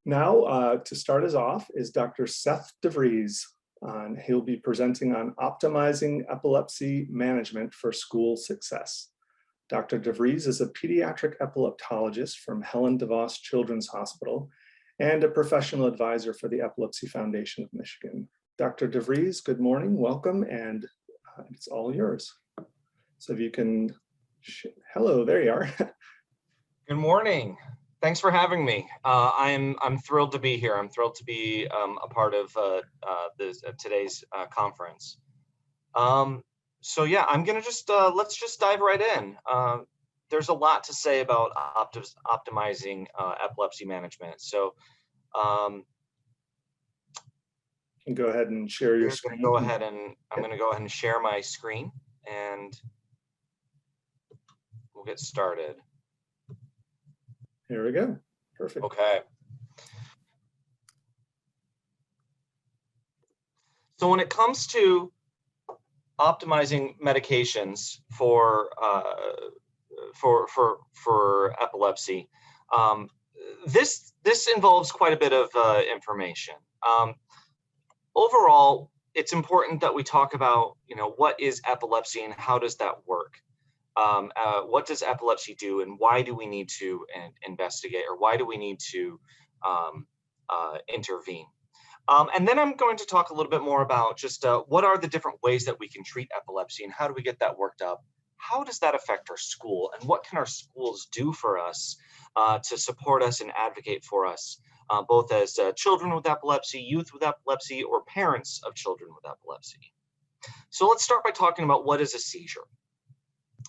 Now, to start us off is Dr. Seth DeVries. He'll be presenting on optimizing epilepsy management for school success. Dr. DeVries is a pediatric epileptologist from Helen DeVos Children's Hospital and a professional advisor for the Epilepsy Foundation of Michigan. Dr. DeVries, good morning, welcome, and it's all yours. So if you can, hello, there you are. Good morning. Thanks for having me. I'm thrilled to be here. I'm thrilled to be a part of today's conference. So yeah, I'm gonna just let's just dive right in. There's a lot to say about optimizing epilepsy management. So you can go ahead and share your screen. I'm gonna go ahead and share my screen, and we'll get started. Here we go. Perfect. Okay. So when it comes to optimizing medications for epilepsy, this involves quite a bit of information. Overall, it's important that we talk about, what is epilepsy and how does that work? What does epilepsy do, and why do we need to investigate, or why do we need to intervene? And then I'm going to talk a little bit more about just what are the different ways that we can treat epilepsy, and how do we get that worked up? How does that affect our school, and what can our schools do for us to support us and advocate for us, both as children with epilepsy, youth with epilepsy, or parents of children with epilepsy? So let's start by talking about what is a seizure.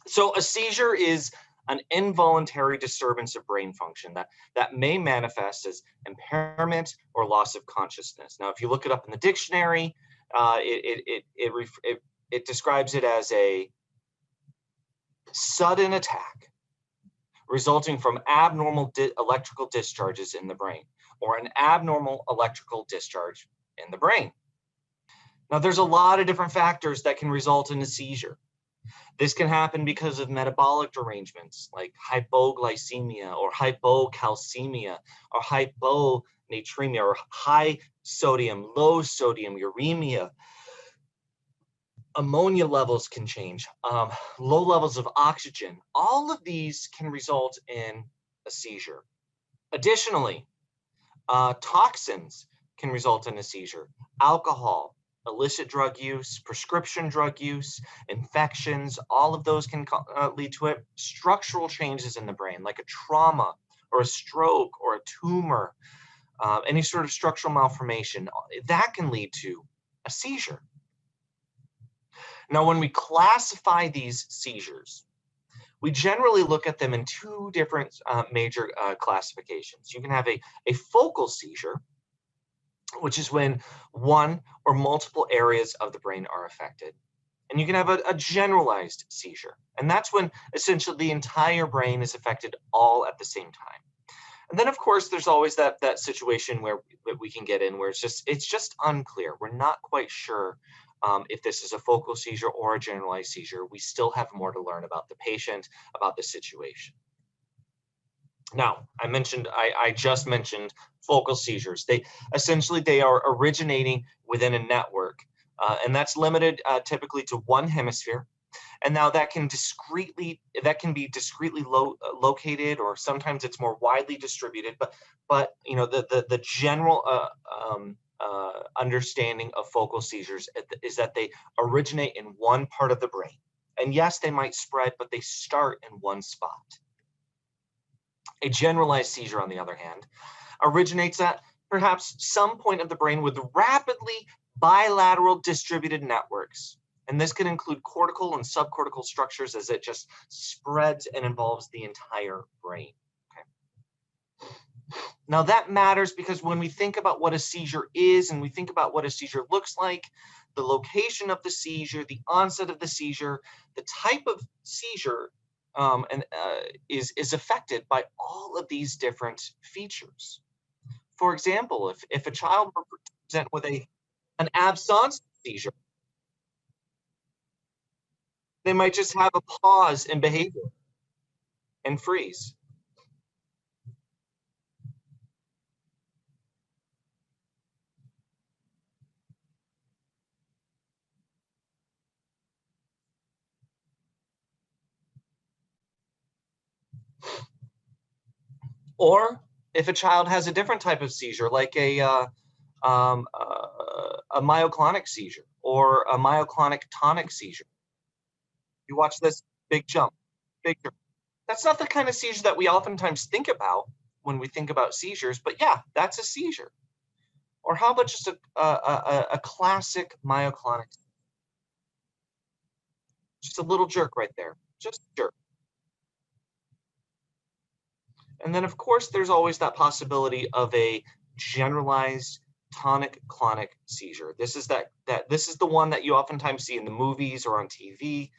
So a seizure is an involuntary disturbance of brain function that may manifest as impairment or loss of consciousness. Now, if you look it up in the dictionary, it describes it as a sudden attack resulting from abnormal electrical discharges in the brain, or an abnormal electrical discharge in the brain. Now, there's a lot of different factors that can result in a seizure. This can happen because of metabolic derangements like hypoglycemia or hypocalcemia or hyponatremia, or high sodium, low sodium uremia. Ammonia levels can change, low levels of oxygen. All of these can result in a seizure. Additionally, toxins can result in a seizure. Alcohol, illicit drug use, prescription drug use, infections, all of those can lead to it. Structural changes in the brain, like a trauma or a stroke or a tumor, any sort of structural malformation, that can lead to a seizure. Now, when we classify these seizures, we generally look at them in two different major classifications. You can have a focal seizure, which is when one or multiple areas of the brain are affected. And you can have a generalized seizure. And that's when essentially the entire brain is affected all at the same time. And then, of course, there's always that situation where we can get in where it's just unclear. We're not quite sure if this is a focal seizure or a generalized seizure. We still have more to learn about the patient, about the situation. Now, I just mentioned focal seizures. They are originating within a network, and that's limited typically to one hemisphere. And now that can be discretely located, or sometimes it's more widely distributed. But the general understanding of focal seizures is that they originate in one part of the brain. And yes, they might spread, but they start in one spot. A generalized seizure, on the other hand, originates at perhaps some point of the brain with rapidly bilateral distributed networks. And this can include cortical and subcortical structures as it just spreads and involves the entire brain. Okay. Now that matters because when we think about what a seizure is and we think about what a seizure looks like, the location of the seizure, the onset of the seizure, the type of seizure is affected by all of these different features. For example, if a child were to present with an absence seizure, they might just have a pause in behavior and freeze. Or if a child has a different type of seizure, like a myoclonic seizure or a myoclonic tonic seizure. You watch this big jump, big jump. That's not the kind of seizure that we oftentimes think about when we think about seizures, but yeah, that's a seizure. Or how about just a classic myoclonic, just a little jerk right there, just a jerk. And then of course, there's always that possibility of a generalized tonic-clonic seizure. This is this is the one that you oftentimes see in the movies or on TV.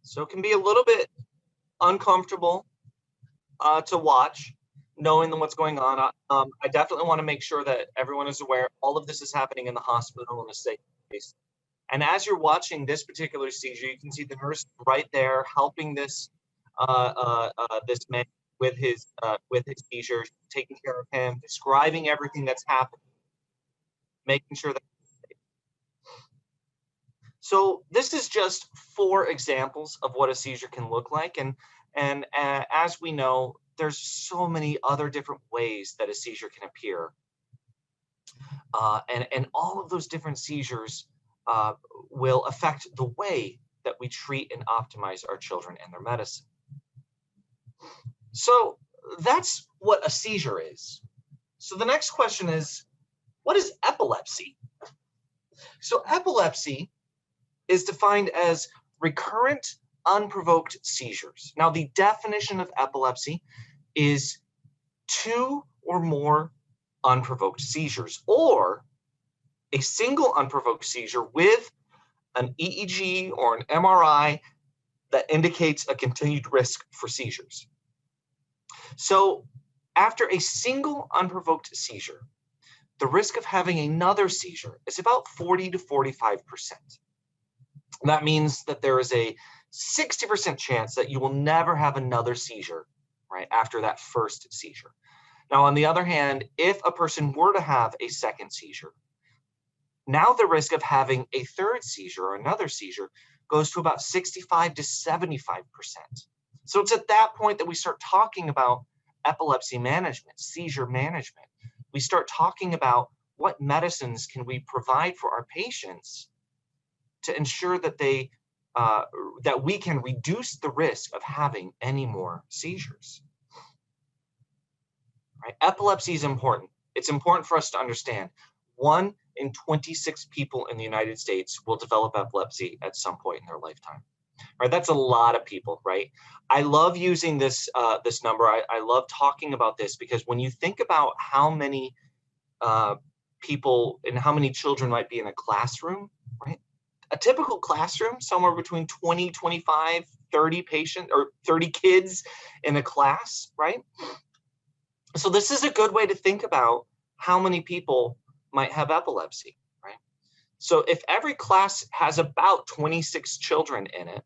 So it can be a little bit uncomfortable to watch, knowing what's going on. I definitely want to make sure that everyone is aware all of this is happening in the hospital in a safe place. And as you're watching this particular seizure, you can see the nurse right there helping this this man with his seizure, taking care of him, describing everything that's happening, making sure that. So this is just 4 examples of what a seizure can look like, and as we know, there's so many other different ways that a seizure can appear, and all of those different seizures will affect the way that we treat and optimize our children and their medicine. So that's what a seizure is. So the next question is, what is epilepsy? So epilepsy is defined as recurrent unprovoked seizures. Now, the definition of epilepsy is 2 or more unprovoked seizures, or a single unprovoked seizure with an EEG or an MRI that indicates a continued risk for seizures. So after a single unprovoked seizure, the risk of having another seizure is about 40 to 45%. That means that there is a 60% chance that you will never have another seizure, right, after that first seizure. Now, on the other hand, if a person were to have a second seizure, now the risk of having a third seizure or another seizure goes to about 65 to 75%. So it's at that point that we start talking about epilepsy management, seizure management. We start talking about what medicines can we provide for our patients to ensure that that we can reduce the risk of having any more seizures. Right? Epilepsy is important. It's important for us to understand 1 in 26 people in the United States will develop epilepsy at some point in their lifetime. Right? That's a lot of people, right? I love using this this number. I love talking about this because when you think about how many people and how many children might be in a classroom, right? A typical classroom, somewhere between 20, 25, 30 patients or 30 kids in a class, right? So this is a good way to think about how many people might have epilepsy, right? So if every class has about 26 children in it,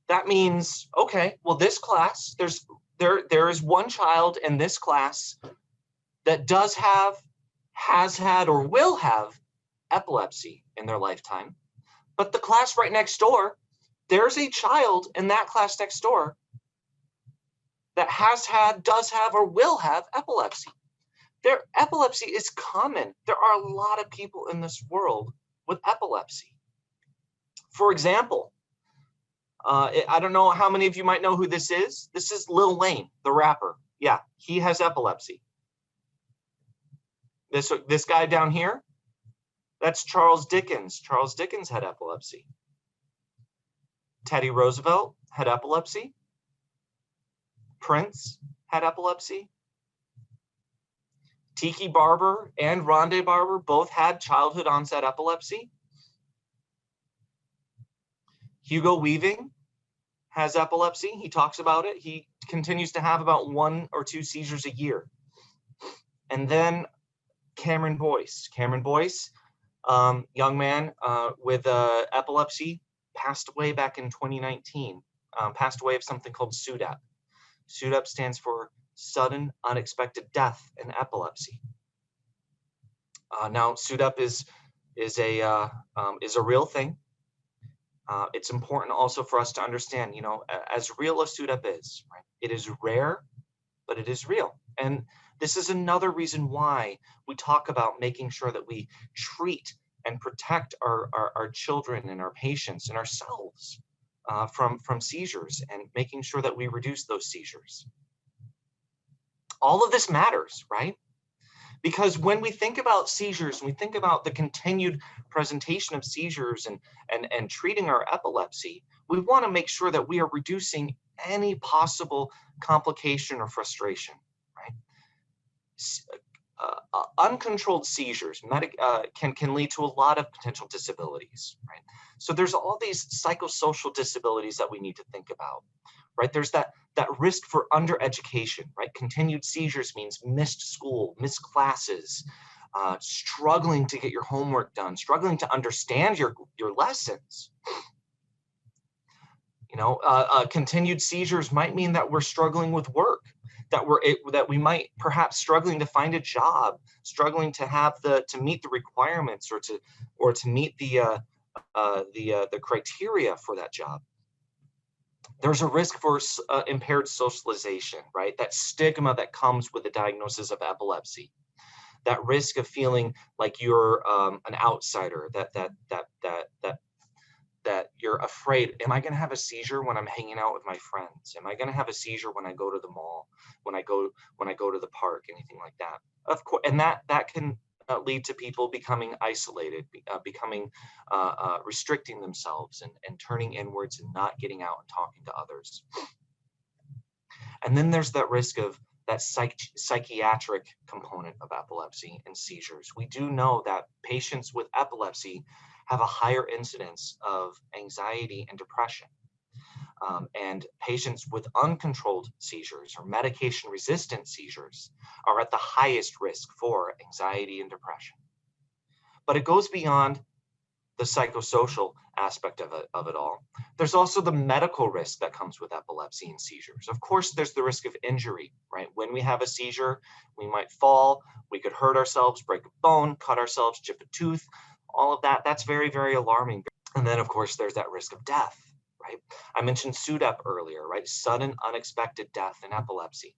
that means, okay, well, this class, there is 1 child in this class that does have, has had, or will have epilepsy in their lifetime. But the class right next door, there's a child in that class next door that has had, does have, or will have epilepsy. Epilepsy is common. There are a lot of people in this world with epilepsy. For example, I don't know how many of you might know who this is. This is Lil Wayne, the rapper. Yeah, he has epilepsy. This guy down here, that's Charles Dickens. Charles Dickens had epilepsy. Teddy Roosevelt had epilepsy. Prince had epilepsy. Tiki Barber and Rondé Barber both had childhood onset epilepsy. Hugo Weaving has epilepsy. He talks about it. He continues to have about 1 or 2 seizures a year. And then Cameron Boyce. Cameron Boyce, young man with epilepsy, passed away back in 2019, passed away of something called SUDEP. SUDEP stands for sudden unexpected death in epilepsy. Now, SUDEP is a real thing. It's important also for us to understand, you know, as real as SUDEP is, right? It is rare, but it is real. And this is another reason why we talk about making sure that we treat and protect our children and our patients and ourselves from seizures, and making sure that we reduce those seizures. All of this matters, right? Because when we think about seizures, we think about the continued presentation of seizures and treating our epilepsy, we want to make sure that we are reducing any possible complication or frustration, right? Uncontrolled seizures can lead to a lot of potential disabilities, right? So there's all these psychosocial disabilities that we need to think about, right? There's that risk for undereducation, right? Continued seizures means missed school, missed classes, struggling to get your homework done, struggling to understand your lessons. You know, continued seizures might mean that we're struggling with work, that we might perhaps struggling to find a job, struggling to meet the requirements or to meet the criteria for that job. There's a risk for impaired socialization, right? That stigma that comes with the diagnosis of epilepsy, that risk of feeling like you're an outsider, that you're afraid, am I going to have a seizure when I'm hanging out with my friends? Am I going to have a seizure when I go to the mall, when I go to the park, anything like that? Of course, and that can lead to people becoming isolated, restricting themselves and turning inwards and not getting out and talking to others. And then there's that risk of that psychiatric component of epilepsy and seizures. We do know that patients with epilepsy have a higher incidence of anxiety and depression. And patients with uncontrolled seizures or medication-resistant seizures are at the highest risk for anxiety and depression. But it goes beyond the psychosocial aspect of it all. There's also the medical risk that comes with epilepsy and seizures. Of course, there's the risk of injury, right? When we have a seizure, we might fall, we could hurt ourselves, break a bone, cut ourselves, chip a tooth, all of that. That's very, very alarming. And then, of course, there's that risk of death, right? I mentioned SUDEP earlier, right? Sudden unexpected death in epilepsy.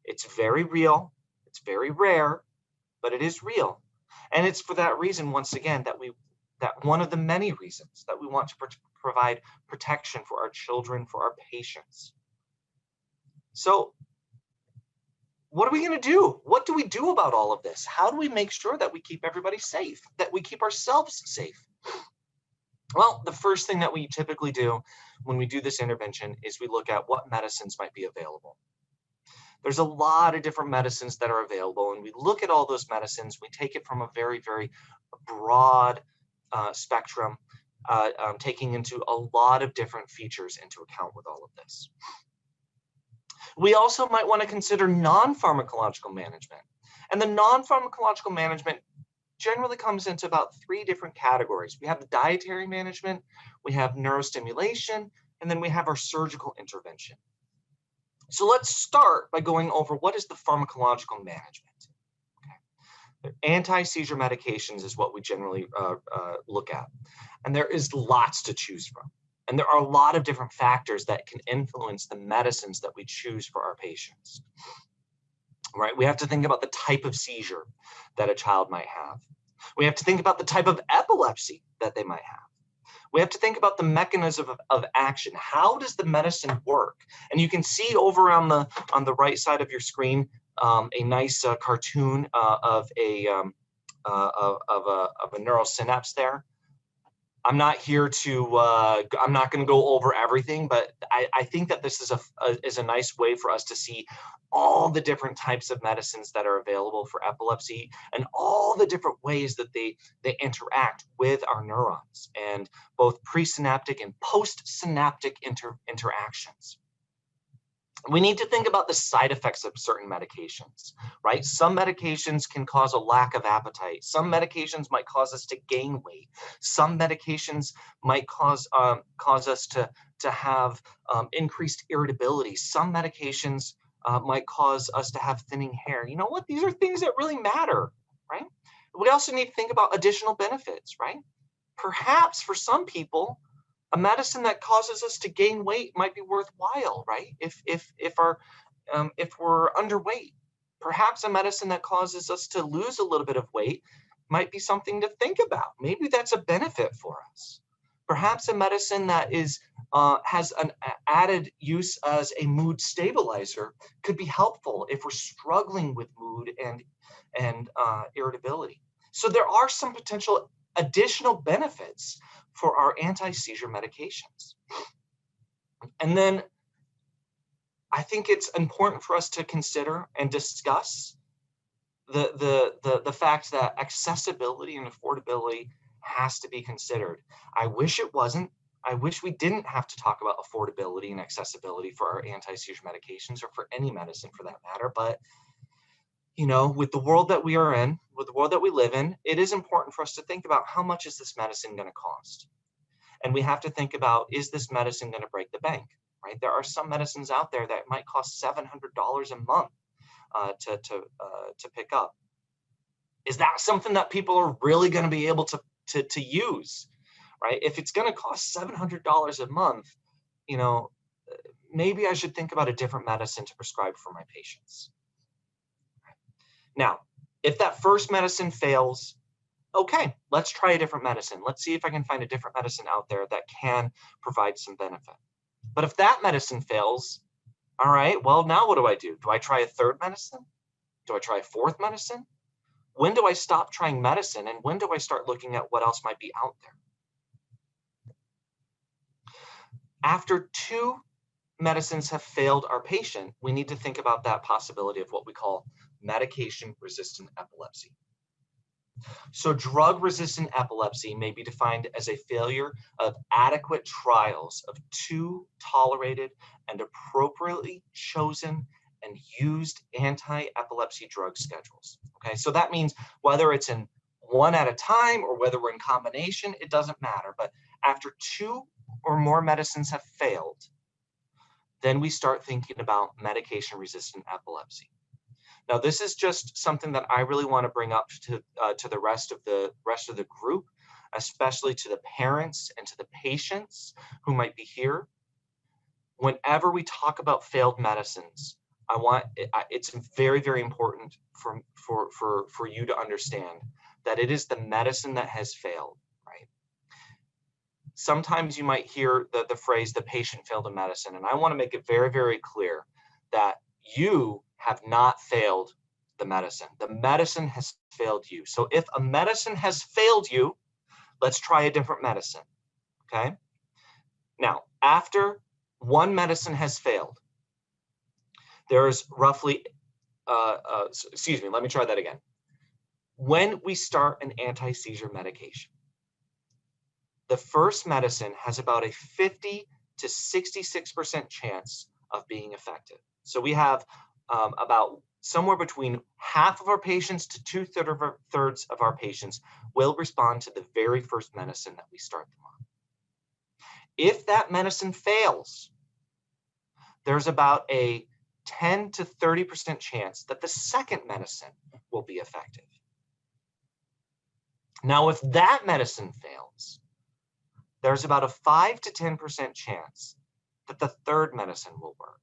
It's very real, it's very rare, but it is real. And it's for that reason, once again, that one of the many reasons that we want to provide protection for our children, for our patients. So what are we going to do? What do we do about all of this? How do we make sure that we keep everybody safe, that we keep ourselves safe? Well, the first thing that we typically do when we do this intervention is we look at what medicines might be available. There's a lot of different medicines that are available, and we look at all those medicines. We take it from a very, very broad spectrum, taking into a lot of different features into account with all of this. We also might want to consider non-pharmacological management. And the non-pharmacological management generally comes into about 3 different categories. We have the dietary management, we have neurostimulation, and then we have our surgical intervention. So let's start by going over what is the pharmacological management. Okay. Anti-seizure medications is what we generally look at. And there is lots to choose from. And there are a lot of different factors that can influence the medicines that we choose for our patients. Right? We have to think about the type of seizure that a child might have. We have to think about the type of epilepsy that they might have. We have to think about the mechanism of action. How does the medicine work? And you can see over on the right side of your screen a nice cartoon of a neural synapse there. I'm not here to, I'm not going to go over everything, but I think that this is a nice way for us to see all the different types of medicines that are available for epilepsy and all the different ways that they interact with our neurons and both presynaptic and postsynaptic interactions. We need to think about the side effects of certain medications, right? Some medications can cause a lack of appetite. Some medications might cause us to gain weight. Some medications might cause us to have increased irritability. Some medications might cause us to have thinning hair. You know what? These are things that really matter, right? We also need to think about additional benefits, right? Perhaps for some people, a medicine that causes us to gain weight might be worthwhile, right? If we're underweight, perhaps a medicine that causes us to lose a little bit of weight might be something to think about. Maybe that's a benefit for us. Perhaps a medicine that has an added use as a mood stabilizer could be helpful if we're struggling with mood and irritability. So there are some potential additional benefits for our anti-seizure medications. And then I think it's important for us to consider and discuss the fact that accessibility and affordability has to be considered. I wish it wasn't. I wish we didn't have to talk about affordability and accessibility for our anti-seizure medications or for any medicine for that matter, but you know, with the world that we are in, with the world that we live in, it is important for us to think about how much is this medicine going to cost? And we have to think about, is this medicine going to break the bank, right? There are some medicines out there that might cost $700 a month to pick up. Is that something that people are really going to be able to use, right? If it's going to cost $700 a month, you know, maybe I should think about a different medicine to prescribe for my patients. Now, if that first medicine fails, okay, let's try a different medicine. Let's see if I can find a different medicine out there that can provide some benefit. But if that medicine fails, all right, well, now what do? Do I try a third medicine? Do I try a fourth medicine? When do I stop trying medicine? And when do I start looking at what else might be out there? After 2 medicines have failed our patient, we need to think about that possibility of what we call medication-resistant epilepsy. So drug-resistant epilepsy may be defined as a failure of adequate trials of 2 tolerated and appropriately chosen and used anti-epilepsy drug schedules. Okay, so that means whether it's in one at a time or whether we're in combination, it doesn't matter. But after 2 or more medicines have failed, then we start thinking about medication-resistant epilepsy. Now, this is just something that I really want to bring up to the rest of the group, especially to the parents and to the patients who might be here. Whenever we talk about failed medicines, it's very, very important for you to understand that it is the medicine that has failed, right? Sometimes you might hear the phrase, the patient failed a medicine, and I want to make it very, very clear that you have not failed the medicine. The medicine has failed you. So if a medicine has failed you, let's try a different medicine, okay? Now, after one medicine has failed, there's roughly, excuse me, let me try that again. When we start an anti-seizure medication, the first medicine has about a 50 to 66% chance of being effective. So we have about somewhere between half of our patients to 2/3 of our patients will respond to the very first medicine that we start them on. If that medicine fails, there's about a 10 to 30% chance that the second medicine will be effective. Now, if that medicine fails, there's about a 5 to 10% chance that the third medicine will work.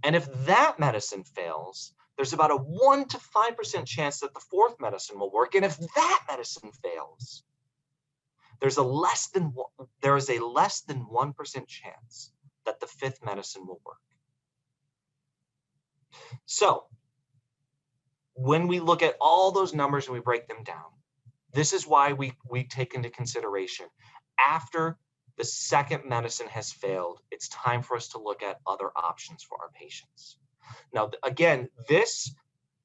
And if that medicine fails, there's about a 1 to 5% chance that the fourth medicine will work. And if that medicine fails, there is a less than 1% chance that the fifth medicine will work. So when we look at all those numbers and we break them down, This is why we take into consideration after the second medicine has failed, it's time for us to look at other options for our patients. Now, again, this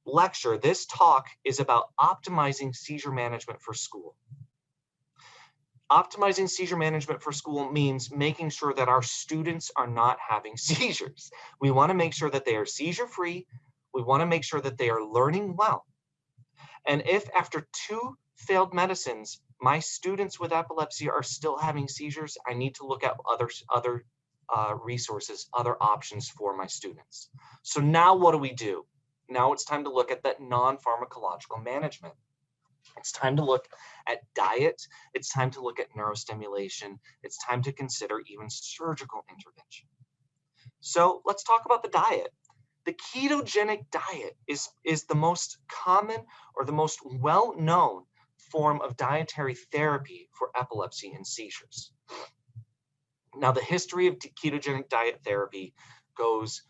lecture, this talk is about optimizing seizure management for school. Optimizing seizure management for school means making sure that our students are not having seizures. We want to make sure that they are seizure-free. We want to make sure that they are learning well. And if after 2 failed medicines, my students with epilepsy are still having seizures, I need to look at other resources, other options for my students. So now what do? Now it's time to look at that non-pharmacological management. It's time to look at diet. It's time to look at neurostimulation. It's time to consider even surgical intervention. So let's talk about the diet. The ketogenic diet is the most common or the most well-known form of dietary therapy for epilepsy and seizures. Now, the history of ketogenic diet therapy goes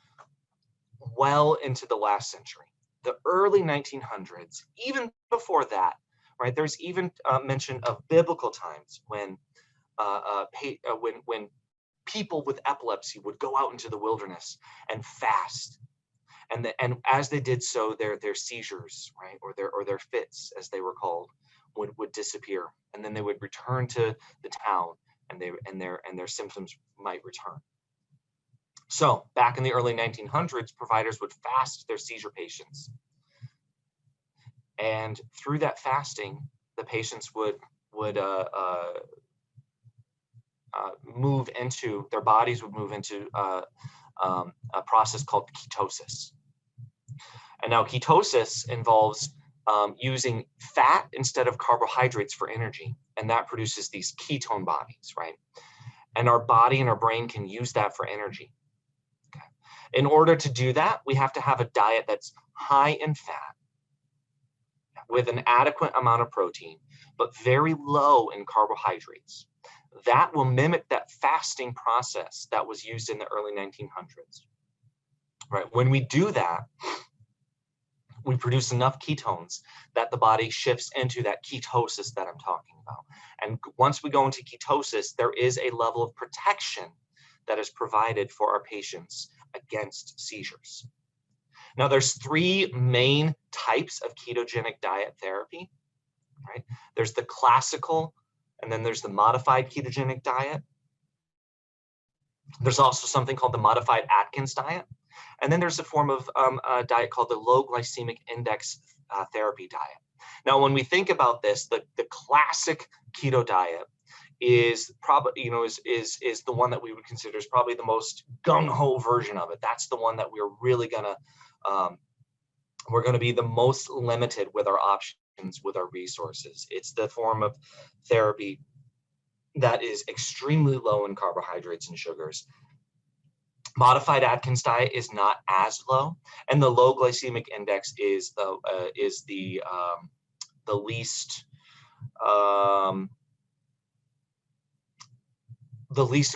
well into the last century. The early 1900s, even before that, right? There's even mention of biblical times when people with epilepsy would go out into the wilderness and fast, and as they did so, their seizures, right, or their fits, as they were called, would disappear, and then they would return to the town, and their symptoms might return. So back in the early 1900s, providers would fast their seizure patients. And through that fasting, the patients would move into, their bodies would move into a process called ketosis. And now ketosis involves using fat instead of carbohydrates for energy. And that produces these ketone bodies, right? And our body and our brain can use that for energy. Okay. In order to do that, we have to have a diet that's high in fat, with an adequate amount of protein, but very low in carbohydrates. That will mimic that fasting process that was used in the early 1900s. Right? When we do that, we produce enough ketones that the body shifts into that ketosis that I'm talking about. And once we go into ketosis, there is a level of protection that is provided for our patients against seizures. Now, there's 3 main types of ketogenic diet therapy, right? There's the classical, and then there's the modified ketogenic diet. There's also something called the modified Atkins diet. And then there's a form of diet called the low glycemic index therapy diet. Now, when we think about this, the classic keto diet is probably, is the one that we would consider is probably the most gung-ho version of it. That's the one that we're really gonna, we're gonna be the most limited with our options, with our resources. It's the form of therapy that is extremely low in carbohydrates and sugars. Modified Atkins diet is not as low, and the low glycemic index is the least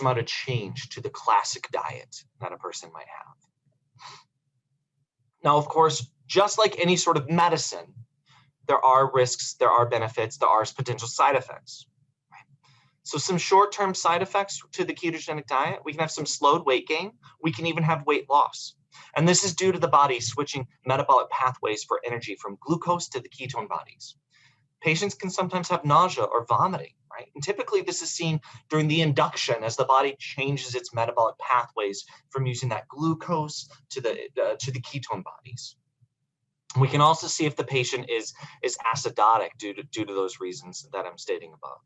amount of change to the classic diet that a person might have. Now, of course, just like any sort of medicine, there are risks, there are benefits, there are potential side effects. So some short-term side effects to the ketogenic diet, we can have some slowed weight gain. We can even have weight loss. And this is due to the body switching metabolic pathways for energy from glucose to the ketone bodies. Patients can sometimes have nausea or vomiting, right? And typically this is seen during the induction as the body changes its metabolic pathways from using that glucose to the ketone bodies. We can also see if the patient is acidotic due to those reasons that I'm stating above.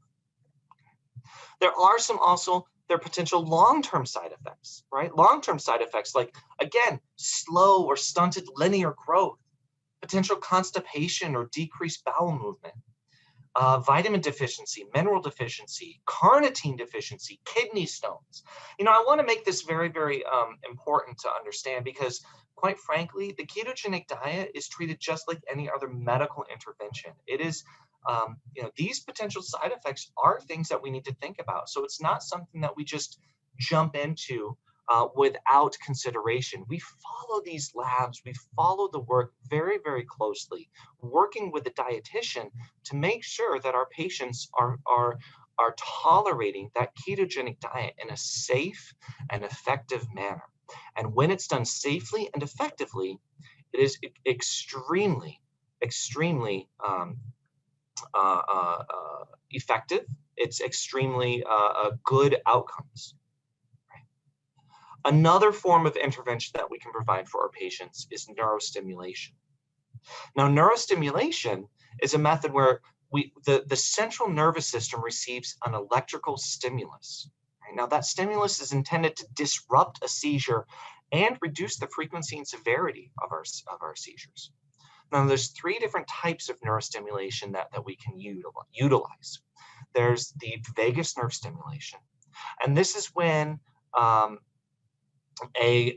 There are there are potential long-term side effects, right? Long-term side effects like, again, slow or stunted linear growth, potential constipation or decreased bowel movement, vitamin deficiency, mineral deficiency, carnitine deficiency, kidney stones. I want to make this very, very important to understand because, quite frankly, the ketogenic diet is treated just like any other medical intervention. It is these potential side effects are things that we need to think about. So it's not something that we just jump into without consideration. We follow these labs, we follow the work very, very closely, working with the dietitian to make sure that our patients are tolerating that ketogenic diet in a safe and effective manner. And when it's done safely and effectively, it is extremely, extremely effective. It's extremely good outcomes. Another form of intervention that we can provide for our patients is neurostimulation. Now, neurostimulation is a method where the central nervous system receives an electrical stimulus. Right? Now, that stimulus is intended to disrupt a seizure and reduce the frequency and severity of our seizures. Now, there's 3 different types of neurostimulation that we can utilize. There's the vagus nerve stimulation, and this is when a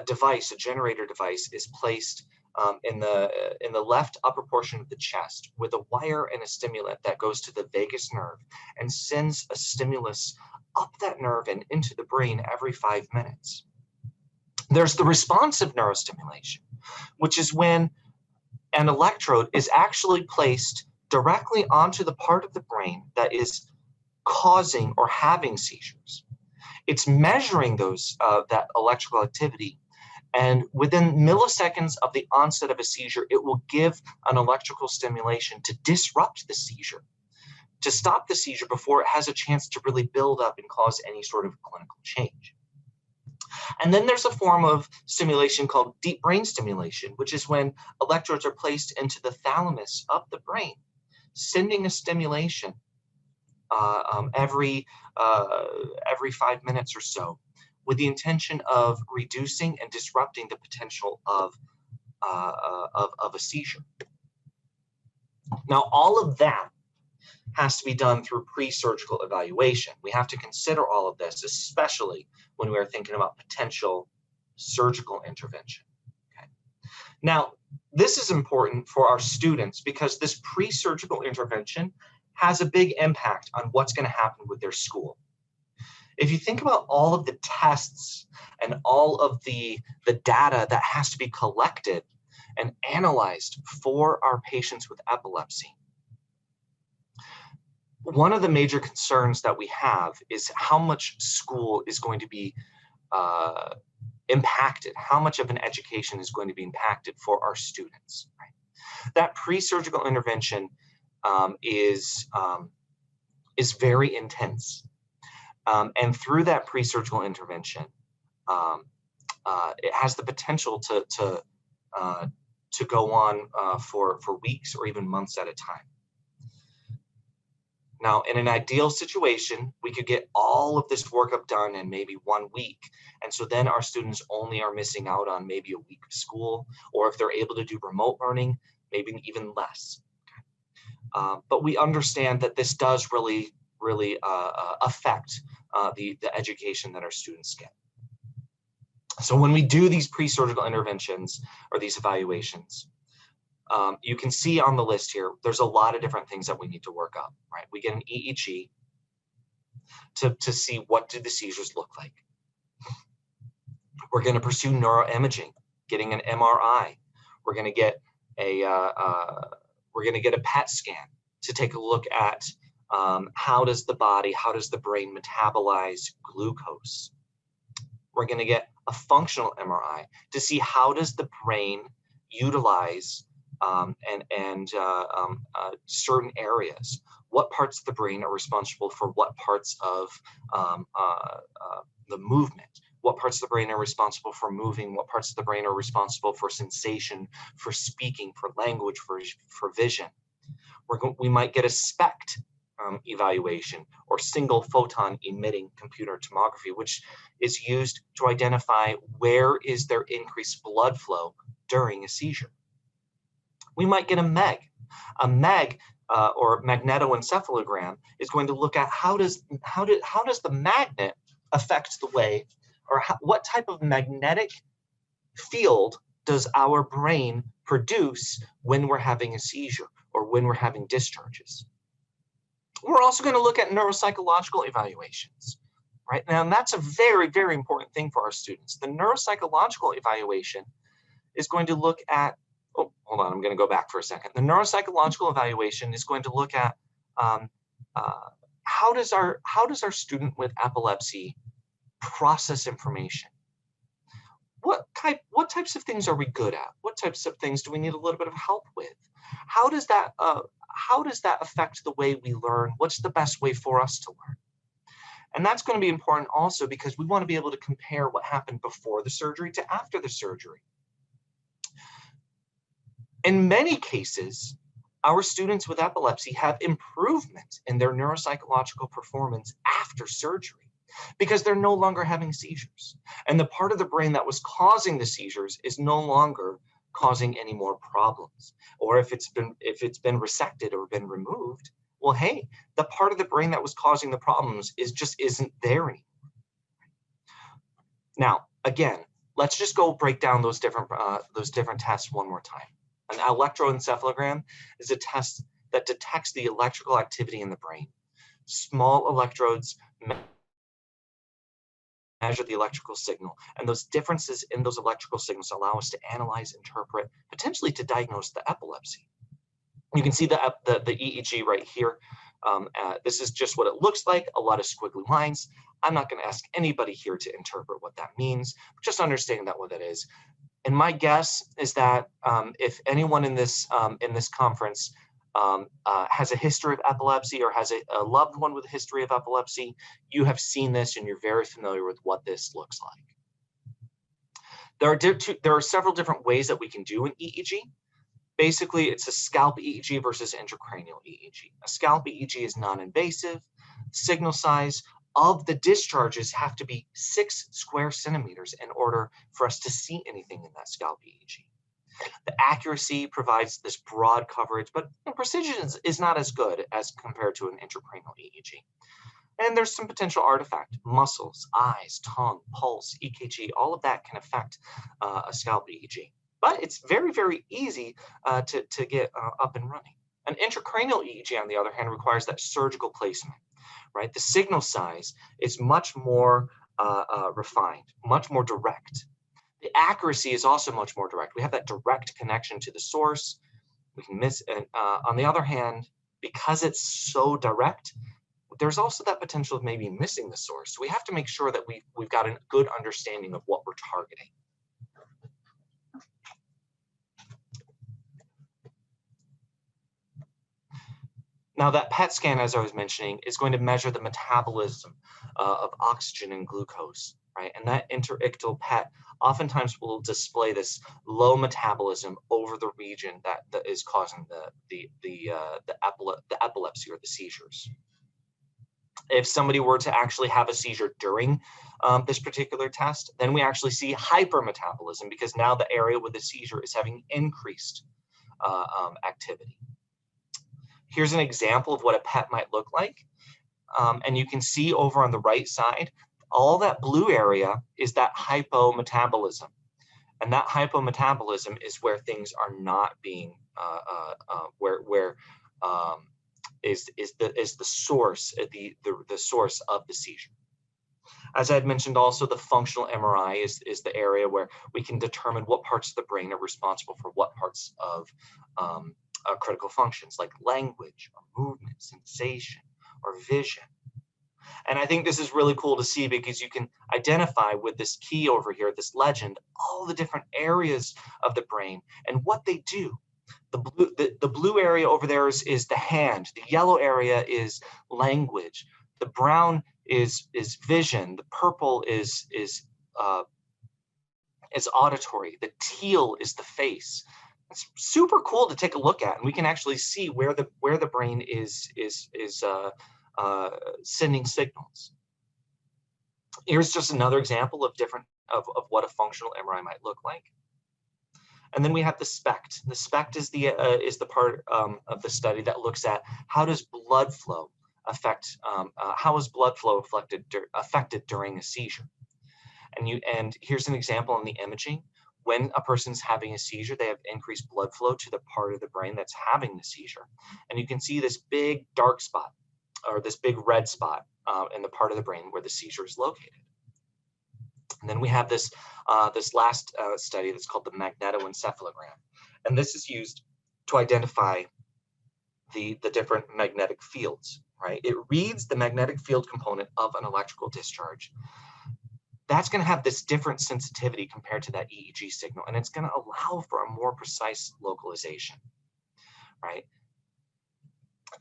device, a generator device, is placed in the left upper portion of the chest with a wire and a stimulant that goes to the vagus nerve and sends a stimulus up that nerve and into the brain every 5 minutes. There's the responsive neurostimulation, which is when an electrode is actually placed directly onto the part of the brain that is causing or having seizures. It's measuring that electrical activity, and within milliseconds of the onset of a seizure, it will give an electrical stimulation to disrupt the seizure, to stop the seizure before it has a chance to really build up and cause any sort of clinical change. And then there's a form of stimulation called deep brain stimulation, which is when electrodes are placed into the thalamus of the brain, sending a stimulation every 5 minutes or so, with the intention of reducing and disrupting the potential of a seizure. Now, all of that has to be done through pre-surgical evaluation. We have to consider all of this, especially when we are thinking about potential surgical intervention. Okay. Now, this is important for our students because this pre-surgical intervention has a big impact on what's going to happen with their school. If you think about all of the tests and all of the data that has to be collected and analyzed for our patients with epilepsy, one of the major concerns that we have is how much school is going to be impacted, how much of an education is going to be impacted for our students. Right? That pre-surgical intervention is very intense. And through that pre-surgical intervention, it has the potential to go on for weeks or even months at a time. Now, in an ideal situation, we could get all of this workup done in maybe 1 week. And so then our students only are missing out on maybe a week of school, or if they're able to do remote learning, maybe even less. But we understand that this does really affect the education that our students get. So when we do these pre-surgical interventions or these evaluations, you can see on the list here, there's a lot of different things that we need to work up, right? We get an EEG to see what do the seizures look like. We're going to pursue neuroimaging, getting an MRI. We're going to get a PET scan to take a look at how does the brain metabolize glucose. We're going to get a functional MRI to see how does the brain utilize certain areas. What parts of the brain are responsible for what parts of the movement? What parts of the brain are responsible for moving? What parts of the brain are responsible for sensation, for speaking, for language, for vision? We might get a SPECT evaluation, or single photon emitting computer tomography, which is used to identify where is there increased blood flow during a seizure. We might get a MEG. A MEG or magnetoencephalogram is going to look at how does the magnet affect the way, or what type of magnetic field does our brain produce when we're having a seizure or when we're having discharges. We're also going to look at neuropsychological evaluations. right? Now, that's a very, very important thing for our students. The neuropsychological evaluation is going to look at, oh, hold on, I'm going to go back for a second. The neuropsychological evaluation is going to look at how does our student with epilepsy process information? What types of things are we good at? What types of things do we need a little bit of help with? How does that affect the way we learn? What's the best way for us to learn? And that's going to be important also because we want to be able to compare what happened before the surgery to after the surgery. In many cases, our students with epilepsy have improvement in their neuropsychological performance after surgery because they're no longer having seizures. And the part of the brain that was causing the seizures is no longer causing any more problems. Or if it's been resected or been removed, well, hey, the part of the brain that was causing the problems just isn't there anymore. Now, again, let's just go break down those different tests one more time. An electroencephalogram is a test that detects the electrical activity in the brain. Small electrodes measure the electrical signal, and those differences in those electrical signals allow us to analyze, interpret, potentially to diagnose the epilepsy. You can see the EEG right here. This is just what it looks like, a lot of squiggly lines. I'm not going to ask anybody here to interpret what that means, just understanding that what that is. And my guess is that if anyone in this conference has a history of epilepsy or has a loved one with a history of epilepsy, you have seen this and you're very familiar with what this looks like. There are several different ways that we can do an EEG. Basically, it's a scalp EEG versus intracranial EEG. A scalp EEG is non-invasive. Signal size of the discharges have to be 6 square centimeters in order for us to see anything in that scalp EEG. The accuracy provides this broad coverage, but precision is not as good as compared to an intracranial EEG. And there's some potential artifact, muscles, eyes, tongue, pulse, EKG, all of that can affect a scalp EEG. But it's very, very easy to get up and running. An intracranial EEG, on the other hand, requires that surgical placement, right? The signal size is much more refined, much more direct. The accuracy is also much more direct. We have that direct connection to the source. We can miss, on the other hand, because it's so direct, there's also that potential of maybe missing the source. So we have to make sure that we've got a good understanding of what we're targeting. Now that PET scan, as I was mentioning, is going to measure the metabolism of oxygen and glucose, right? And that interictal PET oftentimes will display this low metabolism over the region that is causing the epilepsy or the seizures. If somebody were to actually have a seizure during this particular test, then we actually see hypermetabolism because now the area with the seizure is having increased activity. Here's an example of what a PET might look like. And you can see over on the right side, all that blue area is that hypometabolism. And that hypometabolism is where things are not being, is the source, the source of the seizure. As I had mentioned also, the functional MRI is the area where we can determine what parts of the brain are responsible for what parts of critical functions like language or movement, sensation, or vision. And I think this is really cool to see because you can identify with this key over here, this legend, all the different areas of the brain and what they do. The blue area over there is the hand. The yellow area is language. The brown is vision. The purple is auditory. The teal is the face. It's super cool to take a look at, and we can actually see where the brain is sending signals. Here's just another example of what a functional MRI might look like. And then we have the SPECT. The SPECT is the part of the study that looks at how does blood flow affect how is blood flow affected during a seizure. And here's an example in the imaging. When a person's having a seizure, they have increased blood flow to the part of the brain that's having the seizure. And you can see this big dark spot or this big red spot in the part of the brain where the seizure is located. And then we have this, this last study that's called the magnetoencephalogram. And this is used to identify the different magnetic fields, right? It reads the magnetic field component of an electrical discharge. That's going to have this different sensitivity compared to that EEG signal, and it's going to allow for a more precise localization, right?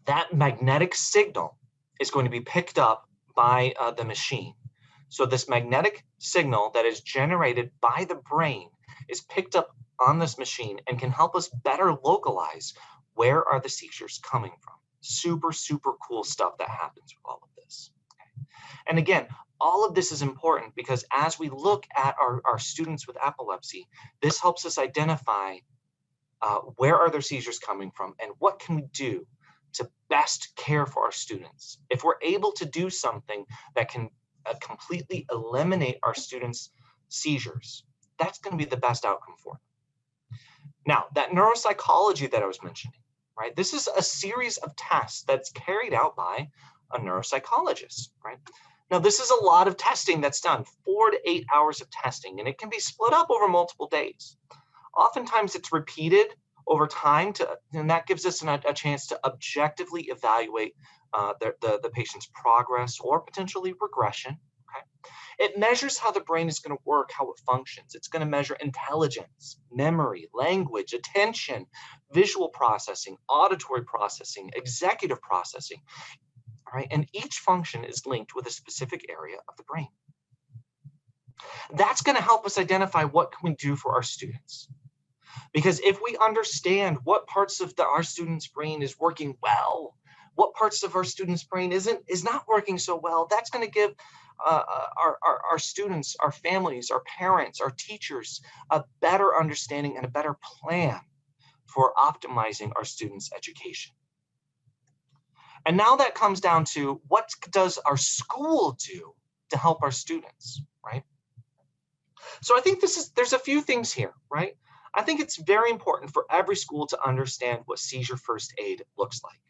That magnetic signal is going to be picked up by the machine. So this magnetic signal that is generated by the brain is picked up on this machine and can help us better localize where are the seizures coming from. Super, super cool stuff that happens with all of this. Okay. And again, all of this is important because as we look at our students with epilepsy, this helps us identify where are their seizures coming from and what can we do to best care for our students. If we're able to do something that can completely eliminate our students' seizures, that's going to be the best outcome for them. Now, that neuropsychology that I was mentioning, right? This is a series of tests that's carried out by a neuropsychologist, right? Now, this is a lot of testing that's done, 4 to 8 hours of testing, and it can be split up over multiple days. Oftentimes, it's repeated over time, and that gives us a chance to objectively evaluate the patient's progress or potentially regression. Okay? It measures how the brain is going to work, how it functions. It's going to measure intelligence, memory, language, attention, visual processing, auditory processing, executive processing. All right? And each function is linked with a specific area of the brain. That's going to help us identify what can we do for our students. Because if we understand what parts of our students' brain is working well, what parts of our students' brain is not working so well, that's going to give our students, our families, our parents, our teachers a better understanding and a better plan for optimizing our students' education. And now that comes down to what does our school do to help our students, right? So I think there's a few things here, right? I think it's very important for every school to understand what seizure first aid looks like.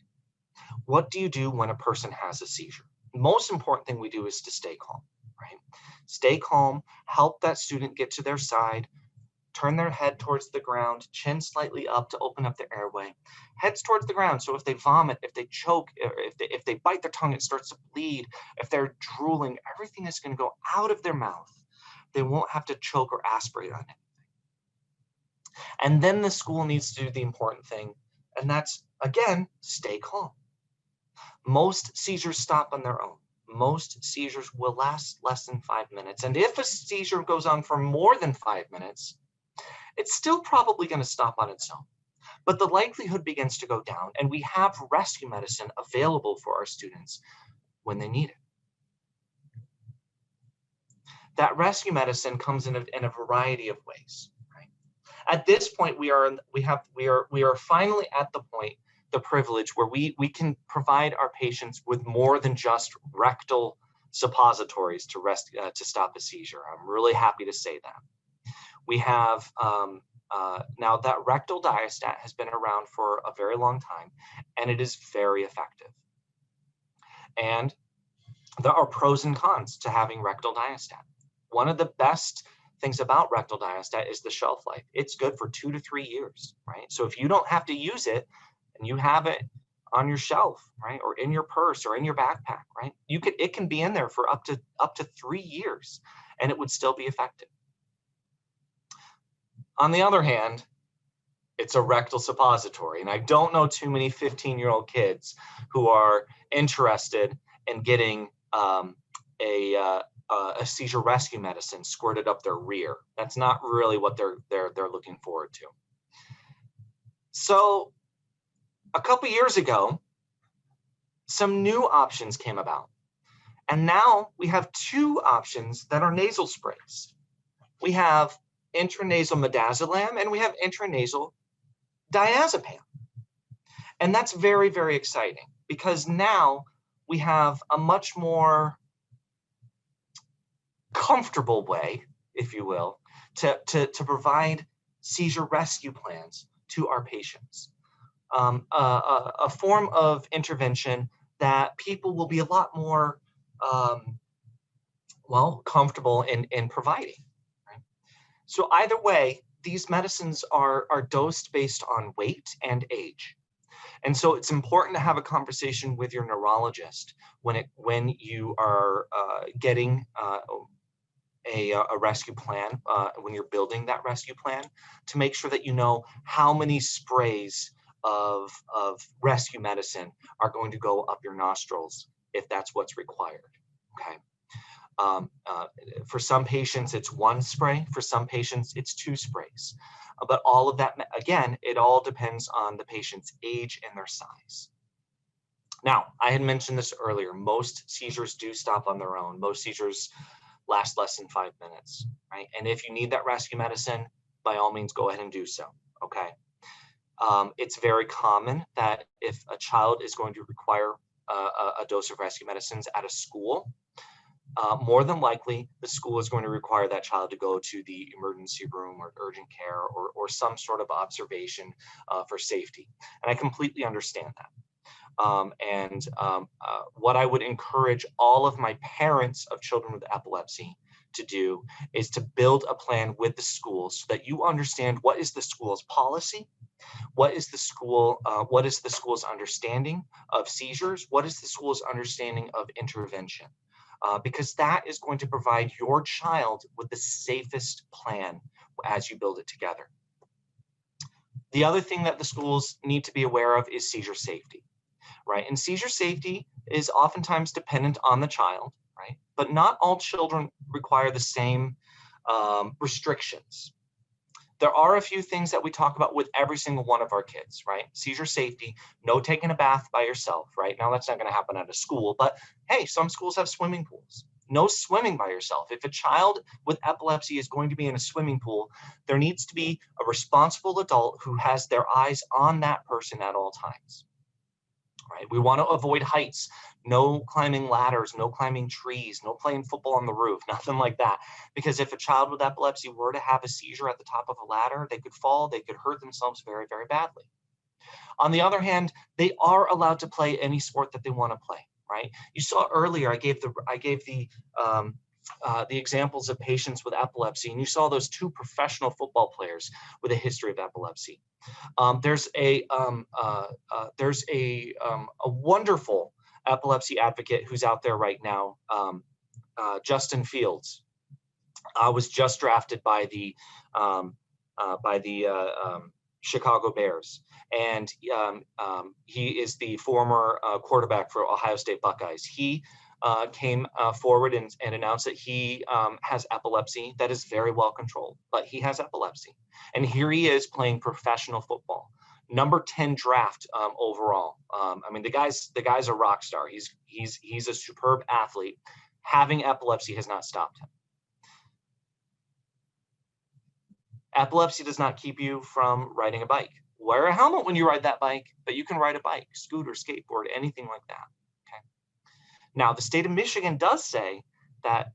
What do you do when a person has a seizure? The most important thing we do is to stay calm, right? Stay calm, help that student get to their side, turn their head towards the ground, chin slightly up to open up the airway, heads towards the ground. So if they vomit, if they choke, if they bite their tongue, it starts to bleed. If they're drooling, everything is going to go out of their mouth. They won't have to choke or aspirate on it. And then the school needs to do the important thing, and that's, again, stay calm. Most seizures stop on their own. Most seizures will last less than 5 minutes. And if a seizure goes on for more than 5 minutes, it's still probably going to stop on its own. But the likelihood begins to go down, and we have rescue medicine available for our students when they need it. That rescue medicine comes in a variety of ways. At this point, we are finally at the point, the privilege where we can provide our patients with more than just rectal suppositories to stop a seizure. I'm really happy to say that. We have now that rectal diastat has been around for a very long time, and it is very effective. And there are pros and cons to having rectal diastat. One of the best things about rectal diastat is the shelf life. It's good for 2 to 3 years, right? So if you don't have to use it and you have it on your shelf, right, or in your purse or in your backpack, right, it can be in there for up to 3 years, and it would still be effective. On the other hand, it's a rectal suppository, and I don't know too many 15-year-old kids who are interested in getting a seizure rescue medicine squirted up their rear. That's not really what they're looking forward to. So a couple years ago, some new options came about. And now we have 2 options that are nasal sprays. We have intranasal midazolam and we have intranasal diazepam. And that's very, very exciting because now we have a much more comfortable way, if you will, to provide seizure rescue plans to our patients. A form of intervention that people will be a lot more, well, comfortable in providing. Right? So either way, these medicines are dosed based on weight and age. And so it's important to have a conversation with your neurologist when you are getting a rescue plan, when you're building that rescue plan, to make sure that you know how many sprays of rescue medicine are going to go up your nostrils if that's what's required. Okay. For some patients, it's 1 spray. For some patients, it's 2 sprays. But all of that, again, it all depends on the patient's age and their size. Now, I had mentioned this earlier. Most seizures do stop on their own. Most seizures last less than 5 minutes, right? And if you need that rescue medicine, by all means, go ahead and do so, okay? It's very common that if a child is going to require a dose of rescue medicines at a school, more than likely, the school is going to require that child to go to the emergency room or urgent care or some sort of observation for safety. And I completely understand that. What I would encourage all of my parents of children with epilepsy to do is to build a plan with the school so that you understand what is the school's policy, what is the school's understanding of seizures, what is the school's understanding of intervention. Because that is going to provide your child with the safest plan as you build it together. The other thing that the schools need to be aware of is seizure safety, right? And seizure safety is oftentimes dependent on the child, right? But not all children require the same restrictions. There are a few things that we talk about with every single one of our kids, right? Seizure safety, no taking a bath by yourself, right? Now that's not going to happen at a school, but hey, some schools have swimming pools. No swimming by yourself. If a child with epilepsy is going to be in a swimming pool, there needs to be a responsible adult who has their eyes on that person at all times. Right? We want to avoid heights, no climbing ladders, no climbing trees, no playing football on the roof, nothing like that. Because if a child with epilepsy were to have a seizure at the top of a ladder, they could fall, they could hurt themselves very, very badly. On the other hand, they are allowed to play any sport that they want to play, right? You saw earlier, I gave the examples of patients with epilepsy, and you saw those 2 professional football players with a history of epilepsy. There's a wonderful epilepsy advocate who's out there right now, Justin Fields. Was just drafted by the Chicago Bears, and he is the former quarterback for Ohio State Buckeyes. He came forward and announced that he has epilepsy that is very well controlled, but he has epilepsy. And here he is playing professional football, number 10 draft overall. I mean, the guy's a rock star. He's a superb athlete. Having epilepsy has not stopped him. Epilepsy does not keep you from riding a bike. Wear a helmet when you ride that bike, but you can ride a bike, scooter, skateboard, anything like that. Now, the state of Michigan does say that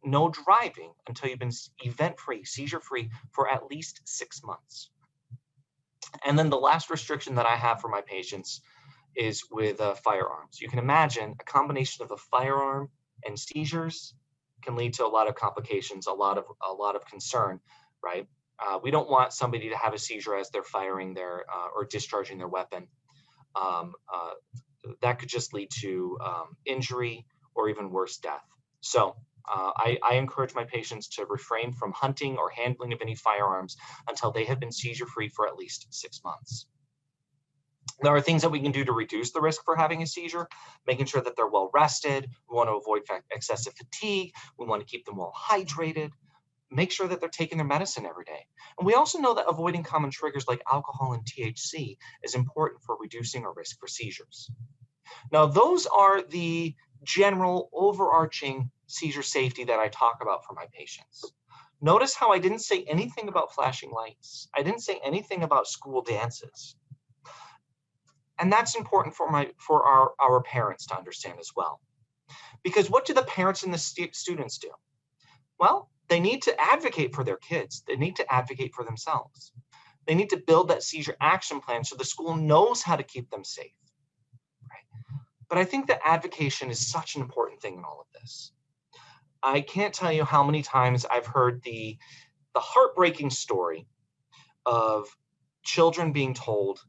no driving until you've been event-free, seizure-free for at least 6 months. And then the last restriction that I have for my patients is with firearms. You can imagine a combination of a firearm and seizures can lead to a lot of complications, a lot of concern, right? We don't want somebody to have a seizure as they're firing their or discharging their weapon. That could just lead to injury or even worse, death. So I encourage my patients to refrain from hunting or handling of any firearms until they have been seizure-free for at least 6 months. There are things that we can do to reduce the risk for having a seizure, making sure that they're well rested. We want to avoid excessive fatigue. We want to keep them well hydrated. Make sure that they're taking their medicine every day. And we also know that avoiding common triggers like alcohol and THC is important for reducing our risk for seizures. Now, those are the general overarching seizure safety that I talk about for my patients. Notice how I didn't say anything about flashing lights. I didn't say anything about school dances. And that's important for our parents to understand as well. Because what do the parents and the students do? Well, they need to advocate for their kids. They need to advocate for themselves. They need to build that seizure action plan so the school knows how to keep them safe. But I think that advocacy is such an important thing in all of this. I can't tell you how many times I've heard the heartbreaking story of children being told,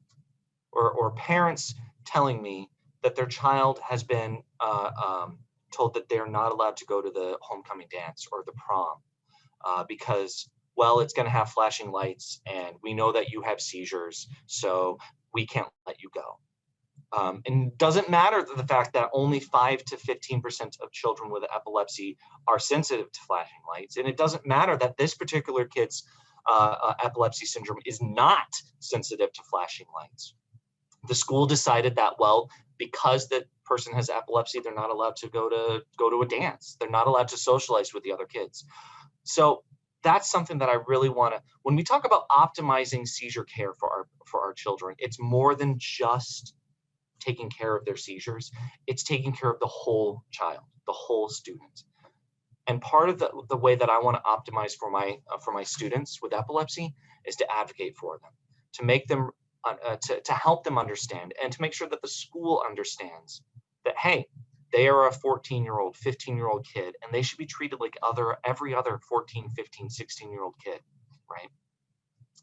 or parents telling me that their child has been told that they're not allowed to go to the homecoming dance or the prom because, well, it's going to have flashing lights and we know that you have seizures, so we can't let you go. And it doesn't matter the fact that only 5 to 15% of children with epilepsy are sensitive to flashing lights. And it doesn't matter that this particular kid's epilepsy syndrome is not sensitive to flashing lights. The school decided that, well, because the person has epilepsy, they're not allowed to go to a dance. They're not allowed to socialize with the other kids. So that's something that I really want to, when we talk about optimizing seizure care for our children, it's more than just taking care of their seizures. It's taking care of the whole child, the whole student. And part of the way that I want to optimize for my students with epilepsy is to advocate for them, to make them, to help them understand, and to make sure that the school understands that, hey, they are a 14-year-old, 15-year-old kid, and they should be treated like every other 14, 15, 16-year-old kid, right?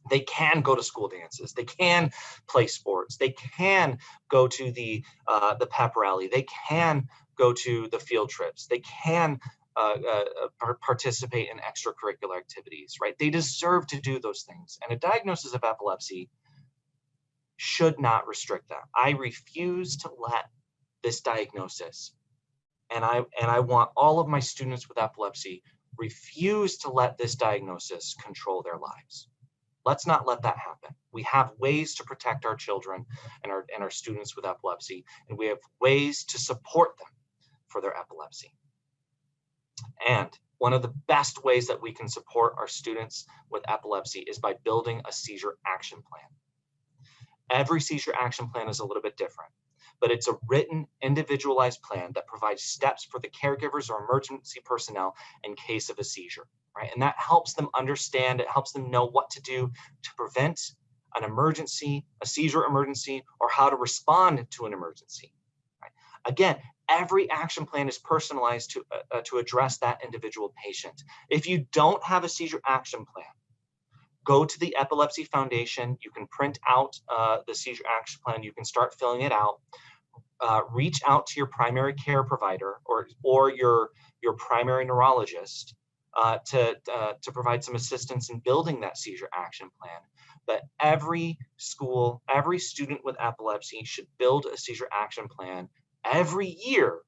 They can go to school dances. They can play sports. They can go to the pep rally. They can go to the field trips. They can participate in extracurricular activities, right? They deserve to do those things. And a diagnosis of epilepsy should not restrict that. I refuse to let this diagnosis, and I want all of my students with epilepsy refuse to let this diagnosis control their lives. Let's not let that happen. We have ways to protect our children and our students with epilepsy, and we have ways to support them for their epilepsy. And one of the best ways that we can support our students with epilepsy is by building a seizure action plan. Every seizure action plan is a little bit different, but it's a written, individualized plan that provides steps for the caregivers or emergency personnel in case of a seizure. Right? And that helps them understand, it helps them know what to do to prevent an emergency, a seizure emergency, or how to respond to an emergency. Right? Again, every action plan is personalized to address that individual patient. If you don't have a seizure action plan, go to the Epilepsy Foundation. You can print out the seizure action plan. You can start filling it out. Reach out to your primary care provider or your primary neurologist to provide some assistance in building that seizure action plan. But every school, every student with epilepsy should build a seizure action plan every year,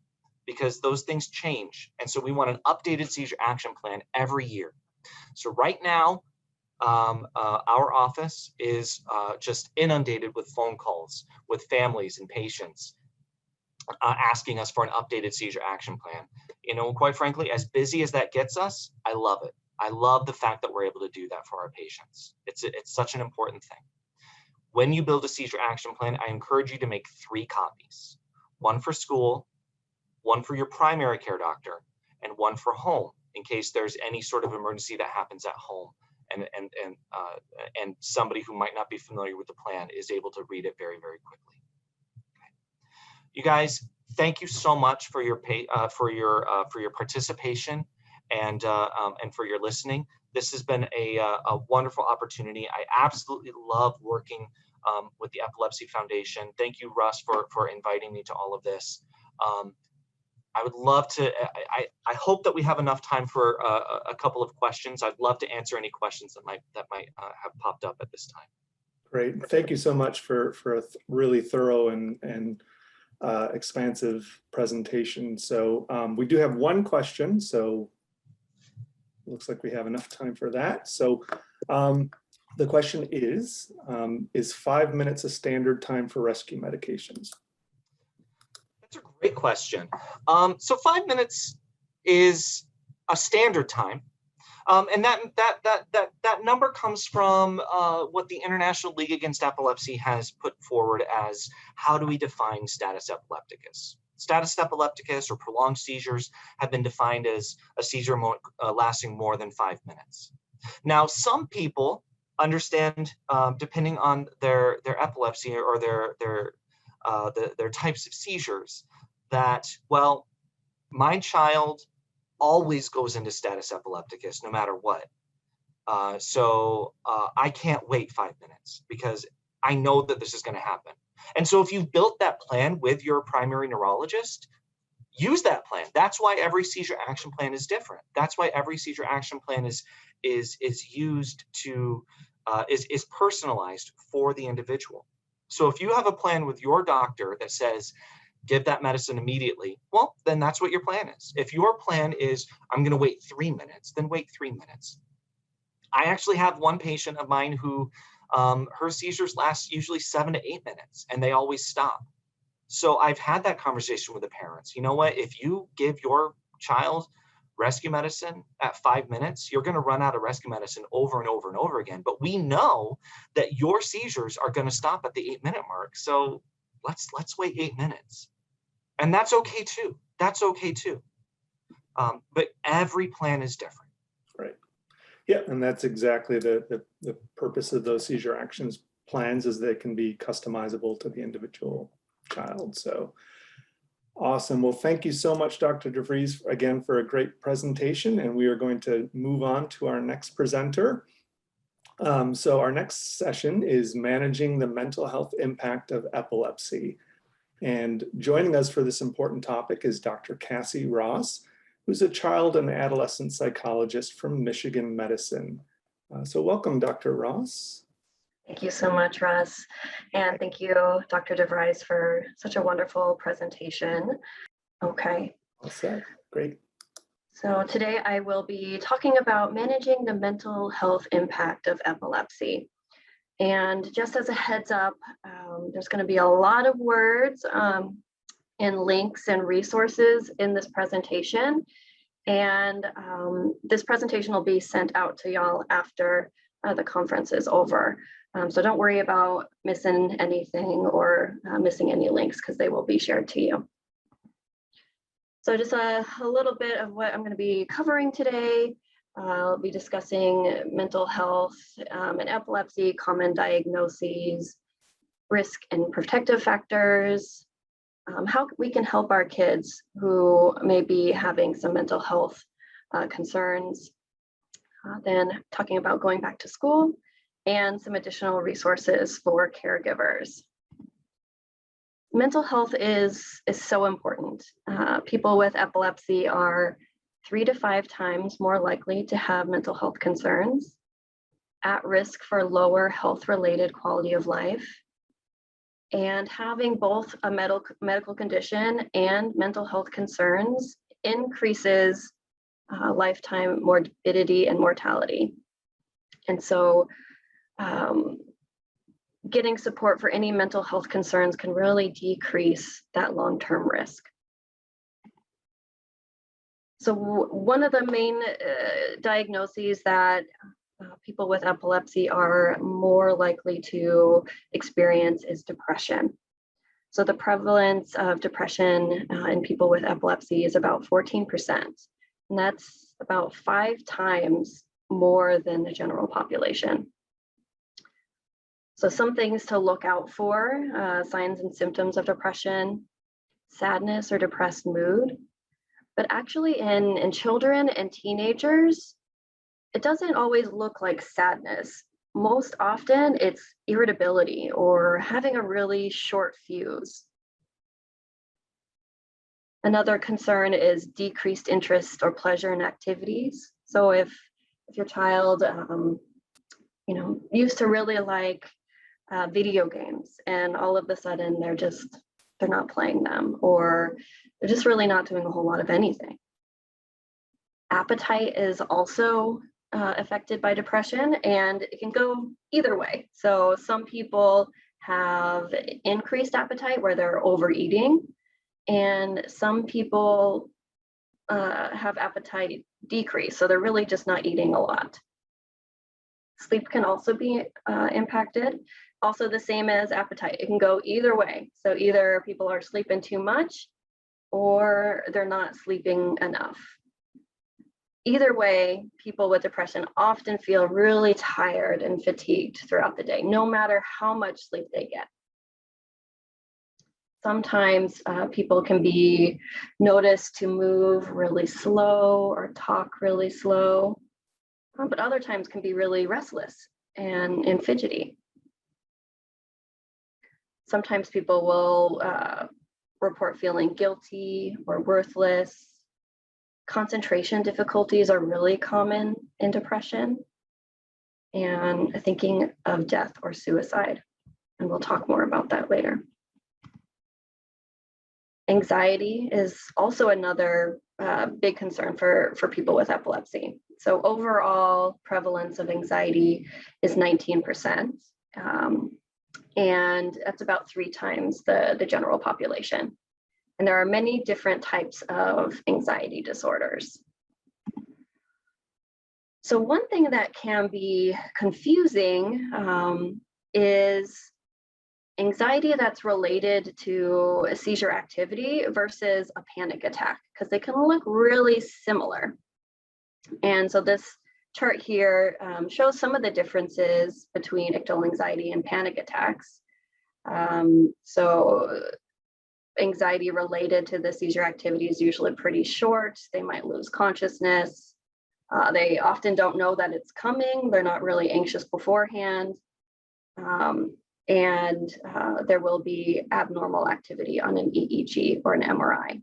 because those things change. And so we want an updated seizure action plan every year. So right now, our office is just inundated with phone calls with families and patients asking us for an updated seizure action plan. You know, quite frankly, as busy as that gets us, I love it. I love the fact that we're able to do that for our patients. It's such an important thing. When you build a seizure action plan, I encourage you to make 3 copies. One for school, one for your primary care doctor, and one for home, in case there's any sort of emergency that happens at home and somebody who might not be familiar with the plan is able to read it very, very quickly. Okay. You guys, thank you so much for your participation and for your listening. This has been a wonderful opportunity. I absolutely love working with the Epilepsy Foundation. Thank you, Russ, for inviting me to all of this. I would love to, I hope that we have enough time for a couple of questions. I'd love to answer any questions that might have popped up at this time. Great. Thank you so much for a really thorough and expansive presentation. So we do have one question, so looks like we have enough time for that. So the question is 5 minutes a standard time for rescue medications? That's a great question. So 5 minutes is a standard time. And that number comes from what the International League Against Epilepsy has put forward as how do we define status epilepticus. Status epilepticus, or prolonged seizures, have been defined as a seizure lasting more than 5 minutes. Now, some people understand, depending on their epilepsy or their types of seizures, that, well, my child always goes into status epilepticus no matter what. So I can't wait 5 minutes because I know that this is going to happen. And so if you've built that plan with your primary neurologist, use that plan. That's why every seizure action plan is different. That's why every seizure action plan is used to is personalized for the individual. So if you have a plan with your doctor that says give that medicine immediately, well, then that's what your plan is. If your plan is I'm going to wait 3 minutes, then wait 3 minutes. I actually have one patient of mine who her seizures last usually 7 to 8 minutes, and they always stop. So I've had that conversation with the parents. You know what? If you give your child rescue medicine at 5 minutes, you're going to run out of rescue medicine over and over and over again. But we know that your seizures are going to stop at the 8 minute mark. So let's wait 8 minutes. And that's okay too. That's okay too. But every plan is different. Right. Yeah, and that's exactly the purpose of those seizure actions plans, is they can be customizable to the individual child. So awesome. Well, thank you so much, Dr. DeVries, again, for a great presentation. And we are going to move on to our next presenter. So our next session is managing the mental health impact of epilepsy. And joining us for this important topic is Dr. Cassie Ross, who's a child and adolescent psychologist from Michigan Medicine. So welcome, Dr. Ross. Thank you so much, Russ. And thank you, Dr. DeVries, for such a wonderful presentation. Okay. All set. Great. So today I will be talking about managing the mental health impact of epilepsy. And just as a heads up, there's going to be a lot of words and links and resources in this presentation. And this presentation will be sent out to y'all after the conference is over. So don't worry about missing anything or missing any links, because they will be shared to you. So just a little bit of what I'm going to be covering today. I'll be discussing mental health and epilepsy, common diagnoses, risk and protective factors, how we can help our kids who may be having some mental health concerns, then talking about going back to school, and some additional resources for caregivers. Mental health is so important. People with epilepsy are 3 to 5 times more likely to have mental health concerns, at risk for lower health-related quality of life, and having both a medical condition and mental health concerns increases lifetime morbidity and mortality. And so getting support for any mental health concerns can really decrease that long-term risk. So one of the main diagnoses that people with epilepsy are more likely to experience is depression. So the prevalence of depression in people with epilepsy is about 14%. And that's about 5 times more than the general population. So some things to look out for, signs and symptoms of depression, sadness or depressed mood. But actually in children and teenagers, it doesn't always look like sadness. Most often it's irritability or having a really short fuse. Another concern is decreased interest or pleasure in activities. So if your child used to really like video games, and all of a sudden they're not playing them, or they're just really not doing a whole lot of anything. Appetite is also affected by depression, and it can go either way. So some people have increased appetite where they're overeating, and some people have appetite decrease, so they're really just not eating a lot. Sleep can also be impacted. Also the same as appetite. It can go either way. So either people are sleeping too much or they're not sleeping enough. Either way, people with depression often feel really tired and fatigued throughout the day, no matter how much sleep they get. Sometimes people can be noticed to move really slow or talk really slow, but other times can be really restless and fidgety. Sometimes people will report feeling guilty or worthless. Concentration difficulties are really common in depression, and thinking of death or suicide. And we'll talk more about that later. Anxiety is also another big concern for people with epilepsy. So overall prevalence of anxiety is 19%. And that's about 3 times the general population. And there are many different types of anxiety disorders. So one thing that can be confusing is anxiety that's related to a seizure activity versus a panic attack, because they can look really similar. And so this chart here shows some of the differences between ictal anxiety and panic attacks. So anxiety related to the seizure activity is usually pretty short. They might lose consciousness. They often don't know that it's coming. They're not really anxious beforehand. And there will be abnormal activity on an EEG or an MRI.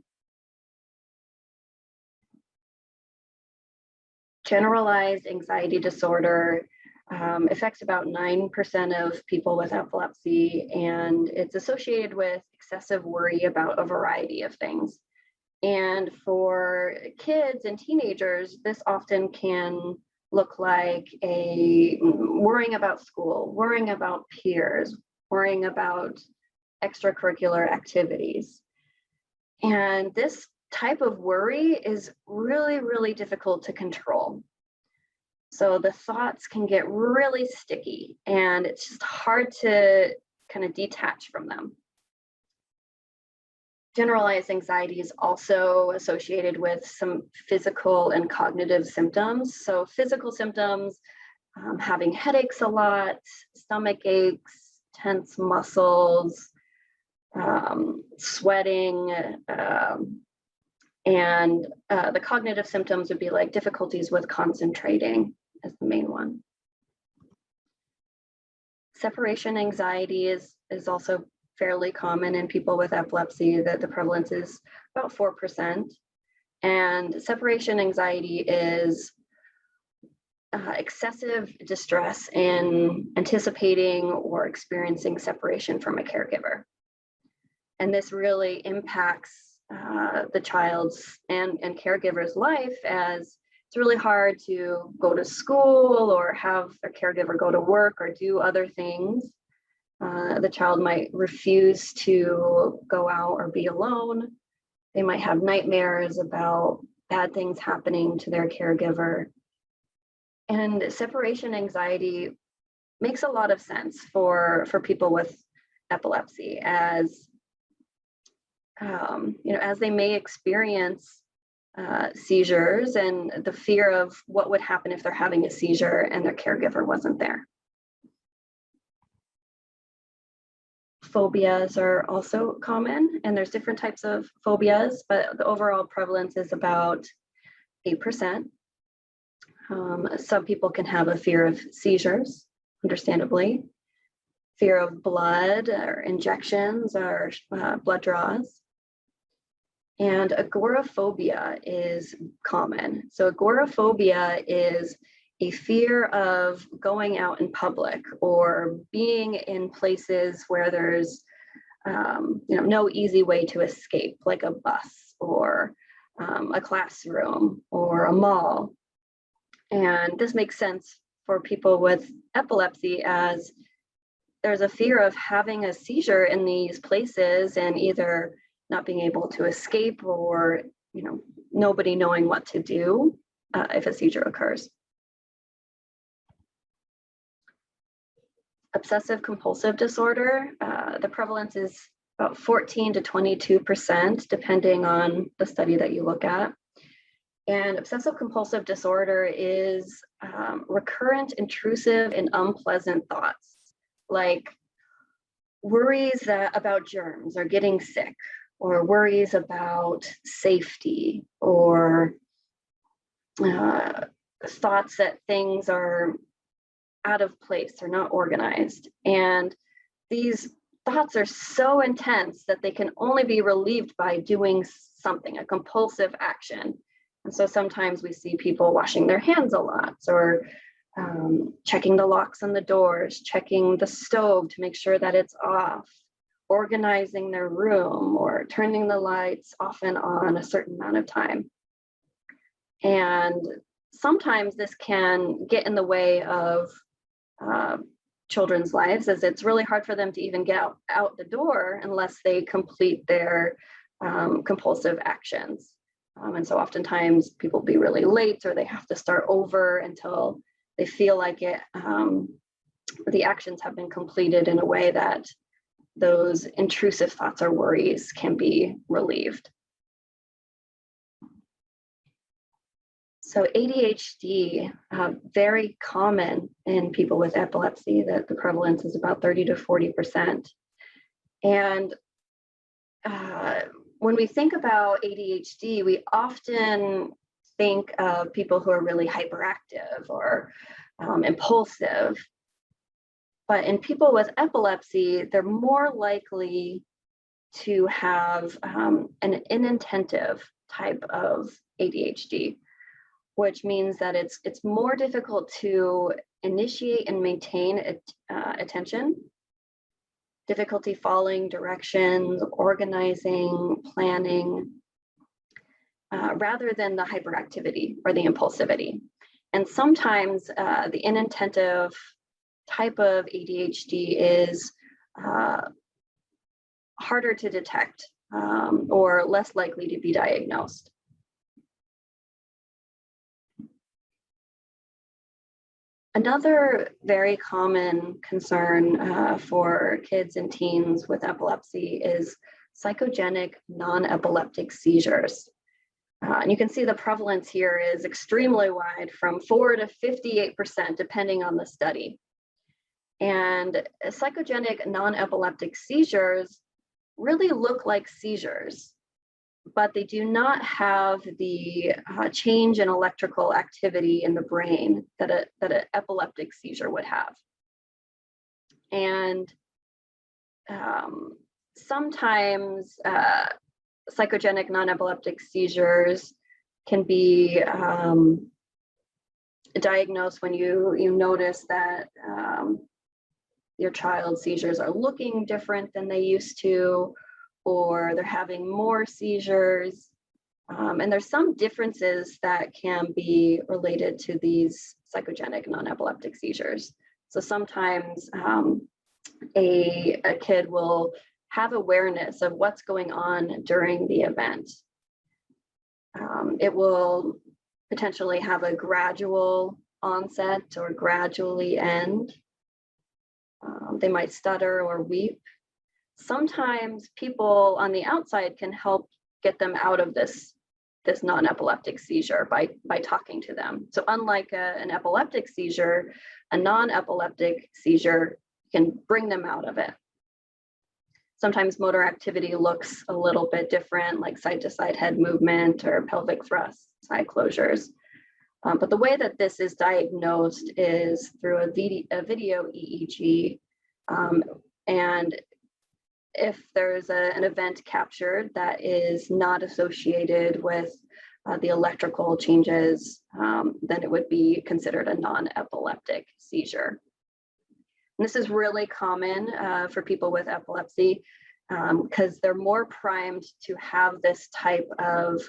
Generalized anxiety disorder affects about 9% of people with epilepsy, and it's associated with excessive worry about a variety of things. And for kids and teenagers, this often can look like worrying about school, worrying about peers, worrying about extracurricular activities. And this type of worry is really, really difficult to control. So the thoughts can get really sticky, and it's just hard to kind of detach from them. Generalized anxiety is also associated with some physical and cognitive symptoms. So physical symptoms, having headaches a lot, stomach aches, tense muscles, sweating, and the cognitive symptoms would be like difficulties with concentrating as the main one. Separation anxiety is also fairly common in people with epilepsy. That the prevalence is about 4%. And separation anxiety is excessive distress in anticipating or experiencing separation from a caregiver. And this really impacts the child's and caregiver's life, as it's really hard to go to school or have their caregiver go to work or do other things. The child might refuse to go out or be alone. They might have nightmares about bad things happening to their caregiver. And separation anxiety makes a lot of sense for people with epilepsy, as as they may experience seizures and the fear of what would happen if they're having a seizure and their caregiver wasn't there. Phobias are also common, and there's different types of phobias, but the overall prevalence is about 8%. Some people can have a fear of seizures, understandably, fear of blood or injections or blood draws. And agoraphobia is common. So agoraphobia is a fear of going out in public or being in places where there's no easy way to escape, like a bus or a classroom or a mall. And this makes sense for people with epilepsy, as there's a fear of having a seizure in these places and either not being able to escape or nobody knowing what to do if a seizure occurs. Obsessive compulsive disorder, the prevalence is about 14 to 22%, depending on the study that you look at. And obsessive compulsive disorder is recurrent, intrusive, and unpleasant thoughts, like worries about germs or getting sick, or worries about safety, or thoughts that things are out of place or not organized. And these thoughts are so intense that they can only be relieved by doing something, a compulsive action. And so sometimes we see people washing their hands a lot, or checking the locks on the doors, checking the stove to make sure that it's off, organizing their room, or turning the lights off and on a certain amount of time. And sometimes this can get in the way of children's lives, as it's really hard for them to even get out the door unless they complete their compulsive actions. And so oftentimes people will be really late, or they have to start over until they feel like the actions have been completed in a way that those intrusive thoughts or worries can be relieved. So ADHD, very common in people with epilepsy, that the prevalence is about 30 to 40%. And when we think about ADHD, we often think of people who are really hyperactive or impulsive. But in people with epilepsy, they're more likely to have an inattentive type of ADHD, which means that it's more difficult to initiate and maintain attention, difficulty following directions, organizing, planning, rather than the hyperactivity or the impulsivity. And sometimes the inattentive type of ADHD is harder to detect or less likely to be diagnosed. Another very common concern for kids and teens with epilepsy is psychogenic non-epileptic seizures. And you can see the prevalence here is extremely wide, from 4 to 58%, depending on the study. And psychogenic non-epileptic seizures really look like seizures, but they do not have the change in electrical activity in the brain that an epileptic seizure would have. And sometimes psychogenic non-epileptic seizures can be diagnosed when you notice that your child's seizures are looking different than they used to, or they're having more seizures. And there's some differences that can be related to these psychogenic non-epileptic seizures. So sometimes a kid will have awareness of what's going on during the event. It will potentially have a gradual onset or gradually end. They might stutter or weep. Sometimes people on the outside can help get them out of this non-epileptic seizure by talking to them. So unlike an epileptic seizure, a non-epileptic seizure can bring them out of it. Sometimes motor activity looks a little bit different, like side-to-side head movement or pelvic thrusts, side closures. But the way that this is diagnosed is through a video EEG. And if there's an event captured that is not associated with the electrical changes, then it would be considered a non-epileptic seizure. And this is really common for people with epilepsy because they're more primed to have this type of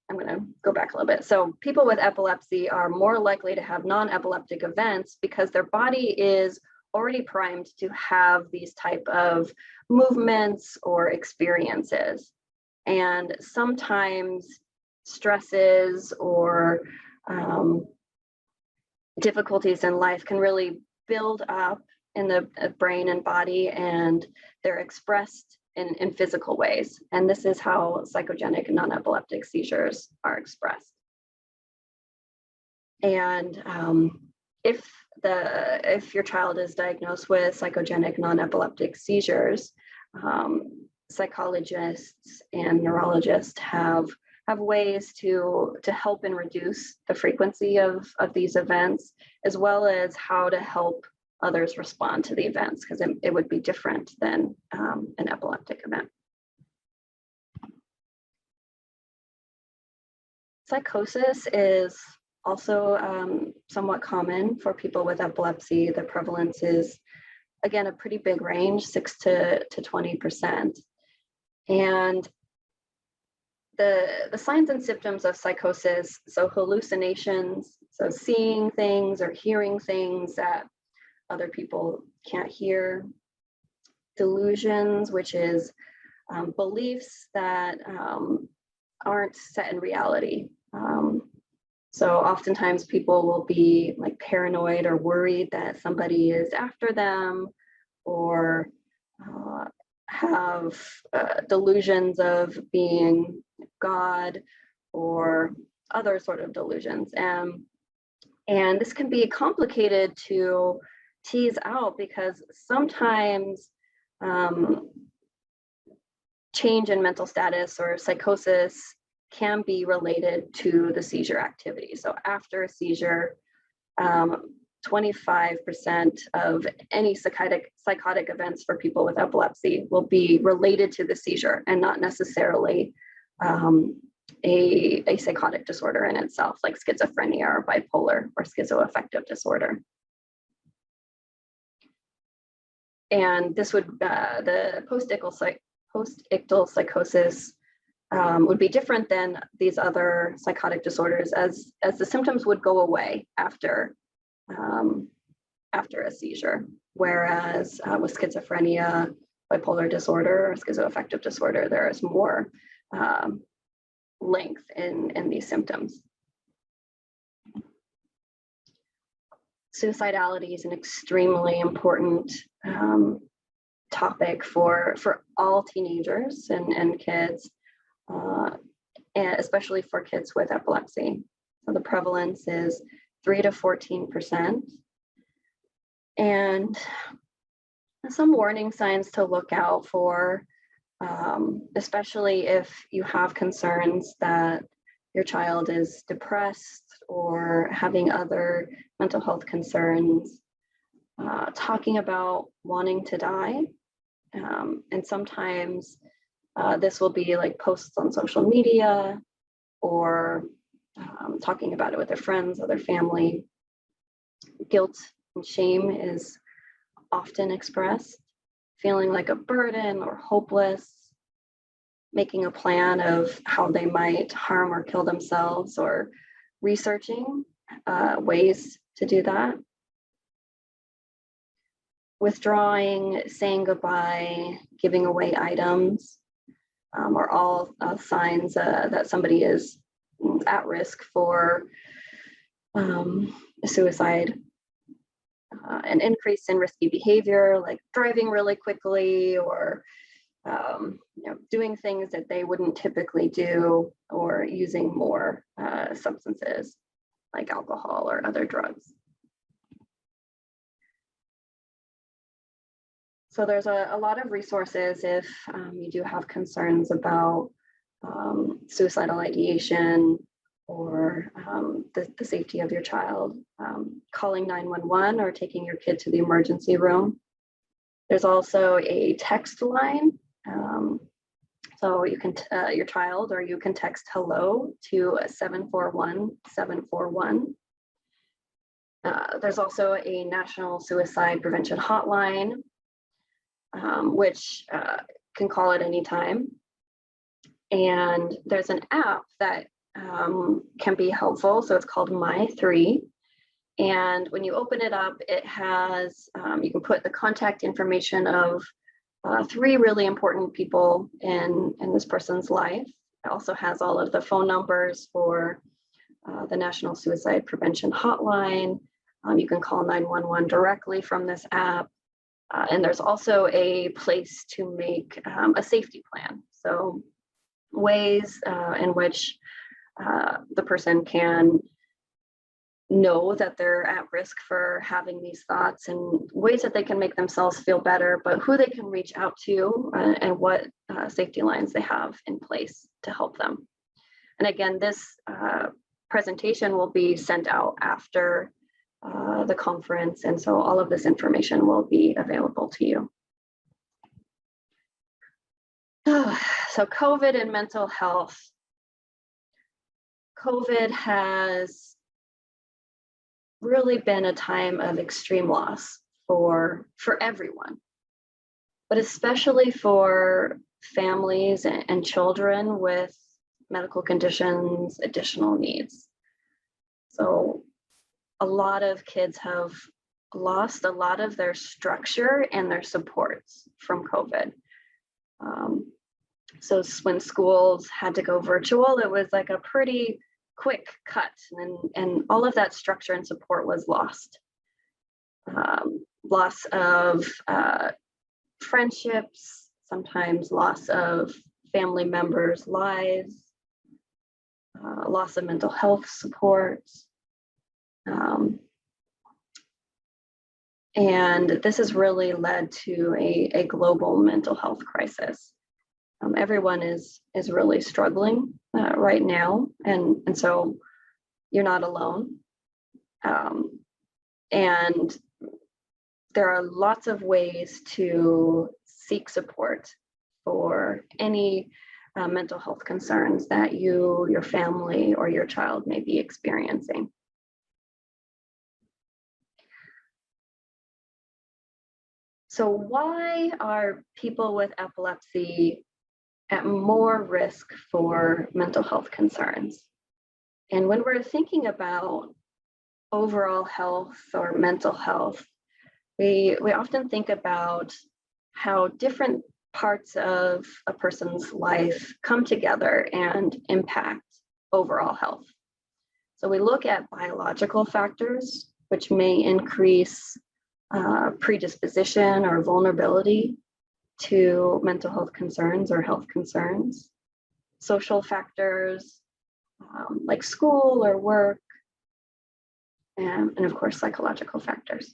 I'm going to go back a little bit. So people with epilepsy are more likely to have non-epileptic events because their body is already primed to have these type of movements or experiences. And sometimes stresses or difficulties in life can really build up in the brain and body, and they're expressed in physical ways. And this is how psychogenic non-epileptic seizures are expressed. And if your child is diagnosed with psychogenic non-epileptic seizures, psychologists and neurologists have ways to help and reduce the frequency of these events, as well as how to help others respond to the events, because it would be different than an epileptic event. Psychosis is also somewhat common for people with epilepsy. The prevalence is, again, a pretty big range, 6 to 20%. And the signs and symptoms of psychosis, so hallucinations, so seeing things or hearing things that other people can't hear, delusions, which is beliefs that aren't set in reality. So oftentimes people will be like paranoid or worried that somebody is after them, or have delusions of being God or other sort of delusions. And this can be complicated to tease out, because sometimes change in mental status or psychosis can be related to the seizure activity. So after a seizure, 25% of any psychotic events for people with epilepsy will be related to the seizure and not necessarily a psychotic disorder in itself, like schizophrenia or bipolar or schizoaffective disorder. And this would, the post-ictal psychosis would be different than these other psychotic disorders, as the symptoms would go away after a seizure. Whereas with schizophrenia, bipolar disorder, or schizoaffective disorder, there is more length in these symptoms. Suicidality is an extremely important topic for all teenagers and kids, and especially for kids with epilepsy. So the prevalence is 3 to 14%. And some warning signs to look out for, especially if you have concerns that your child is depressed or having other mental health concerns, talking about wanting to die. And sometimes this will be like posts on social media, or talking about it with their friends, other family. Guilt and shame is often expressed, feeling like a burden or hopeless, making a plan of how they might harm or kill themselves, or researching ways to do that. Withdrawing, saying goodbye, giving away items are all signs that somebody is at risk for suicide. An increase in risky behavior, like driving really quickly, or doing things that they wouldn't typically do, or using more substances like alcohol or other drugs. So there's a lot of resources if you do have concerns about suicidal ideation or the safety of your child. Calling 911 or taking your kid to the emergency room. There's also a text line. So you can, your child, or you can text hello to 741-741. There's also a national suicide prevention hotline, which can call at any time. And there's an app that can be helpful. So it's called My3. And when you open it up, it has, you can put the contact information of 3 really important people in this person's life. It also has all of the phone numbers for the National Suicide Prevention Hotline. You can call 911 directly from this app. And there's also a place to make a safety plan. So ways in which the person can know that they're at risk for having these thoughts and ways that they can make themselves feel better, but who they can reach out to and what safety lines they have in place to help them. And again, this presentation will be sent out after the conference, and so all of this information will be available to you. So COVID and mental health. COVID has really been a time of extreme loss for everyone, but especially for families and children with medical conditions, additional needs. So a lot of kids have lost a lot of their structure and their supports from COVID. So when schools had to go virtual, it was like a pretty quick cut, and all of that structure and support was lost. Loss of friendships, sometimes loss of family members' lives, loss of mental health support. And this has really led to a global mental health crisis. Everyone is really struggling right now, and so you're not alone. And there are lots of ways to seek support for any mental health concerns that you, your family, or your child may be experiencing. So why are people with epilepsy at more risk for mental health concerns? And when we're thinking about overall health or mental health, we often think about how different parts of a person's life come together and impact overall health. So we look at biological factors, which may increase predisposition or vulnerability to mental health concerns or health concerns. Social factors like school or work, and of course, psychological factors.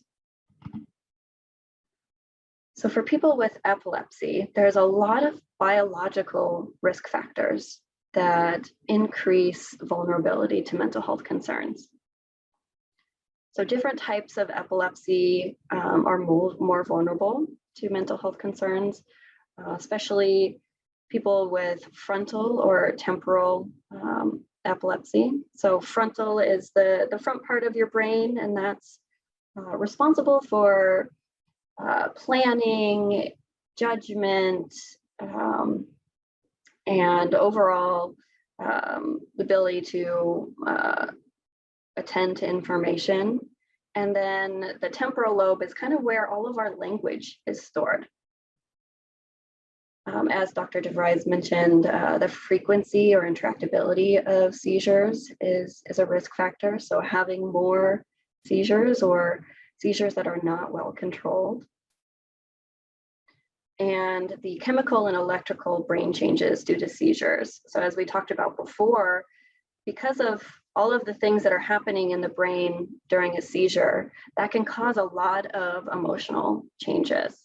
So for people with epilepsy, there's a lot of biological risk factors that increase vulnerability to mental health concerns. So different types of epilepsy are more vulnerable to mental health concerns, especially people with frontal or temporal epilepsy. So frontal is the front part of your brain, and that's responsible for planning, judgment, and overall the ability to attend to information. And then the temporal lobe is kind of where all of our language is stored. As Dr. DeVries mentioned, the frequency or intractability of seizures is a risk factor. So having more seizures or seizures that are not well controlled. And the chemical and electrical brain changes due to seizures. So as we talked about before, because of all of the things that are happening in the brain during a seizure, that can cause a lot of emotional changes.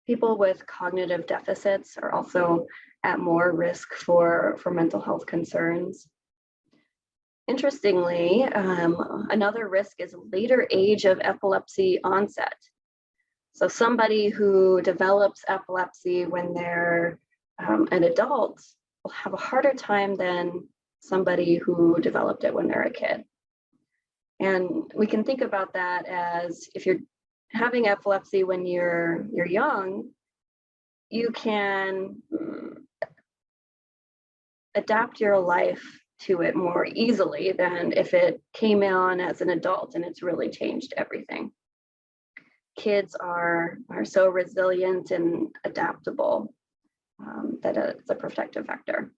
People with cognitive deficits are also at more risk for mental health concerns. Interestingly, another risk is later age of epilepsy onset. So somebody who develops epilepsy when they're an adult will have a harder time than somebody who developed it when they're a kid. And we can think about that as if you're having epilepsy when you're young, you can adapt your life to it more easily than if it came on as an adult and it's really changed everything. Kids are so resilient and adaptable that it's a protective factor.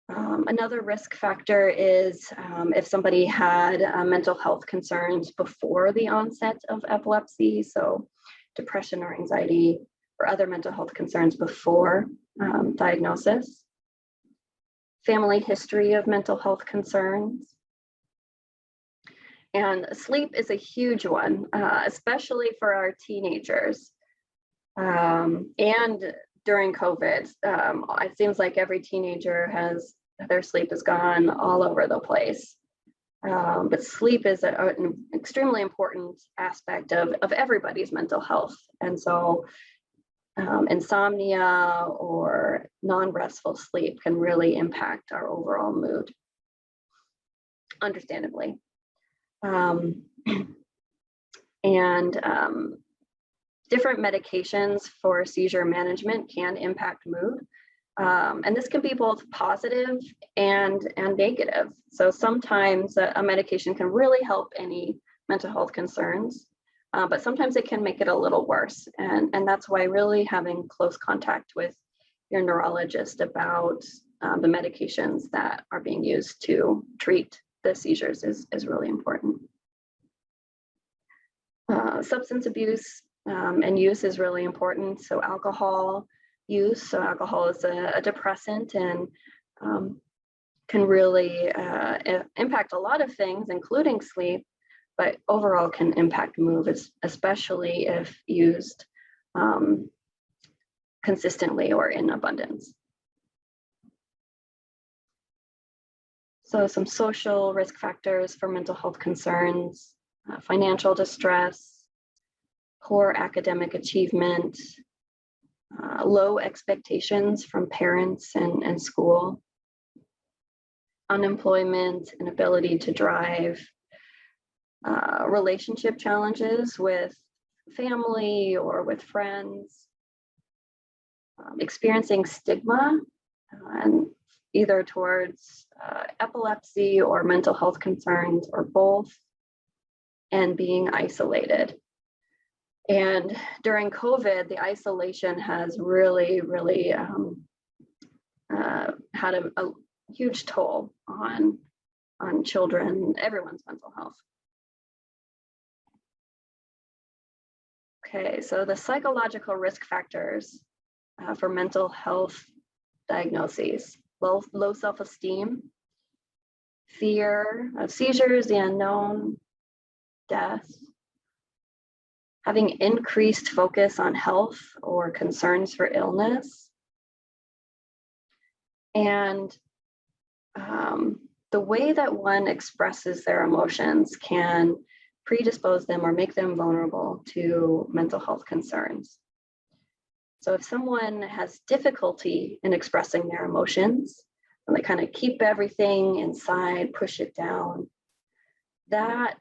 Another risk factor is if somebody had mental health concerns before the onset of epilepsy, so depression or anxiety or other mental health concerns before diagnosis. family history of mental health concerns. And sleep is a huge one, especially for our teenagers. And during COVID, it seems like every teenager their sleep has gone all over the place. But sleep is an extremely important aspect of everybody's mental health. And so insomnia or non-restful sleep can really impact our overall mood, understandably. Different medications for seizure management can impact mood. And this can be both positive and negative. So sometimes a medication can really help any mental health concerns, but sometimes it can make it a little worse. And that's why really having close contact with your neurologist about the medications that are being used to treat the seizures is really important. Substance abuse and use is really important. So alcohol use, so alcohol is a depressant and can really impact a lot of things, including sleep, but overall can impact mood, especially if used consistently or in abundance. So some social risk factors for mental health concerns, financial distress, poor academic achievement, low expectations from parents and school, unemployment, inability to drive, relationship challenges with family or with friends, experiencing stigma and either towards epilepsy or mental health concerns or both, and being isolated. And during COVID, the isolation has really had a huge toll on children, everyone's mental health. Okay, so the psychological risk factors for mental health diagnoses: low self-esteem, fear of seizures, the unknown, death, having increased focus on health or concerns for illness, and the way that one expresses their emotions can predispose them or make them vulnerable to mental health concerns. So if someone has difficulty in expressing their emotions, and they kind of keep everything inside, push it down, that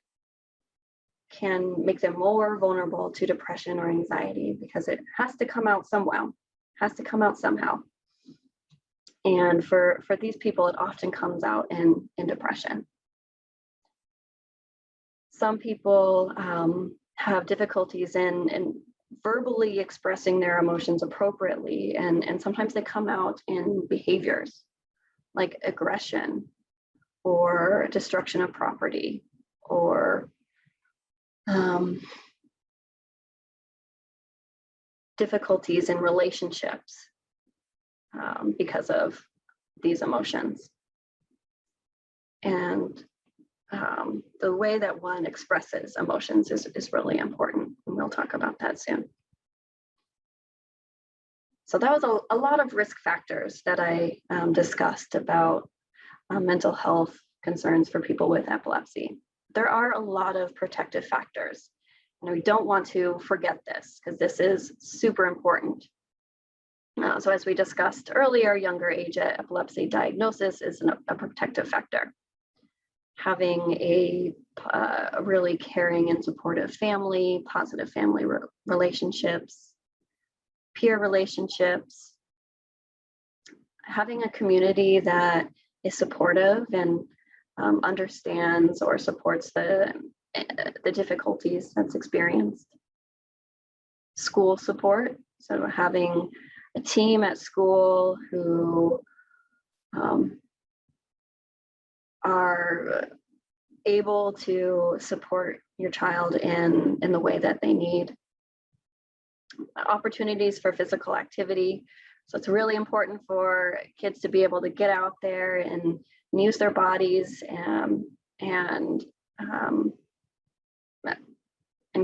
can make them more vulnerable to depression or anxiety because it has to come out somehow, And for these people, it often comes out in depression. Some people have difficulties in verbally expressing their emotions appropriately, and sometimes they come out in behaviors like aggression or destruction of property or difficulties in relationships because of these emotions. And the way that one expresses emotions is really important, and we'll talk about that soon. So that was a lot of risk factors that I discussed about mental health concerns for people with epilepsy. There are a lot of protective factors, and we don't want to forget this because this is super important. So as we discussed earlier, younger age epilepsy diagnosis is a protective factor. Having a really caring and supportive family, positive family relationships, peer relationships, having a community that is supportive and understands or supports the difficulties that's experienced. School support, so having a team at school who are able to support your child in the way that they need. Opportunities for physical activity, So it's really important for kids to be able to get out there and use their bodies and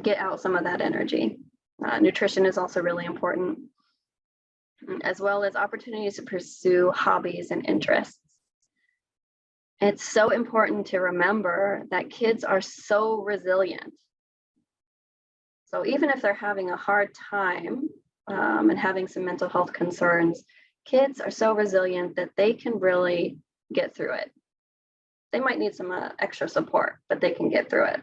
get out some of that energy. Nutrition is also really important, as well as opportunities to pursue hobbies and interests. It's so important to remember that kids are so resilient. So even if they're having a hard time and having some mental health concerns, kids are so resilient that they can really get through it. They might need some extra support, but they can get through it.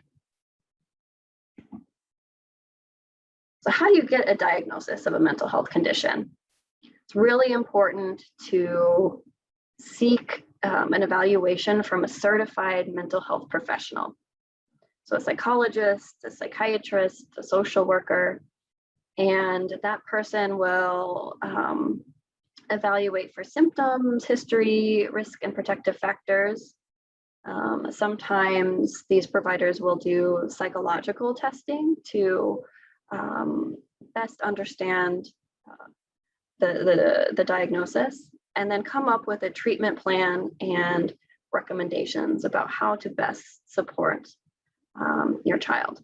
So how do you get a diagnosis of a mental health condition? It's really important to seek an evaluation from a certified mental health professional. So a psychologist, a psychiatrist, a social worker, and that person will evaluate for symptoms, history, risk, and protective factors. Sometimes these providers will do psychological testing to best understand the diagnosis, and then come up with a treatment plan and recommendations about how to best support your child.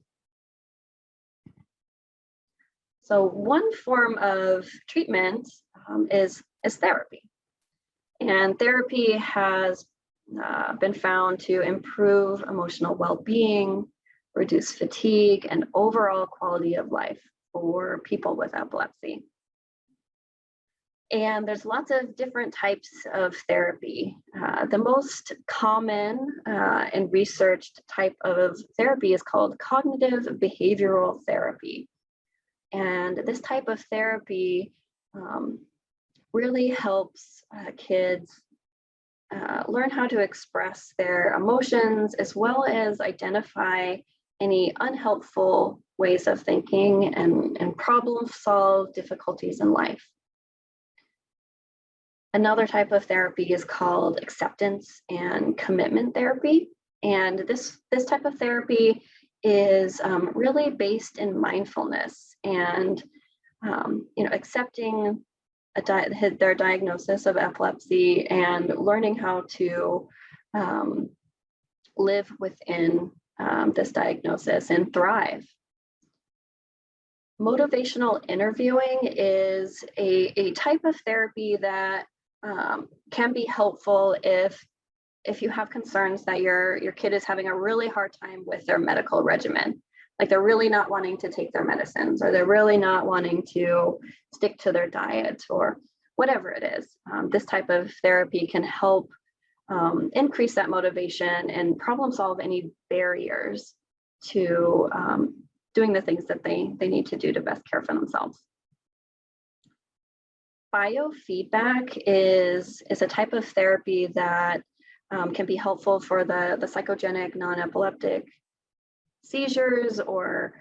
So one form of treatment is therapy. And therapy has been found to improve emotional well-being, reduce fatigue, and overall quality of life for people with epilepsy. And there's lots of different types of therapy. The most common and researched type of therapy is called cognitive behavioral therapy. And this type of therapy really helps kids learn how to express their emotions, as well as identify any unhelpful ways of thinking and problem solve difficulties in life. Another type of therapy is called acceptance and commitment therapy. And this type of therapy is really based in mindfulness and accepting their diagnosis of epilepsy and learning how to live within this diagnosis and thrive. Motivational interviewing is a type of therapy that can be helpful if you have concerns that your kid is having a really hard time with their medical regimen. Like they're really not wanting to take their medicines, or they're really not wanting to stick to their diet, or whatever it is. This type of therapy can help increase that motivation and problem solve any barriers to doing the things that they need to do to best care for themselves. Biofeedback is a type of therapy that can be helpful for the psychogenic non-epileptic seizures or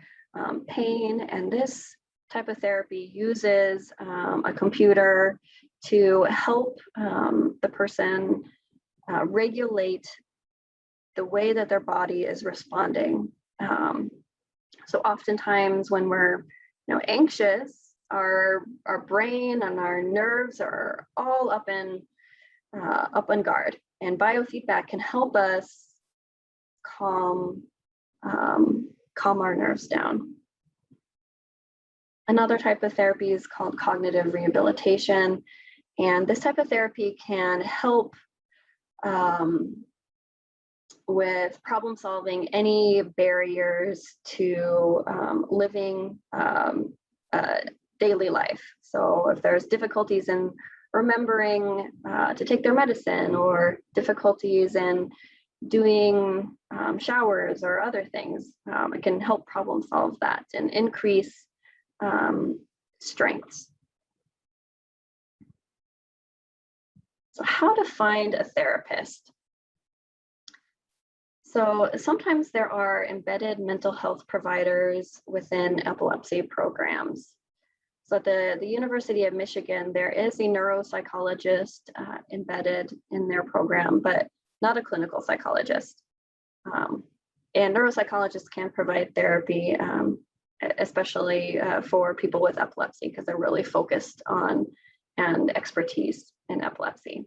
pain. And this type of therapy uses a computer to help the person regulate the way that their body is responding. So oftentimes when we're anxious, our brain and our nerves are all up on guard, and biofeedback can help us calm our nerves down. Another type of therapy is called cognitive rehabilitation, and this type of therapy can help with problem solving any barriers to living daily life. So if there's difficulties in remembering to take their medicine, or difficulties in doing showers or other things, it can help problem solve that and increase strengths. So how to find a therapist? So sometimes there are embedded mental health providers within epilepsy programs. So at the University of Michigan, there is a neuropsychologist embedded in their program, but not a clinical psychologist. And neuropsychologists can provide therapy, especially for people with epilepsy, because they're really focused on and expertise in epilepsy.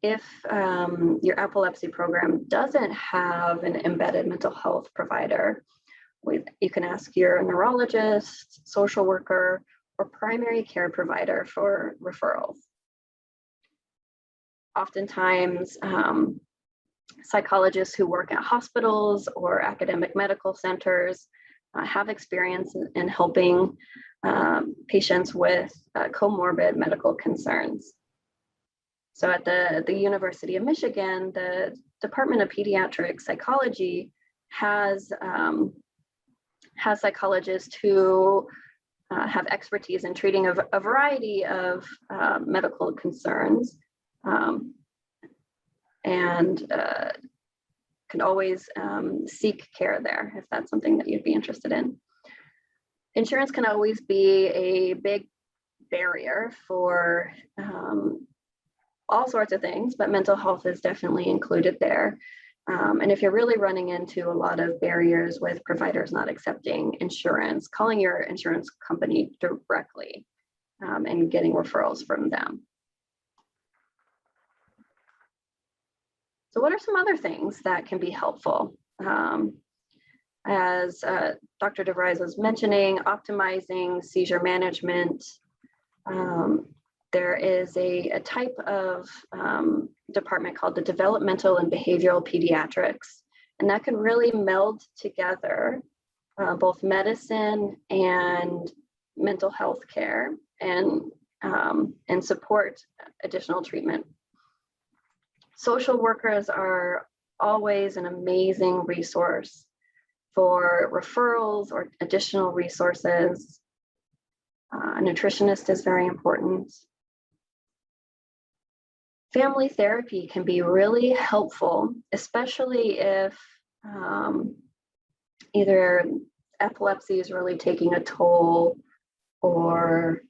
If your epilepsy program doesn't have an embedded mental health provider, you can ask your neurologist, social worker, or primary care provider for referrals. Oftentimes, psychologists who work at hospitals or academic medical centers have experience in helping patients with comorbid medical concerns. So at the University of Michigan, the Department of Pediatric Psychology has psychologists who have expertise in treating a variety of medical concerns, and can always seek care there if that's something that you'd be interested in. Insurance can always be a big barrier for all sorts of things, but mental health is definitely included there. And if you're really running into a lot of barriers with providers not accepting insurance, calling your insurance company directly and getting referrals from them. So what are some other things that can be helpful? As Dr. DeVries was mentioning, optimizing seizure management. There is a type of department called the Developmental and Behavioral Pediatrics, and that can really meld together both medicine and mental health care and support additional treatment. Social workers are always an amazing resource for referrals or additional resources. A nutritionist is very important. Family therapy can be really helpful, especially if either epilepsy is really taking a toll or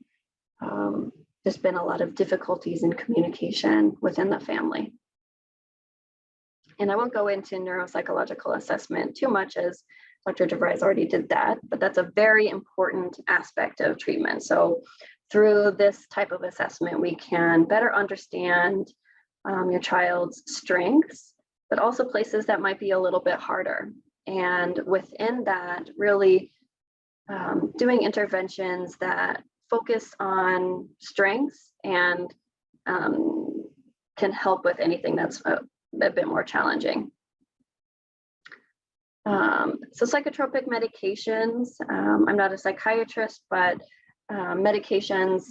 there's been a lot of difficulties in communication within the family. And I won't go into neuropsychological assessment too much, as Dr. DeVries already did that, but that's a very important aspect of treatment. So through this type of assessment, we can better understand your child's strengths, but also places that might be a little bit harder. And within that, really doing interventions that focus on strengths and can help with anything that's a bit more challenging. So psychotropic medications, I'm not a psychiatrist, but medications,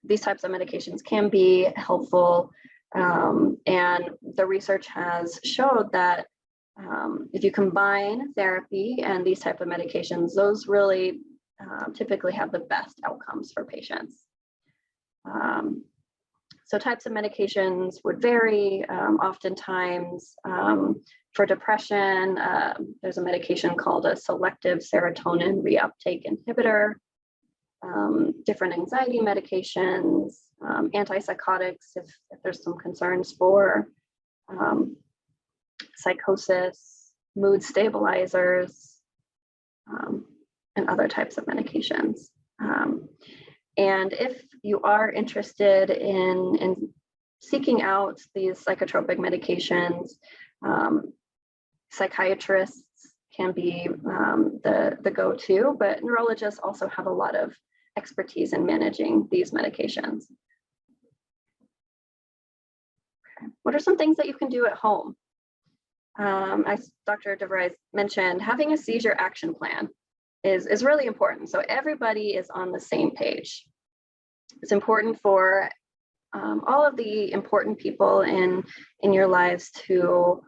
these types of medications can be helpful. And the research has showed that if you combine therapy and these type of medications, those really typically have the best outcomes for patients. So types of medications would vary. Oftentimes for depression, there's a medication called a selective serotonin reuptake inhibitor, different anxiety medications, antipsychotics if there's some concerns for psychosis, mood stabilizers, and other types of medications. And if you are interested in seeking out these psychotropic medications, psychiatrists can be the go-to, but neurologists also have a lot of expertise in managing these medications. Okay. What are some things that you can do at home? As Dr. DeVries mentioned, having a seizure action plan is really important. So everybody is on the same page. It's important for all of the important people in your lives to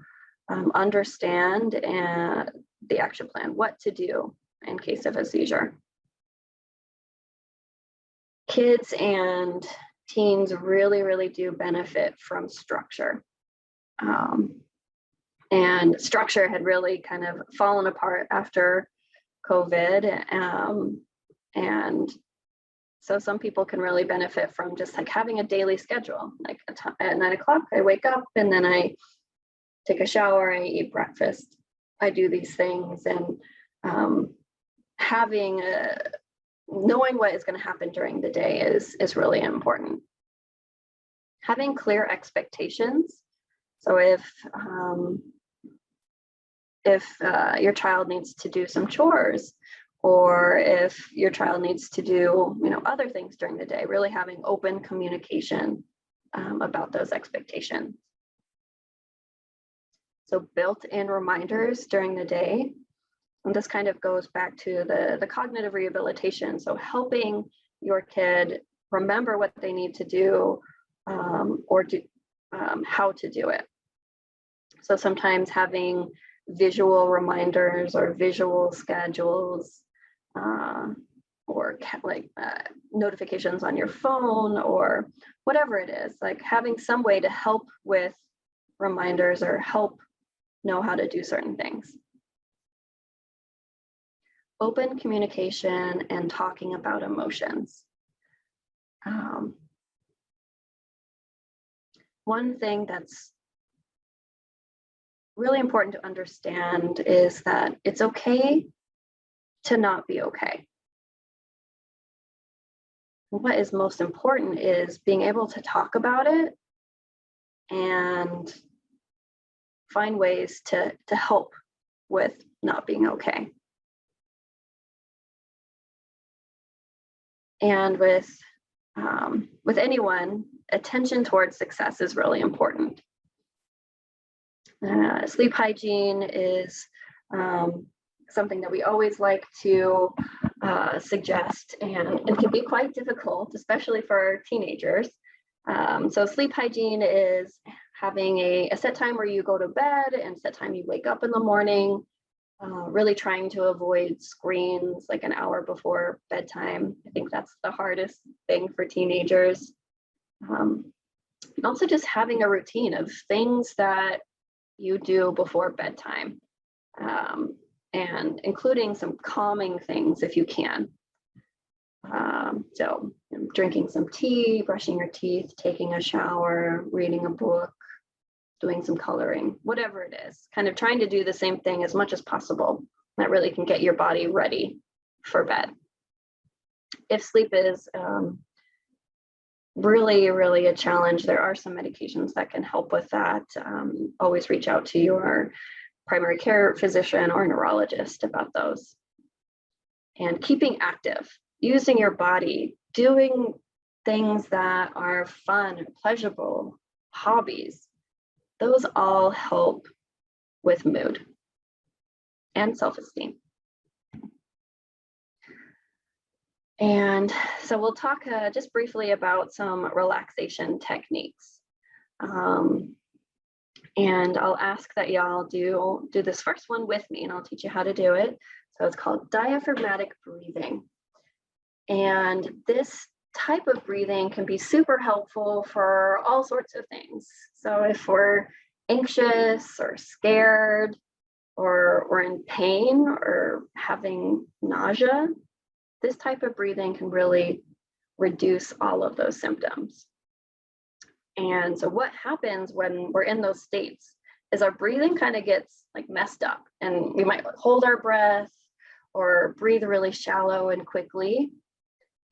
understand the action plan, what to do in case of a seizure. Kids and teens really, really do benefit from structure. And structure had really kind of fallen apart after COVID. And so some people can really benefit from just like having a daily schedule, like at 9 o'clock, I wake up and then I take a shower, I eat breakfast, I do these things, and having knowing what is going to happen during the day is really important. Having clear expectations. So if your child needs to do some chores, or if your child needs to do other things during the day, really having open communication about those expectations. So built-in reminders during the day. And this kind of goes back to the cognitive rehabilitation. So helping your kid remember what they need to do, or how to do it. So sometimes having visual reminders or visual schedules, or notifications on your phone, or whatever it is, like having some way to help with reminders or help know how to do certain things. Open communication and talking about emotions. One thing that's really important to understand is that it's okay to not be okay. What is most important is being able to talk about it and find ways to help with not being okay. And with anyone, attention towards success is really important. Sleep hygiene is something that we always like to suggest, and it can be quite difficult, especially for teenagers. So sleep hygiene is having a set time where you go to bed and set time you wake up in the morning, really trying to avoid screens like an hour before bedtime. I think that's the hardest thing for teenagers. And also just having a routine of things that you do before bedtime, and including some calming things if you can. So drinking some tea, brushing your teeth, taking a shower, reading a book, doing some coloring, whatever it is, kind of trying to do the same thing as much as possible. That really can get your body ready for bed. If sleep is really a challenge, there are some medications that can help with that. Always reach out to your primary care physician or neurologist about those. And keeping active, using your body, doing things that are fun and pleasurable, hobbies, those all help with mood and self-esteem. And so we'll talk just briefly about some relaxation techniques. And I'll ask that y'all do this first one with me, and I'll teach you how to do it. So it's called diaphragmatic breathing. And this type of breathing can be super helpful for all sorts of things. So if we're anxious or scared, or we're in pain or having nausea, this type of breathing can really reduce all of those symptoms. And so what happens when we're in those states is our breathing kind of gets like messed up, and we might hold our breath or breathe really shallow and quickly.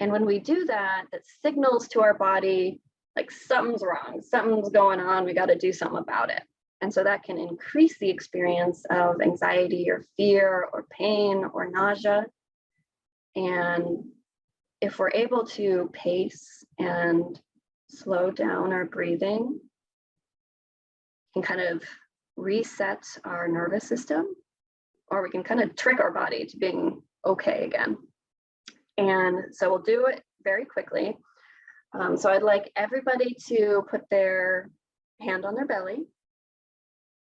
And when we do that, that signals to our body like something's wrong, something's going on, we got to do something about it. And so that can increase the experience of anxiety or fear or pain or nausea. And if we're able to pace and slow down our breathing, we can kind of reset our nervous system, or we can kind of trick our body to being okay again. And so we'll do it very quickly. So I'd like everybody to put their hand on their belly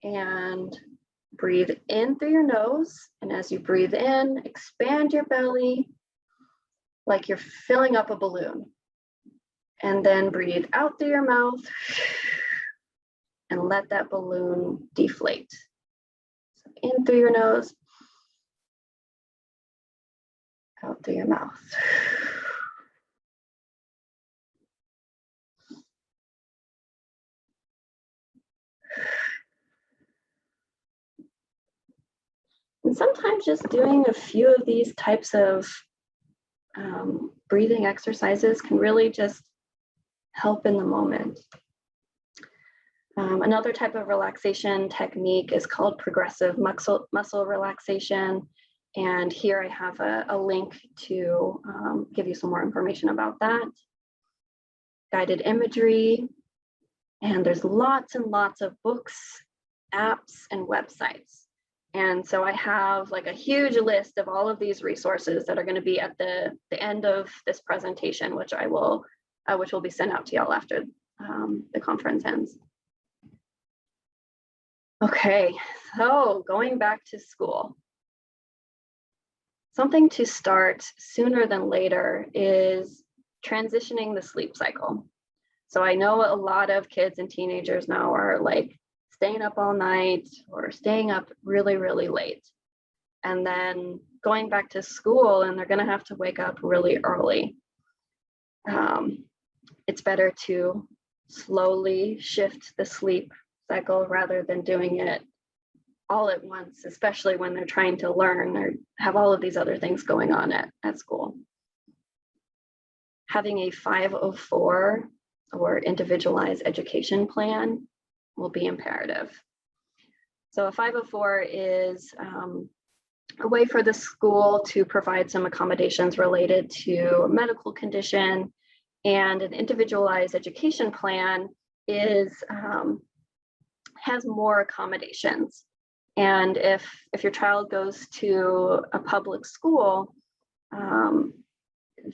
and breathe in through your nose. And as you breathe in, expand your belly like you're filling up a balloon. And then breathe out through your mouth and let that balloon deflate. So in through your nose, out through your mouth. And sometimes just doing a few of these types of breathing exercises can really just help in the moment. Another type of relaxation technique is called progressive muscle relaxation. And here I have a link to give you some more information about that. Guided imagery, and there's lots and lots of books, apps, and websites. And so I have like a huge list of all of these resources that are going to be at the end of this presentation, which will be sent out to y'all after the conference ends. Okay, so going back to school. Something to start sooner than later is transitioning the sleep cycle. So I know a lot of kids and teenagers now are like staying up all night or staying up really, really late. And then going back to school and they're gonna have to wake up really early. It's better to slowly shift the sleep cycle rather than doing it all at once, especially when they're trying to learn or have all of these other things going on at school. Having a 504 or individualized education plan will be imperative. So a 504 is a way for the school to provide some accommodations related to a medical condition, and an individualized education plan has more accommodations. And if your child goes to a public school,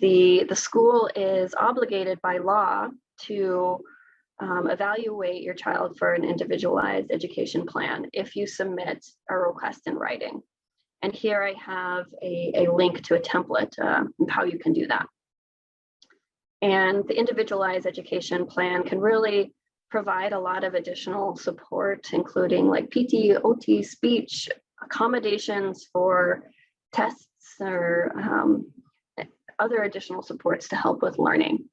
the school is obligated by law to evaluate your child for an individualized education plan if you submit a request in writing. And here I have a link to a template of how you can do that. And the individualized education plan can really provide a lot of additional support, including like PT, OT, speech, accommodations for tests or other additional supports to help with learning.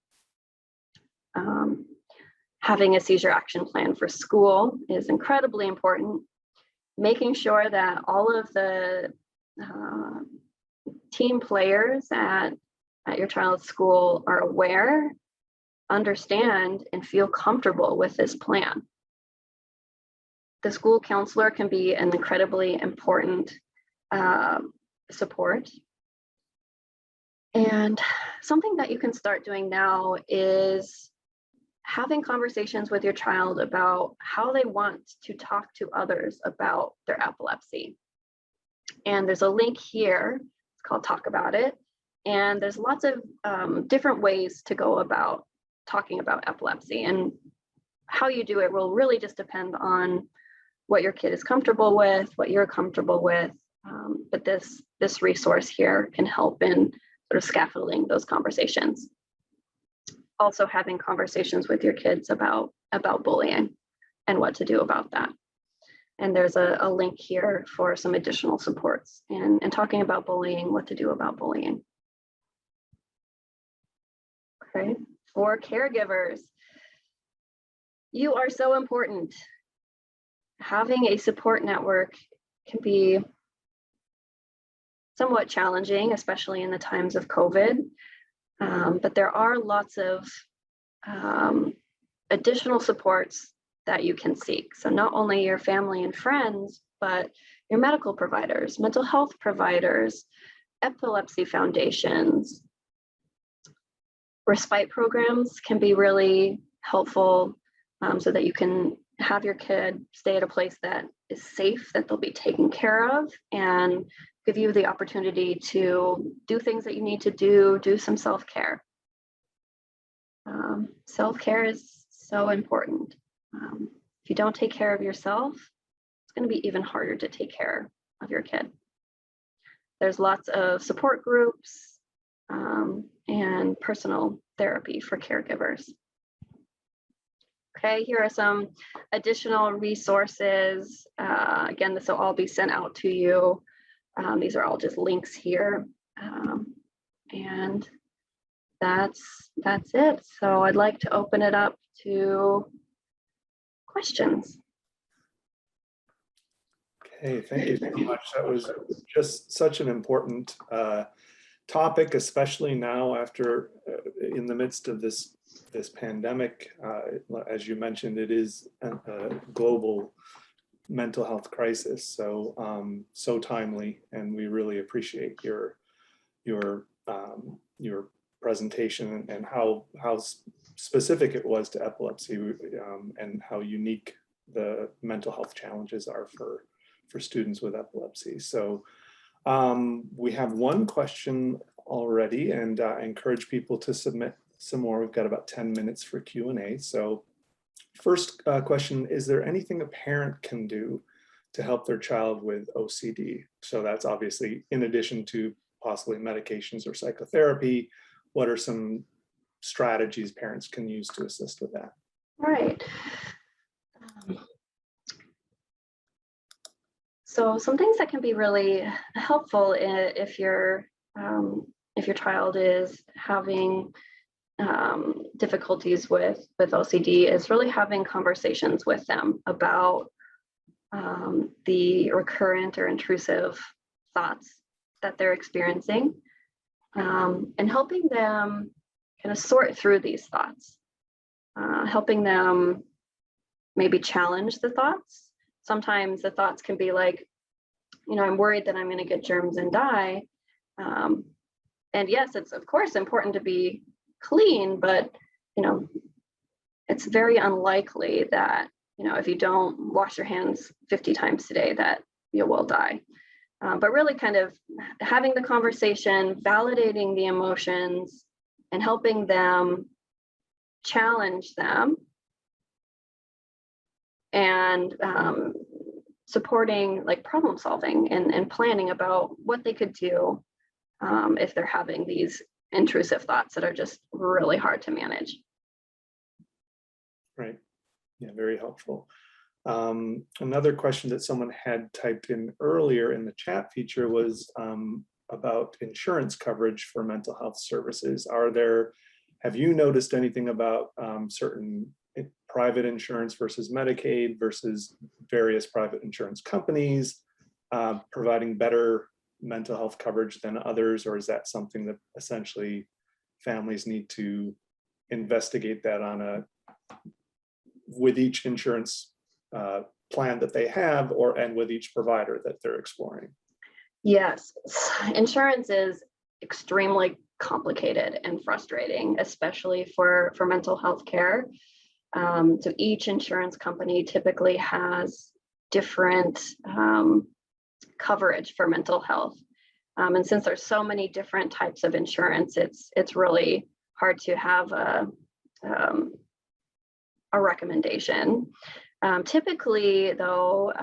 Having a seizure action plan for school is incredibly important. Making sure that all of the team players at your child's school are aware, understand, and feel comfortable with this plan. The school counselor can be an incredibly important support. And something that you can start doing now is having conversations with your child about how they want to talk to others about their epilepsy. And there's a link here, it's called Talk About It. And there's lots of different ways to go about talking about epilepsy, and how you do it will really just depend on what your kid is comfortable with, what you're comfortable with. But this resource here can help in sort of scaffolding those conversations. Also having conversations with your kids about bullying and what to do about that. And there's a link here for some additional supports and talking about bullying, what to do about bullying. Okay, for caregivers, you are so important. Having a support network can be somewhat challenging, especially in the times of COVID. But there are lots of additional supports that you can seek. So not only your family and friends, but your medical providers, mental health providers, epilepsy foundations. Respite programs can be really helpful so that you can have your kid stay at a place that is safe, that they'll be taken care of, and give you the opportunity to do things that you need to do some self-care. Self-care is so important. If you don't take care of yourself, it's going to be even harder to take care of your kid. There's lots of support groups and personal therapy for caregivers. Okay, here are some additional resources. Again, this will all be sent out to you. These are all just links here. And that's it. So I'd like to open it up to questions. Okay, thank you so much. That was just such an important topic, especially now after in the midst of this pandemic. As you mentioned, it is a global mental health crisis, so timely, and we really appreciate your presentation and how specific it was to epilepsy, and how unique the mental health challenges are for students with epilepsy. So we have one question already, and I encourage people to submit some more. We've got about 10 minutes for Q&A. So first question, is there anything a parent can do to help their child with OCD? So that's obviously in addition to possibly medications or psychotherapy. What are some strategies parents can use to assist with that? Right. So some things that can be really helpful if your child is having difficulties with OCD is really having conversations with them about the recurrent or intrusive thoughts that they're experiencing, and helping them kind of sort through these thoughts, helping them maybe challenge the thoughts. Sometimes the thoughts can be like, I'm worried that I'm going to get germs and die. And yes, it's of course important to be clean, but it's very unlikely that if you don't wash your hands 50 times today that you will die. But really kind of having the conversation, validating the emotions, and helping them challenge them, and supporting like problem solving and planning about what they could do if they're having these intrusive thoughts that are just really hard to manage. Right. Yeah, very helpful. Another question that someone had typed in earlier in the chat feature was about insurance coverage for mental health services. Have you noticed anything about certain private insurance versus Medicaid versus various private insurance companies providing better mental health coverage than others, or is that something that essentially families need to investigate that with each insurance plan that they have, and with each provider that they're exploring? Yes, insurance is extremely complicated and frustrating, especially for mental health care. So each insurance company typically has different coverage for mental health. And since there's so many different types of insurance, it's really hard to have a recommendation. Typically, though,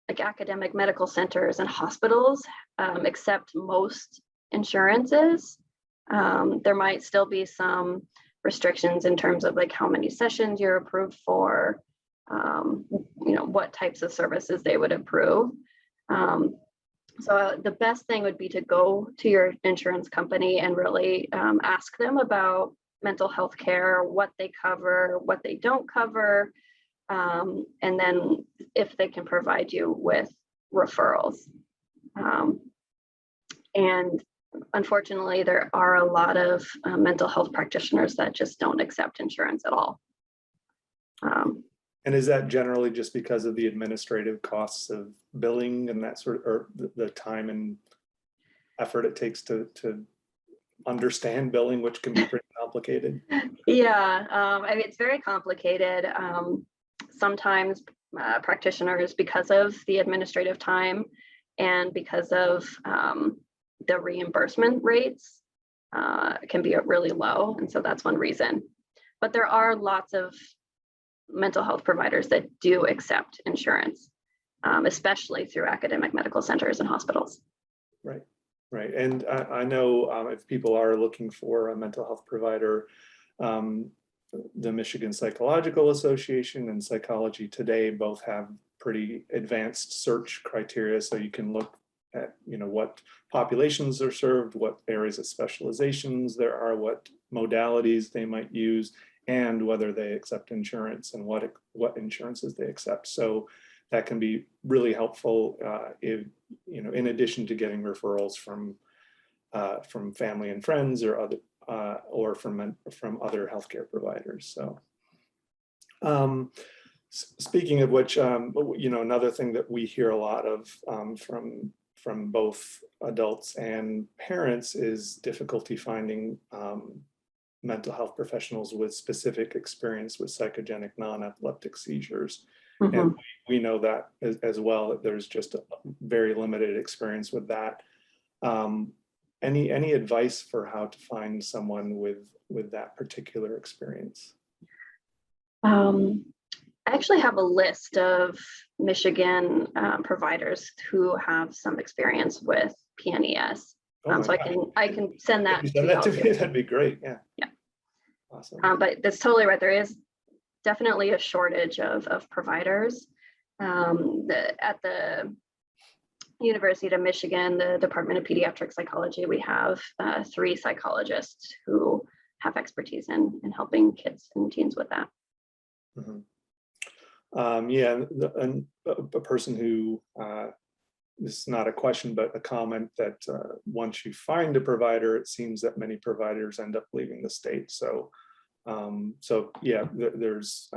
like academic medical centers and hospitals accept most insurances. There might still be some restrictions in terms of like how many sessions you're approved for, what types of services they would approve. So the best thing would be to go to your insurance company and really ask them about mental health care, what they cover, what they don't cover, and then if they can provide you with referrals. And unfortunately, there are a lot of mental health practitioners that just don't accept insurance at all. And is that generally just because of the administrative costs of billing and that sort of, or the time and effort it takes to understand billing, which can be pretty complicated? Yeah, I mean, it's very complicated. Sometimes practitioners, because of the administrative time and because of the reimbursement rates, can be really low. And so that's one reason. But there are lots of mental health providers that do accept insurance, especially through academic medical centers and hospitals. Right, right. And I know if people are looking for a mental health provider, the Michigan Psychological Association and Psychology Today both have pretty advanced search criteria, so you can look at what populations are served, what areas of specializations there are, what modalities they might use, and whether they accept insurance and what insurances they accept. So that can be really helpful if, in addition to getting referrals from from family and friends or other or from other healthcare providers. So speaking of which, another thing that we hear a lot of from both adults and parents is difficulty finding mental health professionals with specific experience with psychogenic non-epileptic seizures. Mm-hmm. And we know that as well, that there's just a very limited experience with that. Any advice for how to find someone with that particular experience? I actually have a list of Michigan providers who have some experience with PNES. So I can send that. If you send that to me, that'd be great. Yeah. Yeah. Awesome. But that's totally right. There is definitely a shortage of providers. At the University of Michigan, the Department of Pediatric Psychology, we have 3 psychologists who have expertise in helping kids and teens with that. Mm-hmm. A person who, this is not a question, but a comment that once you find a provider, it seems that many providers end up leaving the state. So, there's,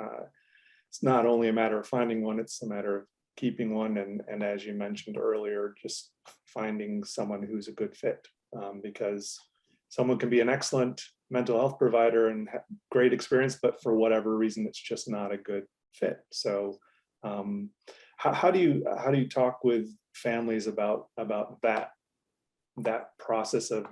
it's not only a matter of finding one, it's a matter of keeping one. And as you mentioned earlier, just finding someone who's a good fit, because someone can be an excellent mental health provider and have great experience, but for whatever reason, it's just not a good fit. So how do you talk with families about that process of,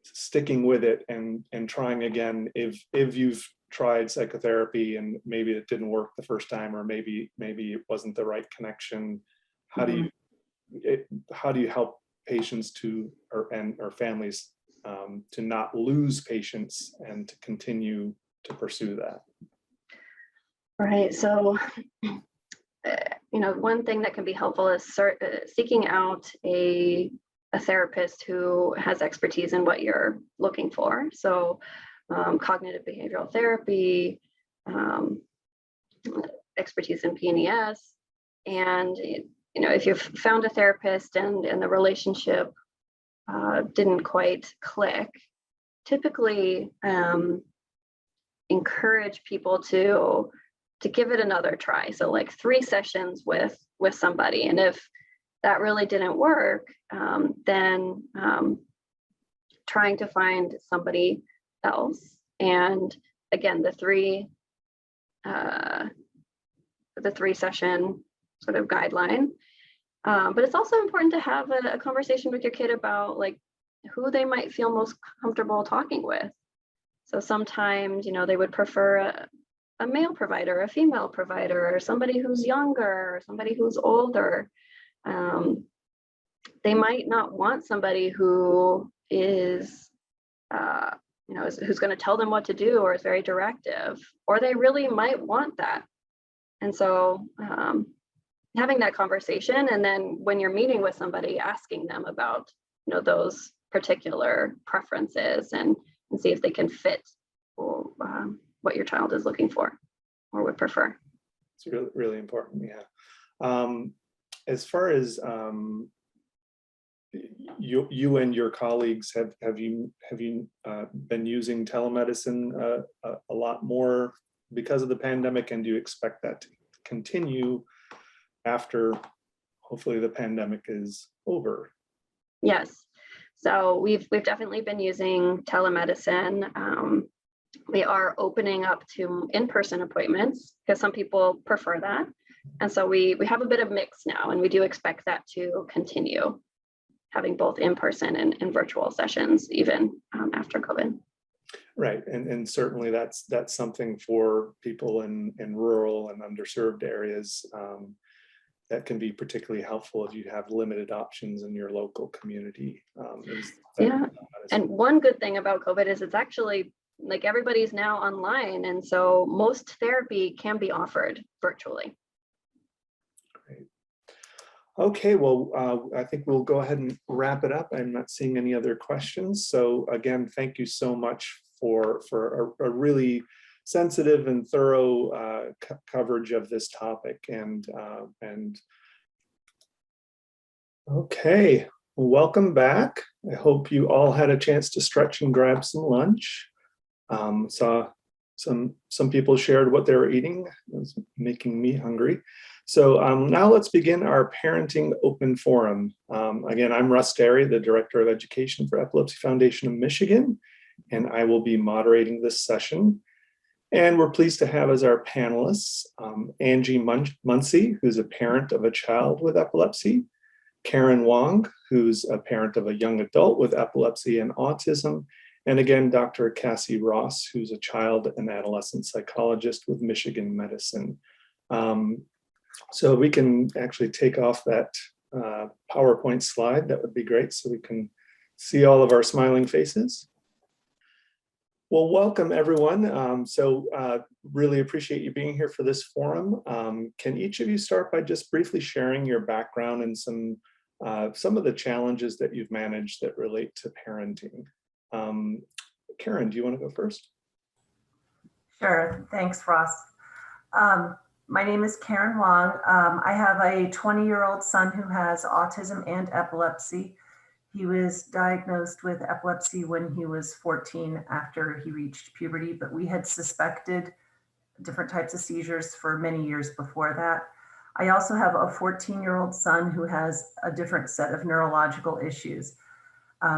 sticking with it and trying again, if you've tried psychotherapy and maybe it didn't work the first time, or maybe it wasn't the right connection, how do you help patients or families to not lose patience and to continue to pursue that? Right. So, one thing that can be helpful is seeking out a therapist who has expertise in what you're looking for. So, cognitive behavioral therapy, expertise in PNES, and if you've found a therapist and the relationship didn't quite click, typically encourage people to give it another try. So like 3 sessions with somebody. And if that really didn't work, then trying to find somebody else. And again, the 3 session sort of guideline. But it's also important to have a conversation with your kid about like who they might feel most comfortable talking with. So sometimes, they would prefer a male provider, a female provider, or somebody who's younger, or somebody who's older. They might not want somebody who is, who's going to tell them what to do or is very directive, or they really might want that. And so having that conversation, and then when you're meeting with somebody, asking them about, those particular preferences and see if they can fit what your child is looking for or would prefer. It's really, really important. Yeah. As far as you and your colleagues, have you been using telemedicine a lot more because of the pandemic, and do you expect that to continue after hopefully the pandemic is over? Yes. So we've definitely been using telemedicine. We are opening up to in-person appointments because some people prefer that. And so we have a bit of mix now, and we do expect that to continue, having both in-person and virtual sessions even after COVID. Right, and certainly that's something for people in rural and underserved areas that can be particularly helpful if you have limited options in your local community. Yeah, and one good thing about COVID is it's actually like everybody's now online, and so most therapy can be offered virtually. Great. Okay, well, I think we'll go ahead and wrap it up. I'm not seeing any other questions. So again, thank you so much for a really sensitive and thorough coverage of this topic. And okay, Welcome back. I hope you all had a chance to stretch and grab some lunch. Saw some people shared what they were eating. It was making me hungry. So now let's begin our parenting open forum. Again, I'm Russ Derry, the Director of Education for Epilepsy Foundation of Michigan, and I will be moderating this session. And we're pleased to have as our panelists, Angie Muncy, who's a parent of a child with epilepsy, Karen Wang, who's a parent of a young adult with epilepsy and autism, and again, Dr. Cassie Ross, who's a child and adolescent psychologist with Michigan Medicine. So we can actually take off that PowerPoint slide. That would be great, so we can see all of our smiling faces. Well, welcome everyone. Really appreciate you being here for this forum. Can each of you start by just briefly sharing your background and some of the challenges that you've managed that relate to parenting? Karen, do you want to go first? Sure, thanks, Ross. My name is Karen Wang. I have a 20-year-old son who has autism and epilepsy. He was diagnosed with epilepsy when he was 14 after he reached puberty, but we had suspected different types of seizures for many years before that. I also have a 14-year-old son who has a different set of neurological issues.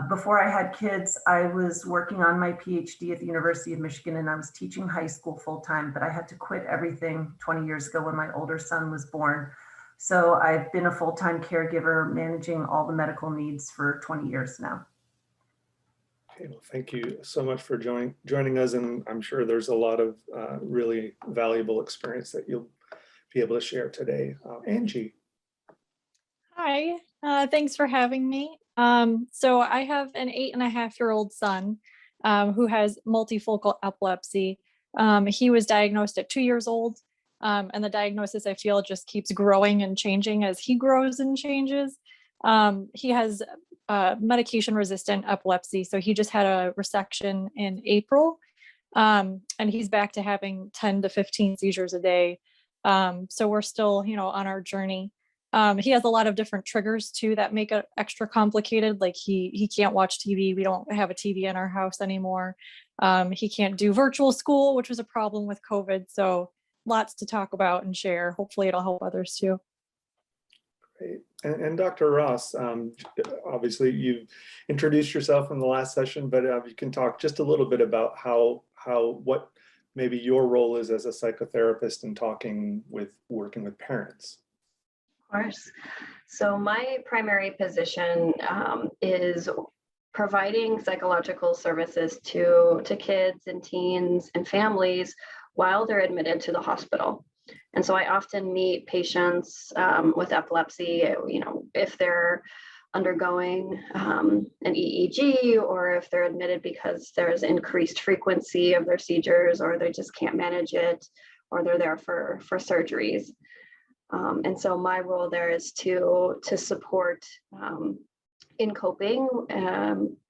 Before I had kids, I was working on my PhD at the University of Michigan, and I was teaching high school full-time, but I had to quit everything 20 years ago when my older son was born. So I've been a full-time caregiver managing all the medical needs for 20 years now. Okay, well, thank you so much for joining us, and I'm sure there's a lot of really valuable experience that you'll be able to share today. Angie. Hi, thanks for having me. So I have an 8.5-year-old son who has multifocal epilepsy. He was diagnosed at 2 years old, and the diagnosis, I feel, just keeps growing and changing as he grows and changes. He has medication-resistant epilepsy, so he just had a resection in April, and he's back to having 10 to 15 seizures a day. So we're still, on our journey. He has a lot of different triggers too that make it extra complicated. Like he can't watch TV. We don't have a TV in our house anymore. He can't do virtual school, which was a problem with COVID. So lots to talk about and share. Hopefully it'll help others too. Great. And Dr. Ross, obviously you've introduced yourself in the last session, but you can talk just a little bit about what maybe your role is as a psychotherapist in working with parents. Of course. So my primary position is providing psychological services to kids and teens and families while they're admitted to the hospital. And so I often meet patients with epilepsy, if they're undergoing an EEG, or if they're admitted because there's increased frequency of their seizures, or they just can't manage it, or they're there for surgeries. And so my role there is to support in coping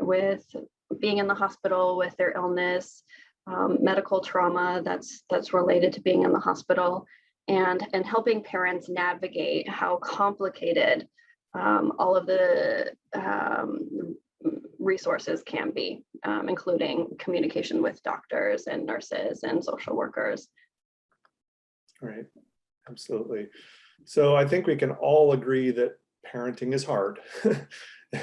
with being in the hospital with their illness, medical trauma that's related to being in the hospital, and helping parents navigate how complicated all of the resources can be, including communication with doctors and nurses and social workers. Right. Absolutely. So I think we can all agree that parenting is hard.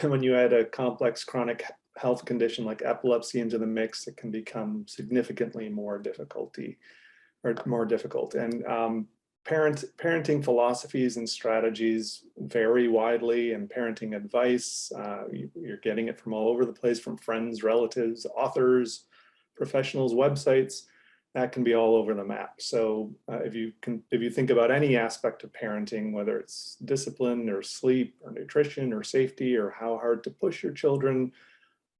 When you add a complex chronic health condition like epilepsy into the mix, it can become significantly more difficult. And parenting philosophies and strategies vary widely, and parenting advice, you're getting it from all over the place, from friends, relatives, authors, professionals, websites. That can be all over the map. So if you think about any aspect of parenting, whether it's discipline or sleep or nutrition or safety or how hard to push your children,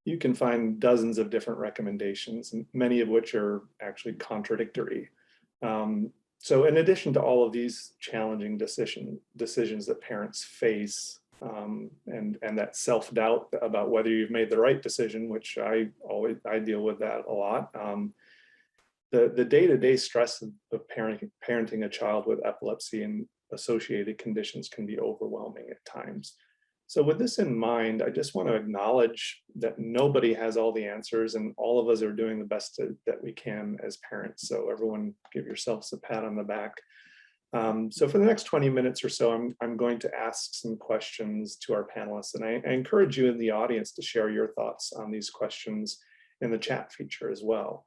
you can find dozens of different recommendations, many of which are actually contradictory. So in addition to all of these challenging decisions that parents face, and that self-doubt about whether you've made the right decision, which I deal with that a lot. The day-to-day stress of parenting a child with epilepsy and associated conditions can be overwhelming at times. So with this in mind, I just want to acknowledge that nobody has all the answers, and all of us are doing the best that we can as parents. So everyone give yourselves a pat on the back. So for the next 20 minutes or so, I'm going to ask some questions to our panelists, and I encourage you in the audience to share your thoughts on these questions in the chat feature as well.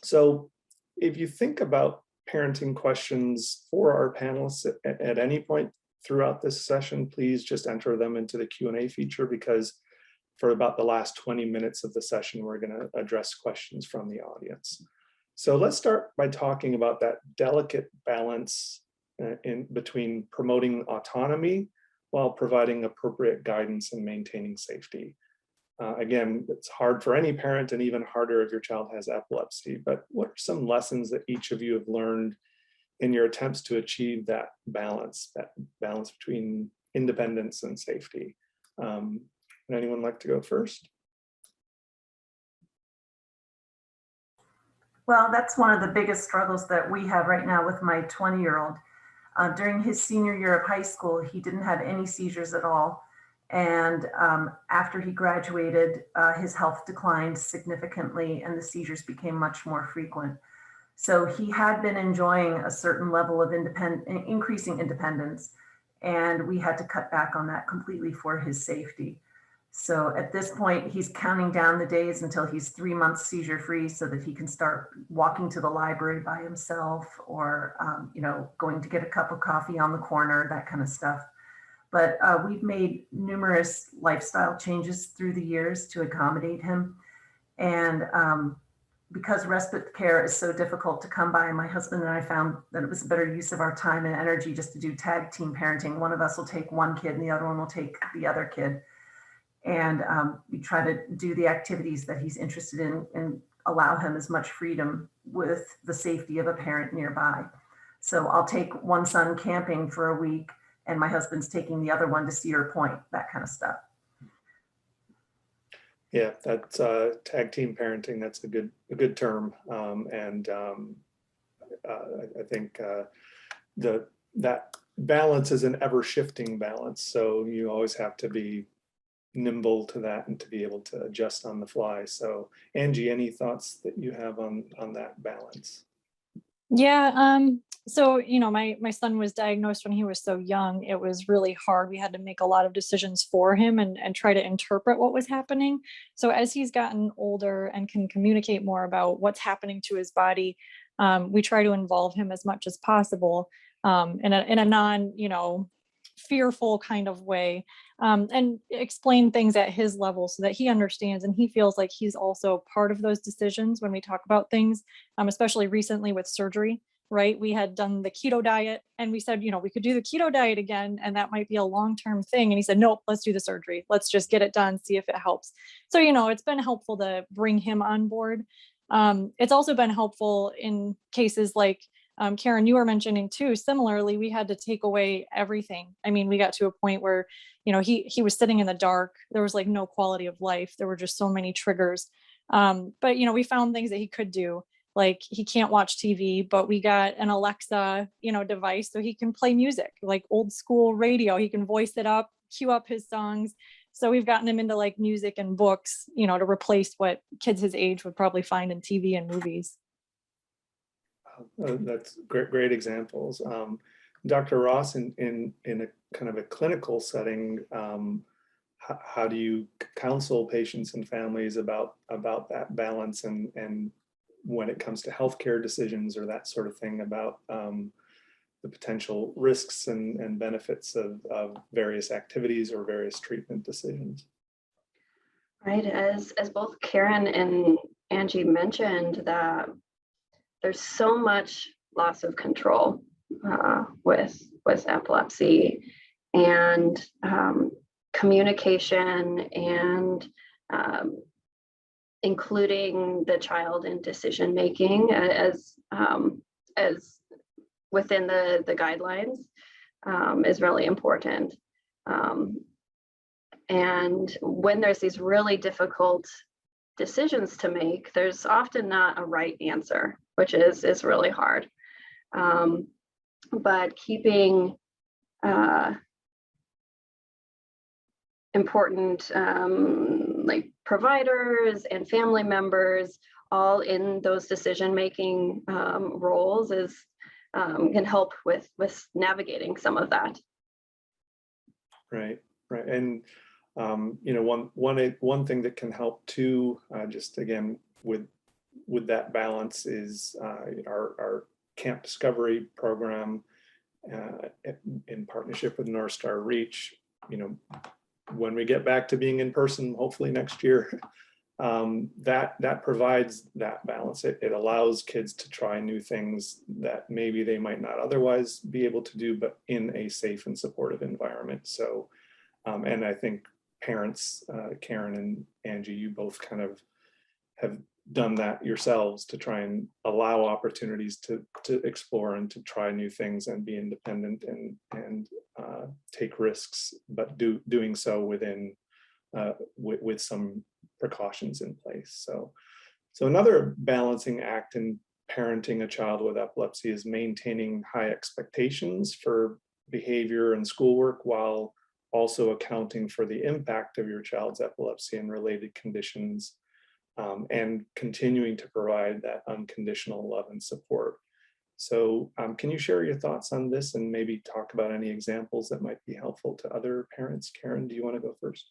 So if you think about parenting questions for our panelists at any point throughout this session, please just enter them into the Q&A feature, because for about the last 20 minutes of the session, we're going to address questions from the audience. So let's start by talking about that delicate balance in between promoting autonomy while providing appropriate guidance and maintaining safety. Again, it's hard for any parent, and even harder if your child has epilepsy, but what are some lessons that each of you have learned in your attempts to achieve that balance between independence and safety? Would anyone like to go first? Well, that's one of the biggest struggles that we have right now with my 20-year-old. During his senior year of high school, he didn't have any seizures at all. And after he graduated, his health declined significantly and the seizures became much more frequent. So he had been enjoying a certain level of increasing independence, and we had to cut back on that completely for his safety. So at this point, he's counting down the days until he's 3 months seizure free so that he can start walking to the library by himself, or going to get a cup of coffee on the corner, that kind of stuff. But we've made numerous lifestyle changes through the years to accommodate him. And because respite care is so difficult to come by, my husband and I found that it was a better use of our time and energy just to do tag team parenting. One of us will take one kid and the other one will take the other kid. And we try to do the activities that he's interested in and allow him as much freedom with the safety of a parent nearby. So I'll take one son camping for a week, and my husband's taking the other one to Cedar Point, that kind of stuff. Yeah, that's tag team parenting. That's a good term, and I think that balance is an ever-shifting balance. So you always have to be nimble to that and to be able to adjust on the fly. So Angie, any thoughts that you have on that balance? Yeah, so my son was diagnosed when he was so young. It was really hard. We had to make a lot of decisions for him and try to interpret what was happening. So as he's gotten older and can communicate more about what's happening to his body, we try to involve him as much as possible in a non, fearful kind of way, and explain things at his level so that he understands and he feels like he's also part of those decisions when we talk about things, especially recently with surgery, right? We had done the keto diet and we said, we could do the keto diet again, and that might be a long-term thing. And he said, nope, let's do the surgery. Let's just get it done, see if it helps. So, it's been helpful to bring him on board. It's also been helpful in cases like Karen, you were mentioning too, similarly, we had to take away everything. I mean, we got to a point where, he was sitting in the dark. There was like no quality of life. There were just so many triggers. But, we found things that he could do. Like he can't watch TV, but we got an Alexa, device so he can play music, like old school radio. He can voice it up, cue up his songs. So we've gotten him into like music and books, to replace what kids his age would probably find in TV and movies. That's great examples. Dr. Ross, in a kind of a clinical setting, how do you counsel patients and families about that balance, and when it comes to healthcare decisions or that sort of thing, about the potential risks and benefits of various activities or various treatment decisions? Right, as both Karen and Angie mentioned, that there's so much loss of control with epilepsy, and communication, and including the child in decision making as within the guidelines is really important. And when there's these really difficult decisions to make, there's often not a right answer, which is really hard. But keeping important like providers and family members all in those decision-making roles can help with navigating some of that. Right. And one thing that can help too, just again with that balance, is our Camp Discovery program in partnership with North Star Reach. When we get back to being in person, hopefully next year, that provides that balance. It allows kids to try new things that maybe they might not otherwise be able to do, but in a safe and supportive environment. So, and I think parents, Karen and Angie, you both kind of have done that yourselves to try and allow opportunities to explore and to try new things and be independent and take risks, but doing so within with some precautions in place. So another balancing act in parenting a child with epilepsy is maintaining high expectations for behavior and schoolwork while also accounting for the impact of your child's epilepsy and related conditions, and continuing to provide that unconditional love and support. So can you share your thoughts on this and maybe talk about any examples that might be helpful to other parents? Karen, do you want to go first?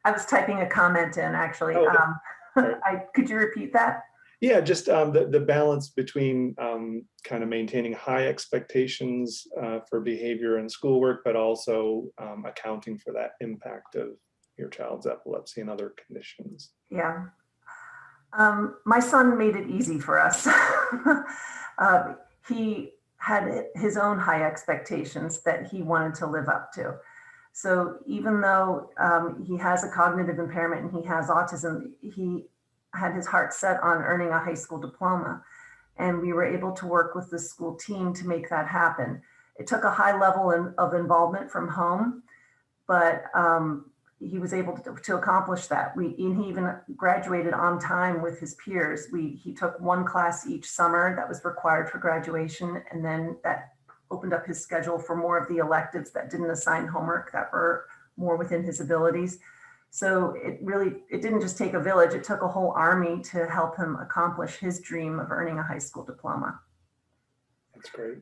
I was typing a comment in, actually. Oh, okay. Could you repeat that? Yeah, just the balance between kind of maintaining high expectations for behavior and schoolwork, but also accounting for that impact of your child's epilepsy and other conditions. Yeah. My son made it easy for us. He had his own high expectations that he wanted to live up to. So even though he has a cognitive impairment and he has autism, he had his heart set on earning a high school diploma. And we were able to work with the school team to make that happen. It took a high level of involvement from home, but he was able to accomplish that. And he even graduated on time with his peers. He took one class each summer that was required for graduation, and then that opened up his schedule for more of the electives that didn't assign homework, that were more within his abilities. So it didn't just take a village, it took a whole army to help him accomplish his dream of earning a high school diploma. That's great.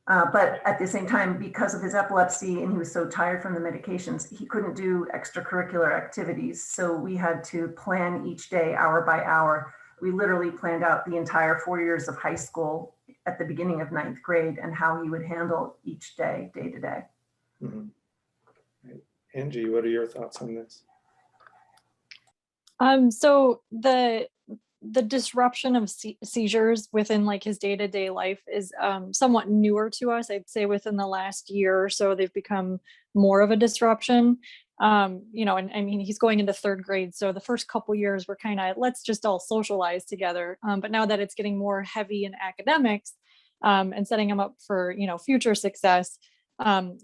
But at the same time, because of his epilepsy and he was so tired from the medications, he couldn't do extracurricular activities. So we had to plan each day, hour by hour. We literally planned out the entire 4 years of high school at the beginning of 9th grade and how he would handle each day, day to day. Mm-hmm. Right. Angie, what are your thoughts on this? So the disruption of seizures within like his day-to-day life is somewhat newer to us. I'd say within the last year or so, they've become more of a disruption. And I mean, he's going into 3rd grade. So the first couple years we're kind of, let's just all socialize together. But now that it's getting more heavy in academics and setting him up for, future success,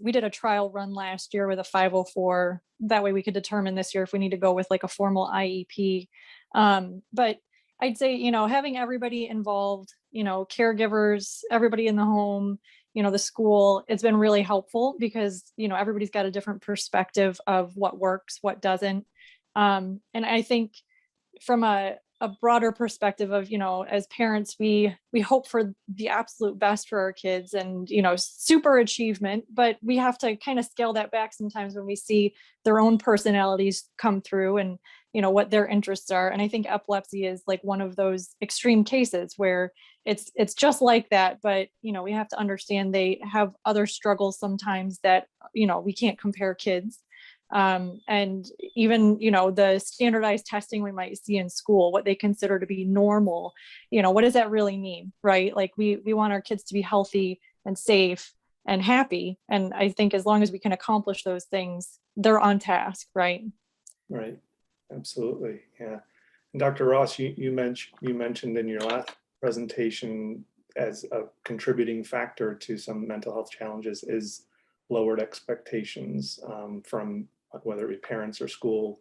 we did a trial run last year with a 504. That way we could determine this year if we need to go with like a formal IEP. But I'd say, having everybody involved, caregivers, everybody in the home, the school, it's been really helpful because, everybody's got a different perspective of what works, what doesn't. And I think from a broader perspective of, as parents, we hope for the absolute best for our kids and, super achievement, but we have to kind of scale that back sometimes when we see their own personalities come through and, what their interests are. And I think epilepsy is like one of those extreme cases where it's just like that, but, we have to understand they have other struggles sometimes that, we can't compare kids. And even, the standardized testing we might see in school, what they consider to be normal, what does that really mean, right? Like we want our kids to be healthy and safe and happy. And I think as long as we can accomplish those things, they're on task, right? Right. Absolutely. Yeah. And Dr. Ross, you mentioned in your last presentation as a contributing factor to some mental health challenges is lowered expectations from whether it be parents or school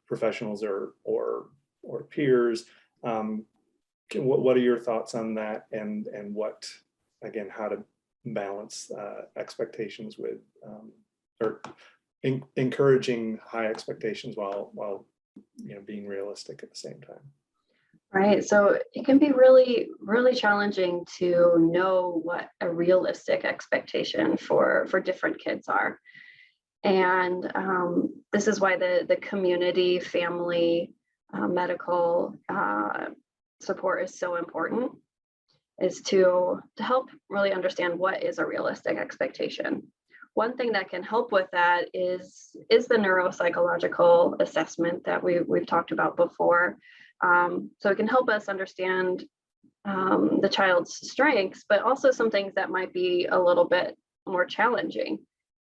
professionals or peers. What are your thoughts on that, and what, again, how to balance expectations with or encouraging high expectations while being realistic at the same time. Right. So it can be really, really challenging to know what a realistic expectation for different kids are. And this is why the community, family, medical support is so important, is to help really understand what is a realistic expectation. One thing that can help with that is the neuropsychological assessment that we've talked about before. So it can help us understand the child's strengths, but also some things that might be a little bit more challenging.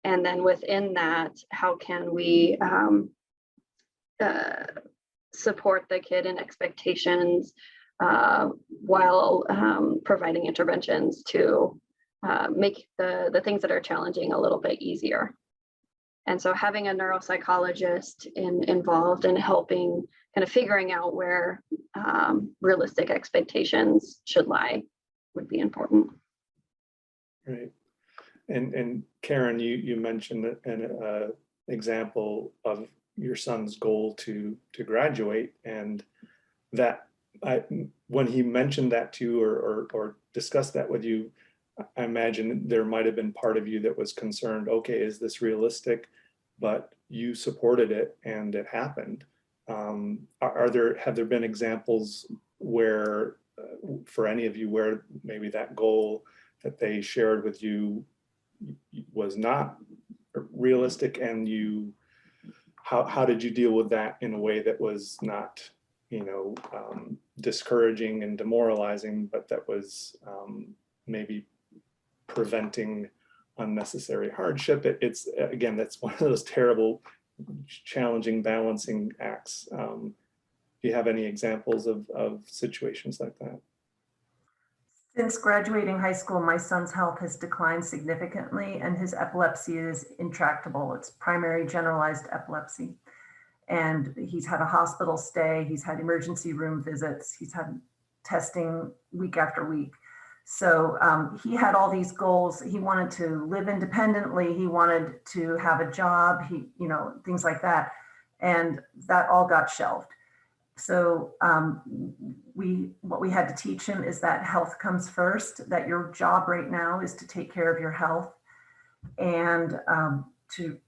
And then within that, how can we support the kid in expectations while providing interventions to make the things that are challenging a little bit easier. And so having a neuropsychologist involved in helping kind of figuring out where realistic expectations should lie would be important. Right. And Karen, you mentioned an example of your son's goal to graduate, and that when he mentioned that to you or discussed that with you, I imagine there might have been part of you that was concerned, okay, is this realistic? But you supported it and it happened. Have there been examples where, for any of you, where maybe that goal that they shared with you was not realistic, and how did you deal with that in a way that was not, discouraging and demoralizing, but that was maybe preventing unnecessary hardship? It's again, that's one of those terrible, challenging balancing acts. Do you have any examples of situations like that? Since graduating high school, my son's health has declined significantly and his epilepsy is intractable. It's primary generalized epilepsy. And he's had a hospital stay, he's had emergency room visits, he's had testing week after week. So he had all these goals. He wanted to live independently. He wanted to have a job, things like that. And that all got shelved. So what we had to teach him is that health comes first, that your job right now is to take care of your health, and to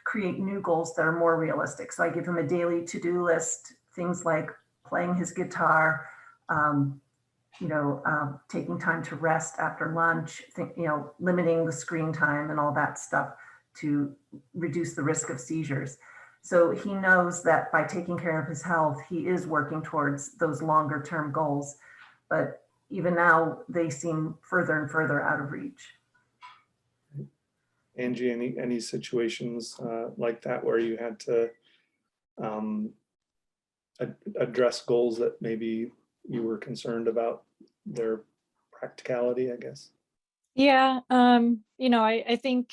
create new goals that are more realistic. So I give him a daily to-do list, things like playing his guitar, taking time to rest after lunch, limiting the screen time and all that stuff to reduce the risk of seizures. So he knows that by taking care of his health, he is working towards those longer term goals. But even now, they seem further and further out of reach. Angie, any situations like that where you had to address goals that maybe you were concerned about their practicality, I guess? Yeah, I think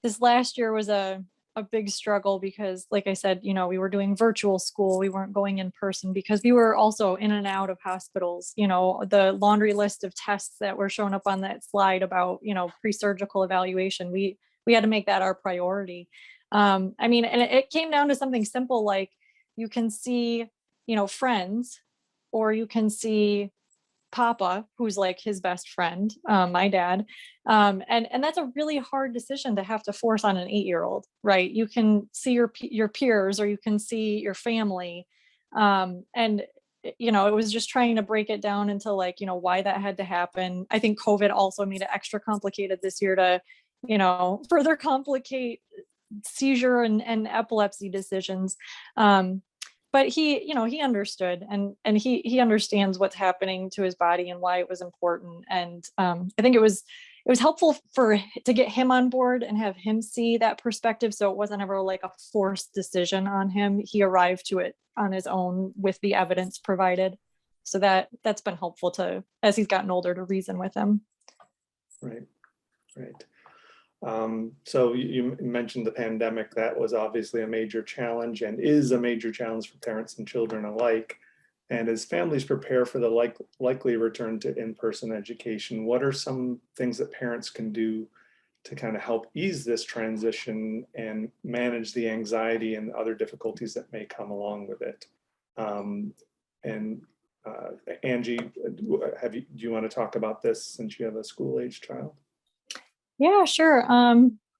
this last year was a big struggle because, like I said, we were doing virtual school. We weren't going in person because we were also in and out of hospitals. The laundry list of tests that were shown up on that slide about, pre-surgical evaluation, we had to make that our priority. And it came down to something simple, like you can see, friends, or you can see Papa, who's like his best friend, my dad. And that's a really hard decision to have to force on an 8-year-old, right? You can see your peers, or you can see your family. And it was just trying to break it down into why that had to happen. I think COVID also made it extra complicated this year to, further complicate seizure and epilepsy decisions. But he understood, and he understands what's happening to his body and why it was important. And I think it was helpful to get him on board and have him see that perspective. So it wasn't ever like a forced decision on him. He arrived to it on his own with the evidence provided. So that's been helpful as he's gotten older, to reason with him. Right. So you mentioned the pandemic. That was obviously a major challenge and is a major challenge for parents and children alike. And as families prepare for the likely return to in-person education, what are some things that parents can do to kind of help ease this transition and manage the anxiety and other difficulties that may come along with it. Angie, do you want to talk about this since you have a school-age child? Yeah, sure.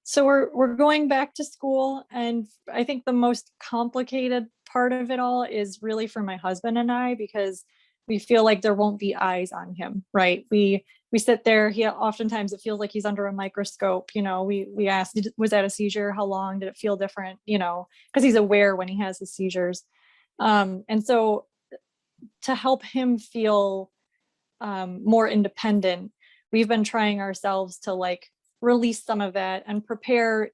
So we're going back to school, and I think the most complicated part of it all is really for my husband and I, because we feel like there won't be eyes on him, right? We sit there, oftentimes it feels like he's under a microscope. We ask, was that a seizure? How long did it feel different? Because he's aware when he has his seizures. And so to help him feel more independent, we've been trying ourselves to release some of that and prepare,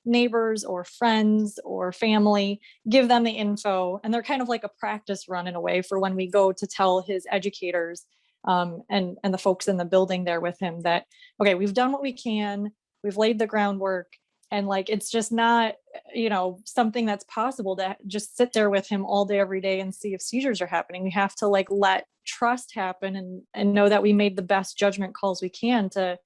neighbors or friends or family, give them the info. And they're kind of like a practice run in a way for when we go to tell his educators and the folks in the building there with him that, okay, we've done what we can, we've laid the groundwork, and it's just not, something that's possible to just sit there with him all day, every day and see if seizures are happening. We have to let trust happen and know that we made the best judgment calls we can to,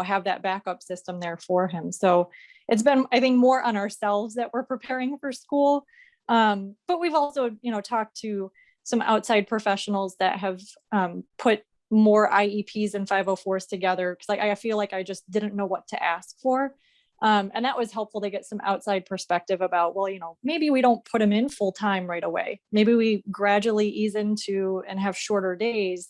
have that backup system there for him. So it's been, I think, more on ourselves that we're preparing for school. But we've also, talked to some outside professionals that have put more IEPs and 504s together, because I feel like I just didn't know what to ask for. And that was helpful to get some outside perspective about, well, maybe we don't put him in full time right away. Maybe we gradually ease into and have shorter days,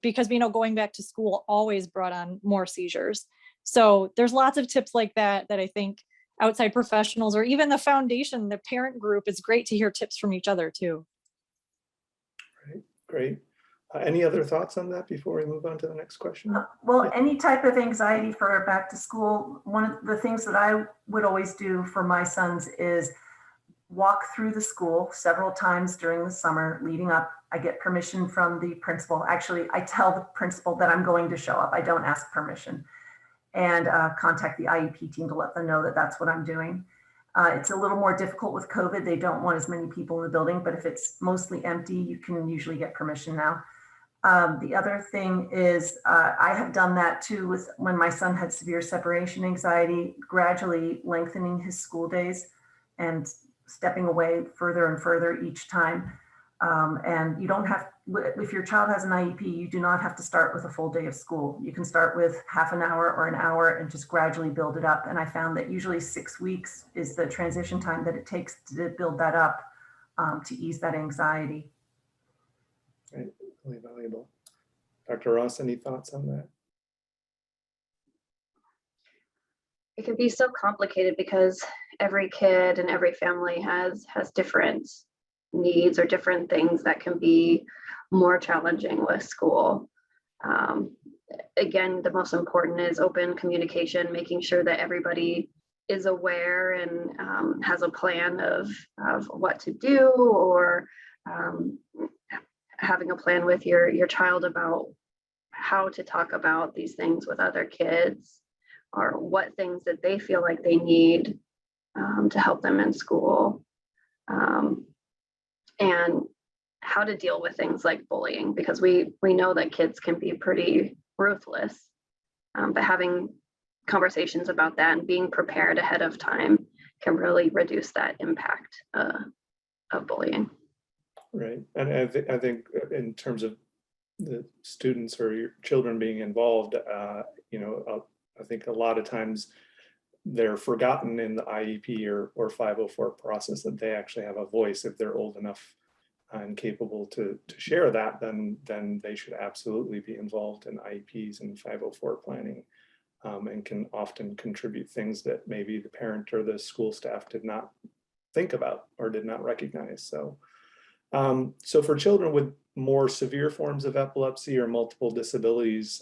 because going back to school always brought on more seizures. So there's lots of tips like that I think outside professionals, or even the foundation, the parent group, it's great to hear tips from each other too. Right, great. Any other thoughts on that before we move on to the next question? Well, any type of anxiety for back to school, one of the things that I would always do for my sons is walk through the school several times during the summer leading up. I get permission from the principal. Actually, I tell the principal that I'm going to show up. I don't ask permission, and contact the IEP team to let them know that that's what I'm doing. It's a little more difficult with COVID. They don't want as many people in the building, but if it's mostly empty, you can usually get permission now. The other thing is I have done that too with when my son had severe separation anxiety, gradually lengthening his school days and stepping away further and further each time. And you don't have, if your child has an IEP, you do not have to start with a full day of school. You can start with half an hour or an hour and just gradually build it up. And I found that usually 6 weeks is the transition time that it takes to build that up to ease that anxiety. Right, really valuable. Dr. Ross, any thoughts on that? It can be so complicated because every kid and every family has different needs or different things that can be more challenging with school. Again, the most important is open communication, making sure that everybody is aware and has a plan of what to do, or having a plan with your child about how to talk about these things with other kids, or what things that they feel like they need to help them in school, and how to deal with things like bullying, because we know that kids can be pretty ruthless, but having conversations about that and being prepared ahead of time can really reduce that impact of bullying. Right, and I think in terms of the students or your children being involved, I think a lot of times they're forgotten in the IEP or 504 process that they actually have a voice. If they're old enough and capable to share that, then they should absolutely be involved in IEPs and 504 planning, and can often contribute things that maybe the parent or the school staff did not think about or did not recognize. So for children with more severe forms of epilepsy or multiple disabilities,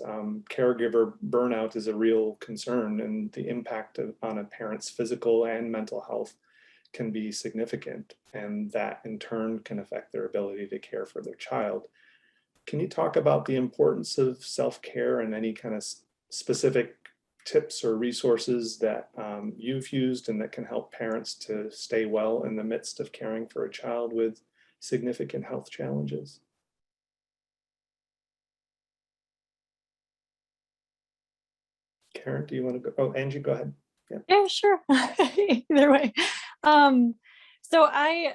caregiver burnout is a real concern, and the impact on a parent's physical and mental health can be significant, and that in turn can affect their ability to care for their child. Can you talk about the importance of self-care and any kind of specific tips or resources that you've used and that can help parents to stay well in the midst of caring for a child with significant health challenges? Karen, do you want to go? Oh, Angie, go ahead. Yeah, sure. Either way. So I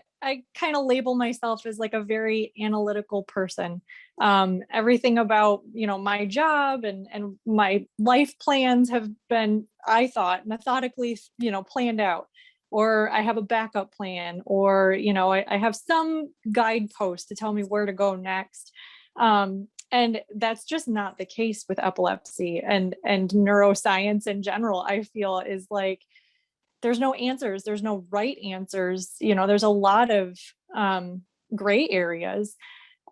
kind of label myself as like a very analytical person. Everything about, my job and my life plans have been, I thought, methodically, planned out, or I have a backup plan, or, I have some guidepost to tell me where to go next. And that's just not the case with epilepsy and neuroscience in general. I feel is like, there's no answers. There's no right answers. There's a lot of gray areas.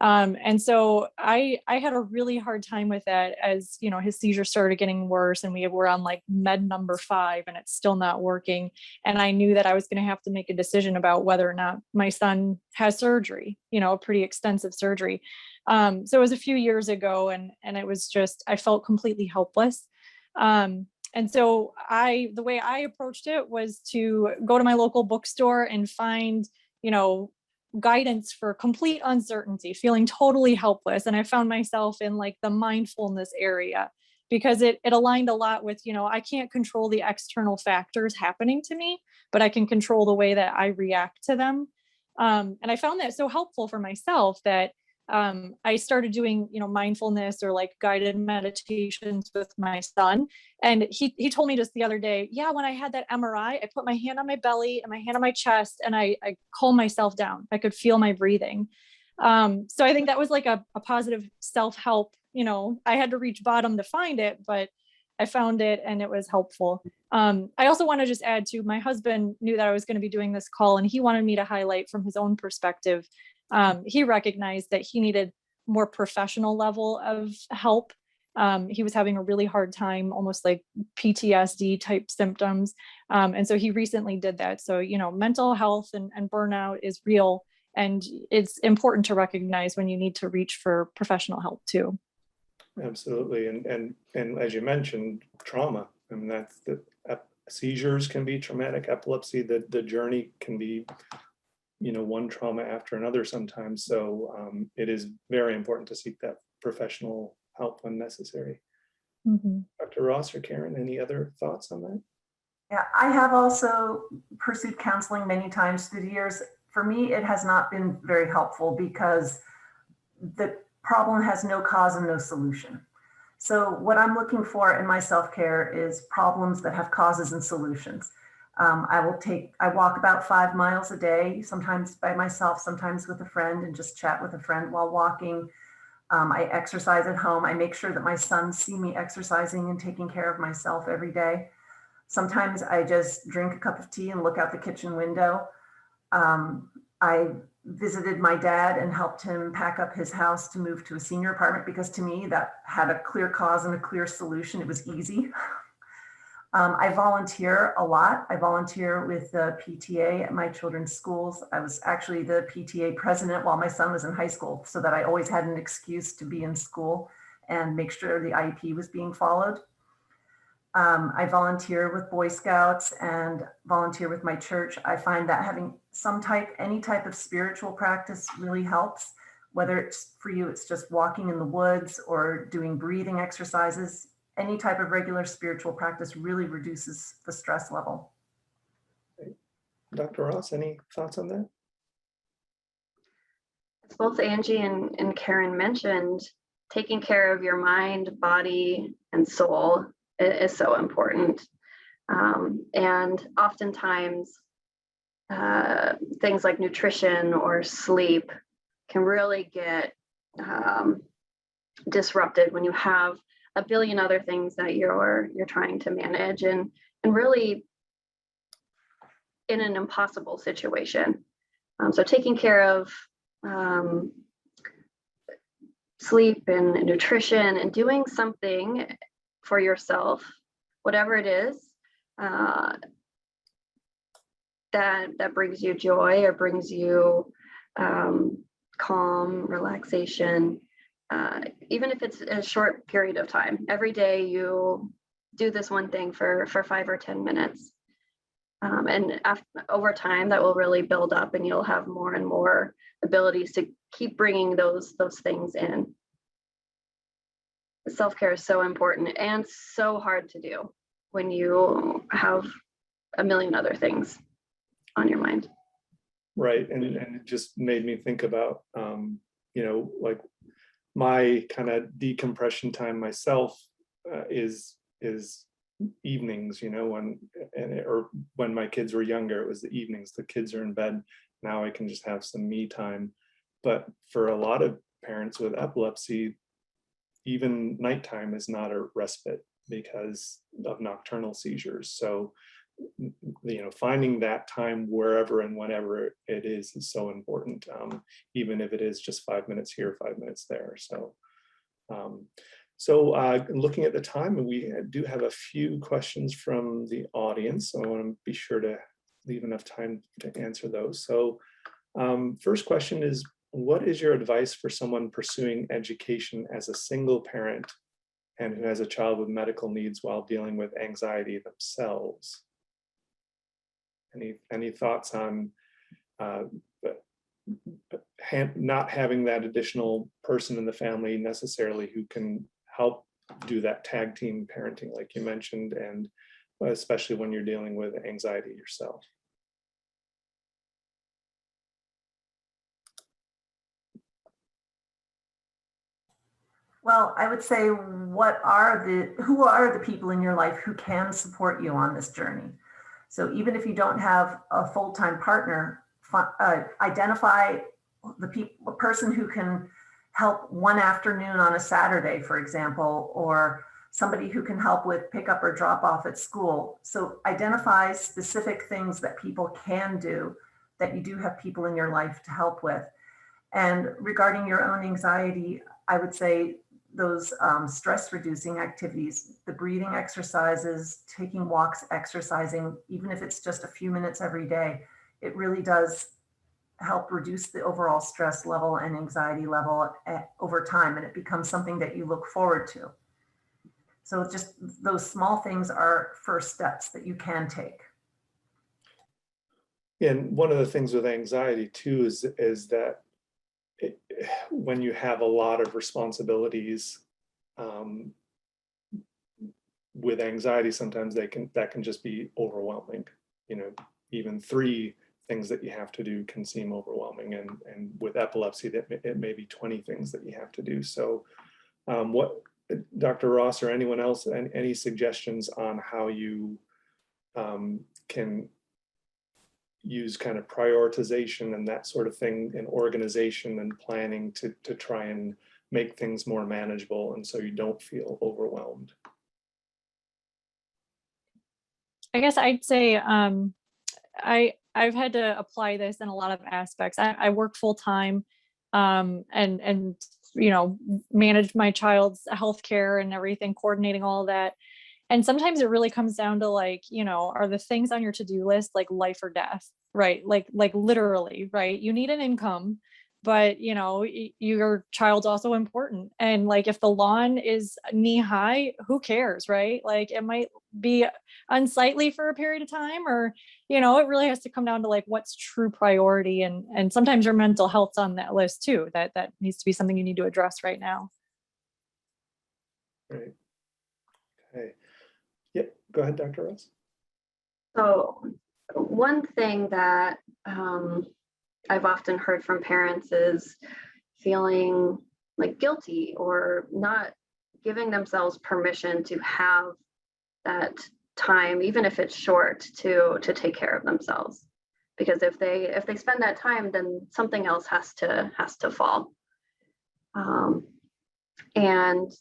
And so I had a really hard time with that as, his seizures started getting worse and we were on like med number 5 and it's still not working. And I knew that I was going to have to make a decision about whether or not my son has surgery, a pretty extensive surgery. So it was a few years ago and it was just, I felt completely helpless. And so the way I approached it was to go to my local bookstore and find, guidance for complete uncertainty, feeling totally helpless. And I found myself in like the mindfulness area because it aligned a lot with, I can't control the external factors happening to me, but I can control the way that I react to them. And I found that so helpful for myself that I started doing, mindfulness or like guided meditations with my son. And he told me just the other day, yeah, when I had that MRI, I put my hand on my belly and my hand on my chest and I calmed myself down. I could feel my breathing. So I think that was like a positive self-help, I had to reach bottom to find it, but I found it and it was helpful. I also want to just add to, my husband knew that I was going to be doing this call and he wanted me to highlight from his own perspective. He recognized that he needed more professional level of help. He was having a really hard time, almost like PTSD type symptoms. And so he recently did that. So, mental health and burnout is real. And it's important to recognize when you need to reach for professional help too. Absolutely. And as you mentioned, trauma. I mean, that's seizures can be traumatic. Epilepsy, the journey can be one trauma after another sometimes. So it is very important to seek that professional help when necessary. Mm-hmm. Dr. Ross or Karen, any other thoughts on that? Yeah, I have also pursued counseling many times through the years. For me, it has not been very helpful because the problem has no cause and no solution. So what I'm looking for in my self-care is problems that have causes and solutions. I walk about 5 miles a day, sometimes by myself, sometimes with a friend, and just chat with a friend while walking. I exercise at home. I make sure that my sons see me exercising and taking care of myself every day. Sometimes I just drink a cup of tea and look out the kitchen window. I visited my dad and helped him pack up his house to move to a senior apartment because to me that had a clear cause and a clear solution. It was easy. I volunteer a lot. I volunteer with the PTA at my children's schools. I was actually the PTA president while my son was in high school, so that I always had an excuse to be in school and make sure the IEP was being followed. I volunteer with Boy Scouts and volunteer with my church. I find that having any type of spiritual practice really helps. Whether it's for you, it's just walking in the woods or doing breathing exercises. Any type of regular spiritual practice really reduces the stress level. Dr. Ross, any thoughts on that? As both Angie and Karen mentioned, taking care of your mind, body, and soul is so important. And oftentimes, things like nutrition or sleep can really get disrupted when you have a billion other things that you're trying to manage and really in an impossible situation. So taking care of sleep and nutrition and doing something for yourself, whatever it is, that brings you joy or brings you calm, relaxation, even if it's a short period of time. Every day you do this one thing for 5 or 10 minutes. And over time, that will really build up and you'll have more and more abilities to keep bringing those things in. self-care is so important and so hard to do when you have a million other things on your mind. Right. And it just made me think about, like my kind of decompression time myself is evenings, when my kids were younger, it was the evenings, the kids are in bed. Now I can just have some me time. But for a lot of parents with epilepsy, even nighttime is not a respite because of nocturnal seizures. So, finding that time wherever and whenever it is so important, even if it is just 5 minutes here, 5 minutes there. So, looking at the time, and we do have a few questions from the audience, so I want to be sure to leave enough time to answer those. So, first question is, what is your advice for someone pursuing education as a single parent and who has a child with medical needs while dealing with anxiety themselves? Any thoughts on not having that additional person in the family necessarily who can help do that tag team parenting like you mentioned, and especially when you're dealing with anxiety yourself? Well, I would say, who are the people in your life who can support you on this journey? So even if you don't have a full-time partner, identify the person who can help one afternoon on a Saturday, for example, or somebody who can help with pickup or drop off at school. So identify specific things that people can do, that you do have people in your life to help with. And regarding your own anxiety, I would say those stress reducing activities, the breathing exercises, taking walks, exercising, even if it's just a few minutes every day, it really does help reduce the overall stress level and anxiety level over time, and it becomes something that you look forward to. So just those small things are first steps that you can take. And one of the things with anxiety too is that when you have a lot of responsibilities with anxiety, sometimes that can just be overwhelming. Even 3 things that you have to do can seem overwhelming, and with epilepsy, that it may be 20 things that you have to do. So, what, Dr. Ross or anyone else, any suggestions on how you can use kind of prioritization and that sort of thing, and organization and planning to try and make things more manageable and so you don't feel overwhelmed? I guess I'd say I've had to apply this in a lot of aspects. I work full time and manage my child's healthcare and everything, coordinating all of that. And sometimes it really comes down to are the things on your to-do list like life or death, right? Like literally, right? You need an income, but your child's also important. And if the lawn is knee high, who cares, right? It might be unsightly for a period of time, or, it really has to come down to what's true priority. And sometimes your mental health's on that list too. That needs to be something you need to address right now. Right. Okay. Yep. Go ahead, Dr. Ross. So one thing that I've often heard from parents is feeling guilty or not giving themselves permission to have that time, even if it's short, to take care of themselves. Because if they spend that time, then something else has to fall. And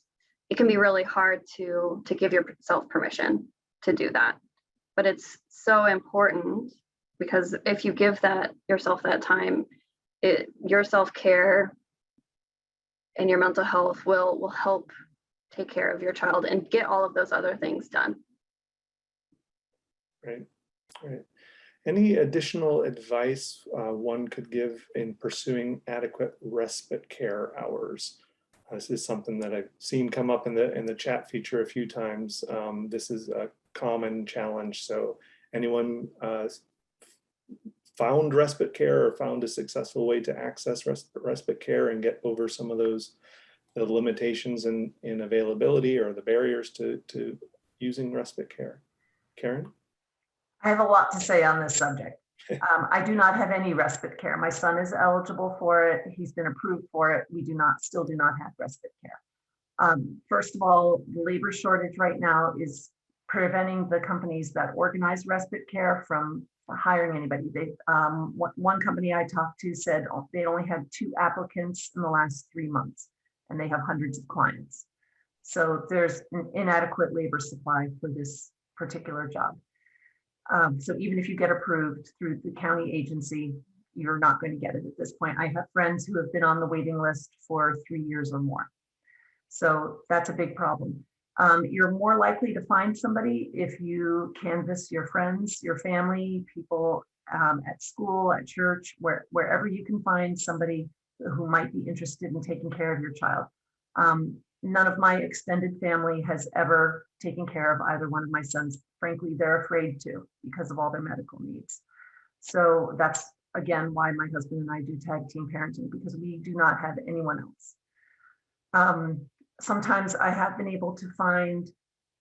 it can be really hard to give yourself permission to do that. But it's so important, because if you give yourself that time, your self-care and your mental health will help take care of your child and get all of those other things done. Right. Any additional advice one could give in pursuing adequate respite care hours? This is something that I've seen come up in the chat feature a few times. This is a common challenge. So anyone found respite care or found a successful way to access respite care and get over some of those the limitations in availability or the barriers to using respite care. Karen? I have a lot to say on this subject. I do not have any respite care. My son is eligible for it. He's been approved for it. We still do not have respite care. First of all, the labor shortage right now is preventing the companies that organize respite care from hiring anybody. One company I talked to said they only had 2 applicants in the last 3 months, and they have hundreds of clients. So there's an inadequate labor supply for this particular job. So even if you get approved through the county agency, you're not going to get it at this point. I have friends who have been on the waiting list for 3 years or more. So that's a big problem. You're more likely to find somebody if you canvass your friends, your family, people at school, at church, wherever you can find somebody who might be interested in taking care of your child. None of my extended family has ever taken care of either one of my sons. Frankly, they're afraid to because of all their medical needs. So that's, again, why my husband and I do tag team parenting, because we do not have anyone else. Sometimes I have been able to find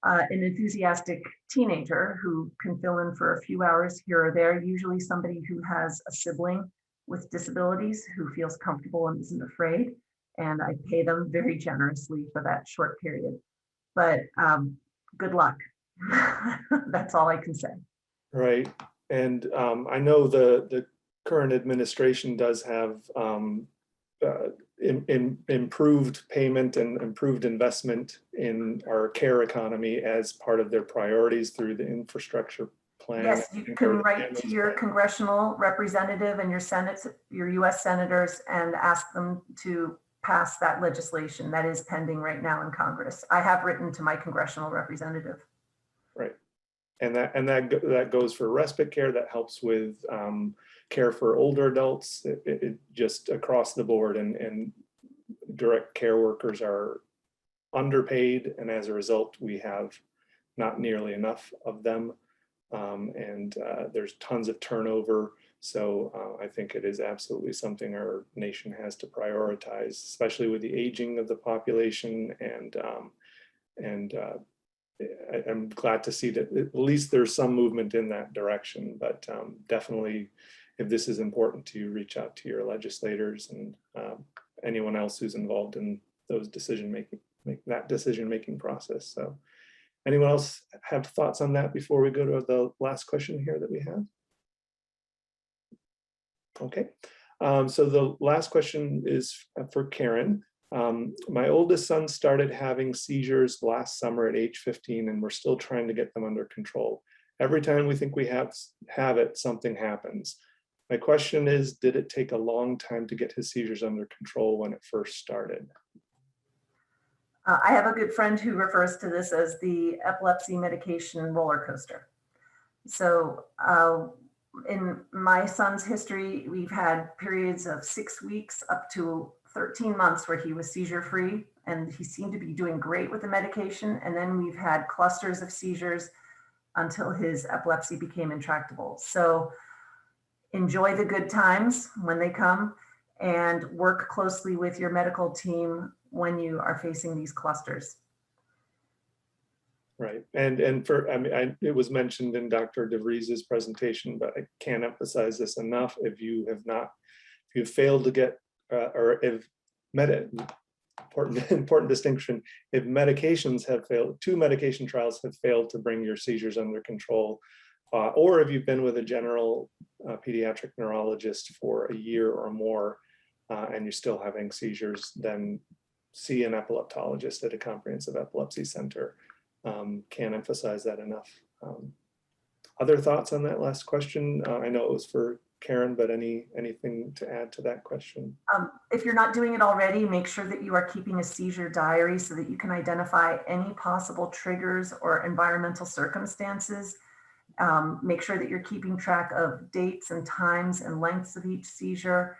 an enthusiastic teenager who can fill in for a few hours here or there, usually somebody who has a sibling with disabilities who feels comfortable and isn't afraid. And I pay them very generously for that short period. But good luck. That's all I can say. Right. And I know the current administration does have improved payment and improved investment in our care economy as part of their priorities through the infrastructure plan. Yes, you can write to your congressional representative and your US senators and ask them to pass that legislation that is pending right now in Congress. I have written to my congressional representative. Right. And that goes for respite care, that helps with care for older adults, it just across the board, and direct care workers are underpaid, and as a result we have not nearly enough of them, and there's tons of turnover. So I think it is absolutely something our nation has to prioritize, especially with the aging of the population, and I'm glad to see that at least there's some movement in that direction. But definitely, if this is important to you, reach out to your legislators and anyone else who's involved in those decision-making process. So anyone else have thoughts on that before we go to the last question here that we have? Okay, so the last question is for Karen. My oldest son started having seizures last summer at age 15, and we're still trying to get them under control. Every time we think we have it, something happens. My question is, did it take a long time to get his seizures under control when it first started? I have a good friend who refers to this as the epilepsy medication roller coaster. So in my son's history, we've had periods of 6 weeks up to 13 months where he was seizure free, and he seemed to be doing great with the medication. And then we've had clusters of seizures until his epilepsy became intractable. So enjoy the good times when they come, and work closely with your medical team when you are facing these clusters. Right, and it was mentioned in Dr. DeVries' presentation, but I can't emphasize this enough. If you have failed to get, or if important distinction, if medications have failed, 2 medication trials have failed to bring your seizures under control, or if you've been with a general pediatric neurologist for a year or more, and you're still having seizures, then see an epileptologist at a comprehensive epilepsy center. Can't emphasize that enough. Other thoughts on that last question? I know it was for Karen, but anything to add to that question? If you're not doing it already, make sure that you are keeping a seizure diary so that you can identify any possible triggers or environmental circumstances. Make sure that you're keeping track of dates and times and lengths of each seizure,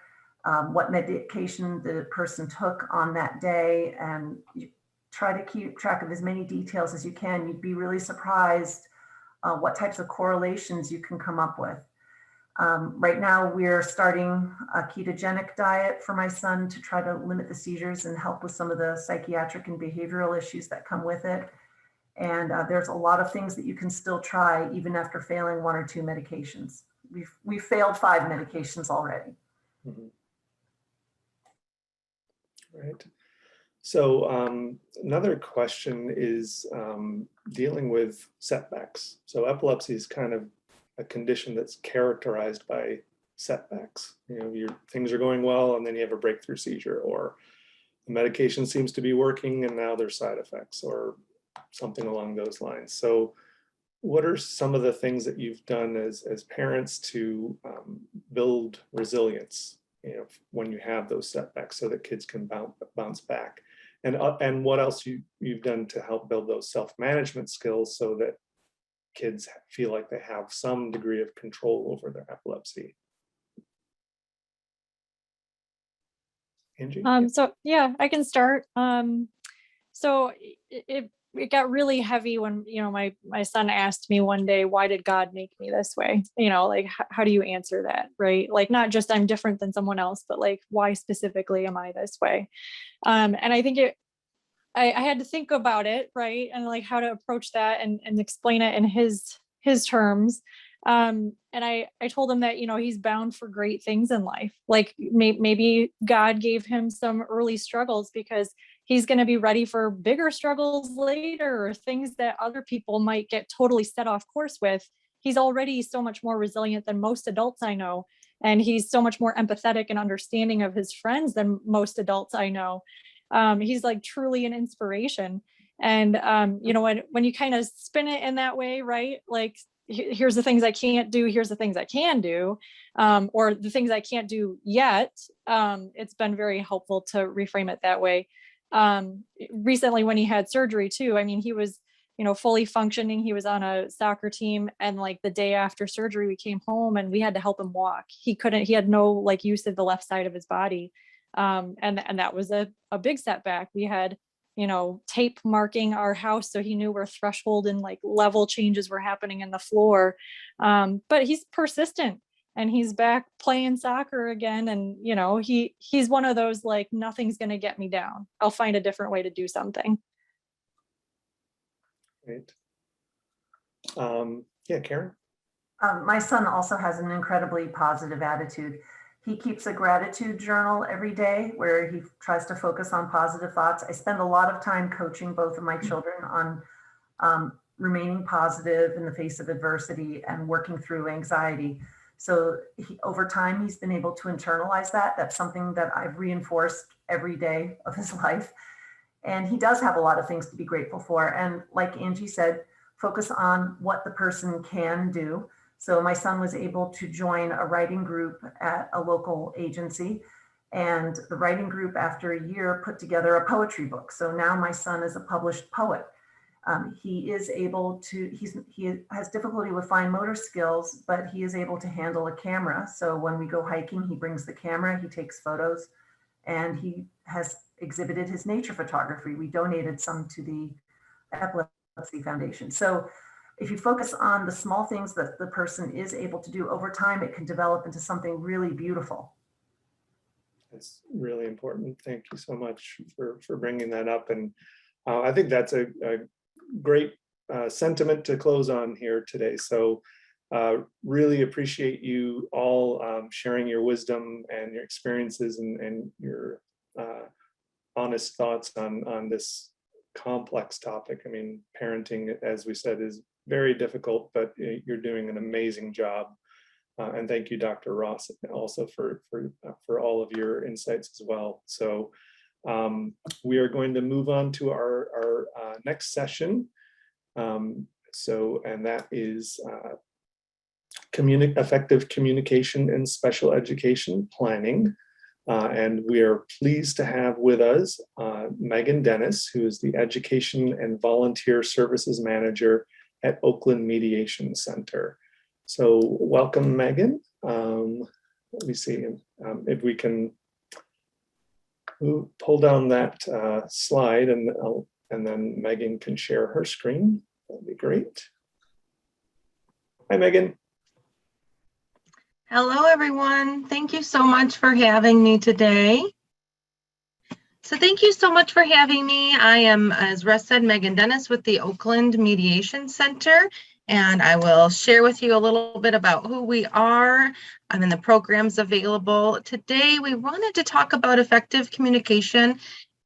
what medication the person took on that day, and try to keep track of as many details as you can. You'd be really surprised what types of correlations you can come up with. Right now, we're starting a ketogenic diet for my son to try to limit the seizures and help with some of the psychiatric and behavioral issues that come with it. And there's a lot of things that you can still try even after failing 1 or 2 medications. We've failed 5 medications already. Mhm. Right. So another question is dealing with setbacks. So epilepsy is kind of a condition that's characterized by setbacks. You know, things are going well and then you have a breakthrough seizure, or the medication seems to be working and now there's side effects, or something along those lines. So what are some of the things that you've done as parents to build resilience, you know, when you have those setbacks, so that kids can bounce back? And what else you've done to help build those self-management skills so that kids feel like they have some degree of control over their epilepsy? Angie? So yeah, I can start. So it got really heavy when, you know, my son asked me one day, why did God make me this way? You know, like, how do you answer that? Right? Like, not just I'm different than someone else, but like, why specifically am I this way? And I think I had to think about it, right? And like how to approach that and explain it in his terms. And I told him that, you know, he's bound for great things in life. Like maybe God gave him some early struggles because he's going to be ready for bigger struggles later, or things that other people might get totally set off course with. He's already so much more resilient than most adults I know. And he's so much more empathetic and understanding of his friends than most adults I know. He's like truly an inspiration. And, you know, when you kind of spin it in that way, right? Like, here's the things I can't do. Here's the things I can do, or the things I can't do yet. It's been very helpful to reframe it that way. Recently when he had surgery too, I mean, he was, you know, fully functioning. He was on a soccer team, and like the day after surgery, we came home and we had to help him walk. He had no like use of the left side of his body. And that was a big setback. We had, you know, tape marking our house so he knew where threshold and like level changes were happening in the floor. But he's persistent and he's back playing soccer again. And, you know, he's one of those, like, nothing's going to get me down. I'll find a different way to do something. Right. Yeah, Karen? My son also has an incredibly positive attitude. He keeps a gratitude journal every day where he tries to focus on positive thoughts. I spend a lot of time coaching both of my children on remaining positive in the face of adversity and working through anxiety. So over time, he's been able to internalize that. That's something that I've reinforced every day of his life. And he does have a lot of things to be grateful for. And like Angie said, focus on what the person can do. So my son was able to join a writing group at a local agency, and the writing group after a year put together a poetry book. So now my son is a published poet. He is able to, he has difficulty with fine motor skills, but he is able to handle a camera. So when we go hiking, he brings the camera, he takes photos, and he has exhibited his nature photography. We donated some to the Epilepsy Foundation. So if you focus on the small things that the person is able to do over time, it can develop into something really beautiful. That's really important. Thank you so much for bringing that up. And I think that's a great sentiment to close on here today. So really appreciate you all sharing your wisdom and your experiences and your honest thoughts on this complex topic. I mean, parenting, as we said, is very difficult, but you're doing an amazing job. And thank you, Dr. Ross, also for all of your insights as well. So we are going to move on to our next session. And that is effective communication in special education planning. And we are pleased to have with us Megan Dennis, who is the Education and Volunteer Services Manager at Oakland Mediation Center. So welcome, Megan. Let me see if we can pull down that slide, and then Megan can share her screen. That'd be great. Hi, Megan. Hello, everyone. Thank you so much for having me today. So thank you so much for having me. I am, as Russ said, Megan Dennis with the Oakland Mediation Center, and I will share with you a little bit about who we are and the programs available. Today, we wanted to talk about effective communication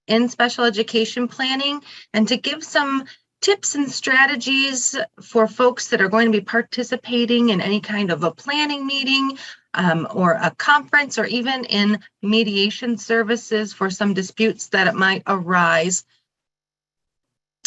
in special education planning and to give some tips and strategies for folks that are going to be participating in any kind of a planning meeting or a conference, or even in mediation services for some disputes that might arise.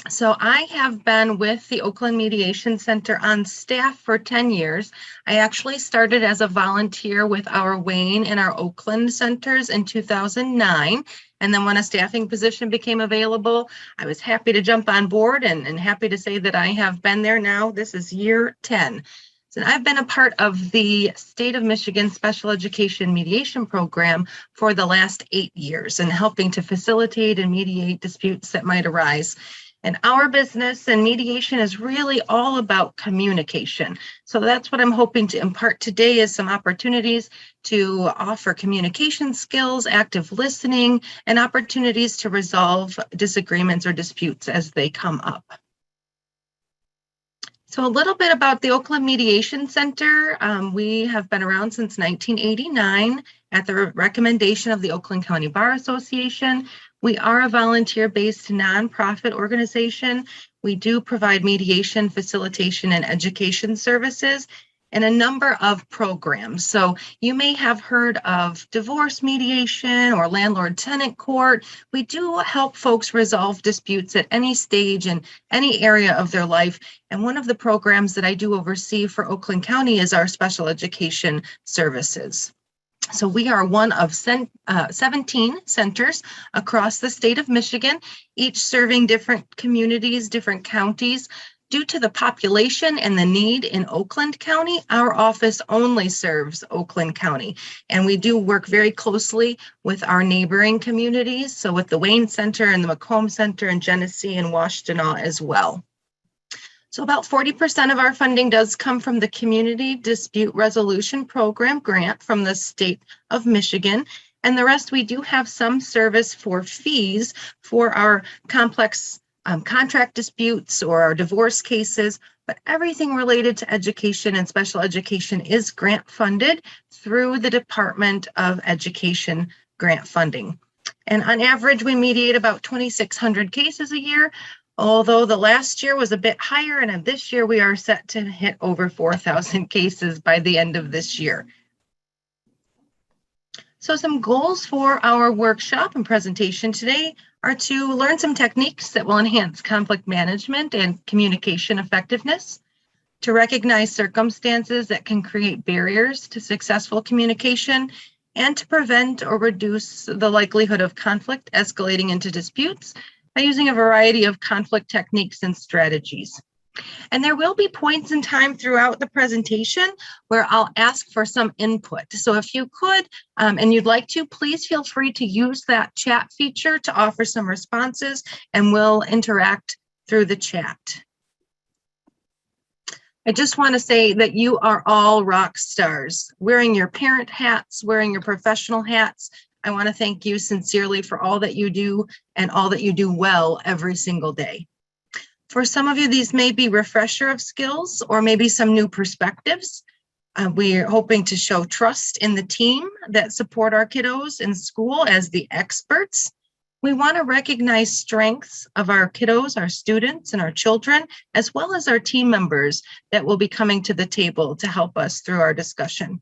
So I have been with the Oakland Mediation Center on staff for 10 years. I actually started as a volunteer with our Wang and our Oakland centers in 2009. And then when a staffing position became available, I was happy to jump on board and happy to say that I have been there now. This is year 10. So I've been a part of the State of Michigan Special Education Mediation Program for the last 8 years and helping to facilitate and mediate disputes that might arise. And our business and mediation is really all about communication. So that's what I'm hoping to impart today, is some opportunities to offer communication skills, active listening, and opportunities to resolve disagreements or disputes as they come up. So a little bit about the Oakland Mediation Center. We have been around since 1989 at the recommendation of the Oakland County Bar Association. We are a volunteer-based nonprofit organization. We do provide mediation, facilitation, and education services and a number of programs. So you may have heard of divorce mediation or landlord-tenant court. We do help folks resolve disputes at any stage in any area of their life. And one of the programs that I do oversee for Oakland County is our special education services. So we are one of 17 centers across the state of Michigan, each serving different communities, different counties. Due to the population and the need in Oakland County, our office only serves Oakland County. And we do work very closely with our neighboring communities, so with the Wayne Center and the Macomb Center and Genesee and Washtenaw as well. So about 40% of our funding does come from the Community Dispute Resolution Program grant from the state of Michigan. And the rest, we do have some service for fees for our complex contract disputes or our divorce cases, but everything related to education and special education is grant funded through the Department of Education grant funding. And on average, we mediate about 2,600 cases a year, although the last year was a bit higher, and this year we are set to hit over 4,000 cases by the end of this year. So some goals for our workshop and presentation today are to learn some techniques that will enhance conflict management and communication effectiveness, to recognize circumstances that can create barriers to successful communication, and to prevent or reduce the likelihood of conflict escalating into disputes by using a variety of conflict techniques and strategies. And there will be points in time throughout the presentation where I'll ask for some input. So if you could, and you'd like to, please feel free to use that chat feature to offer some responses, and we'll interact through the chat. I just want to say that you are all rock stars, wearing your parent hats, wearing your professional hats. I want to thank you sincerely for all that you do and all that you do well every single day. For some of you, these may be refresher of skills or maybe some new perspectives. We're hoping to show trust in the team that support our kiddos in school as the experts. We want to recognize strengths of our kiddos, our students, and our children, as well as our team members that will be coming to the table to help us through our discussion.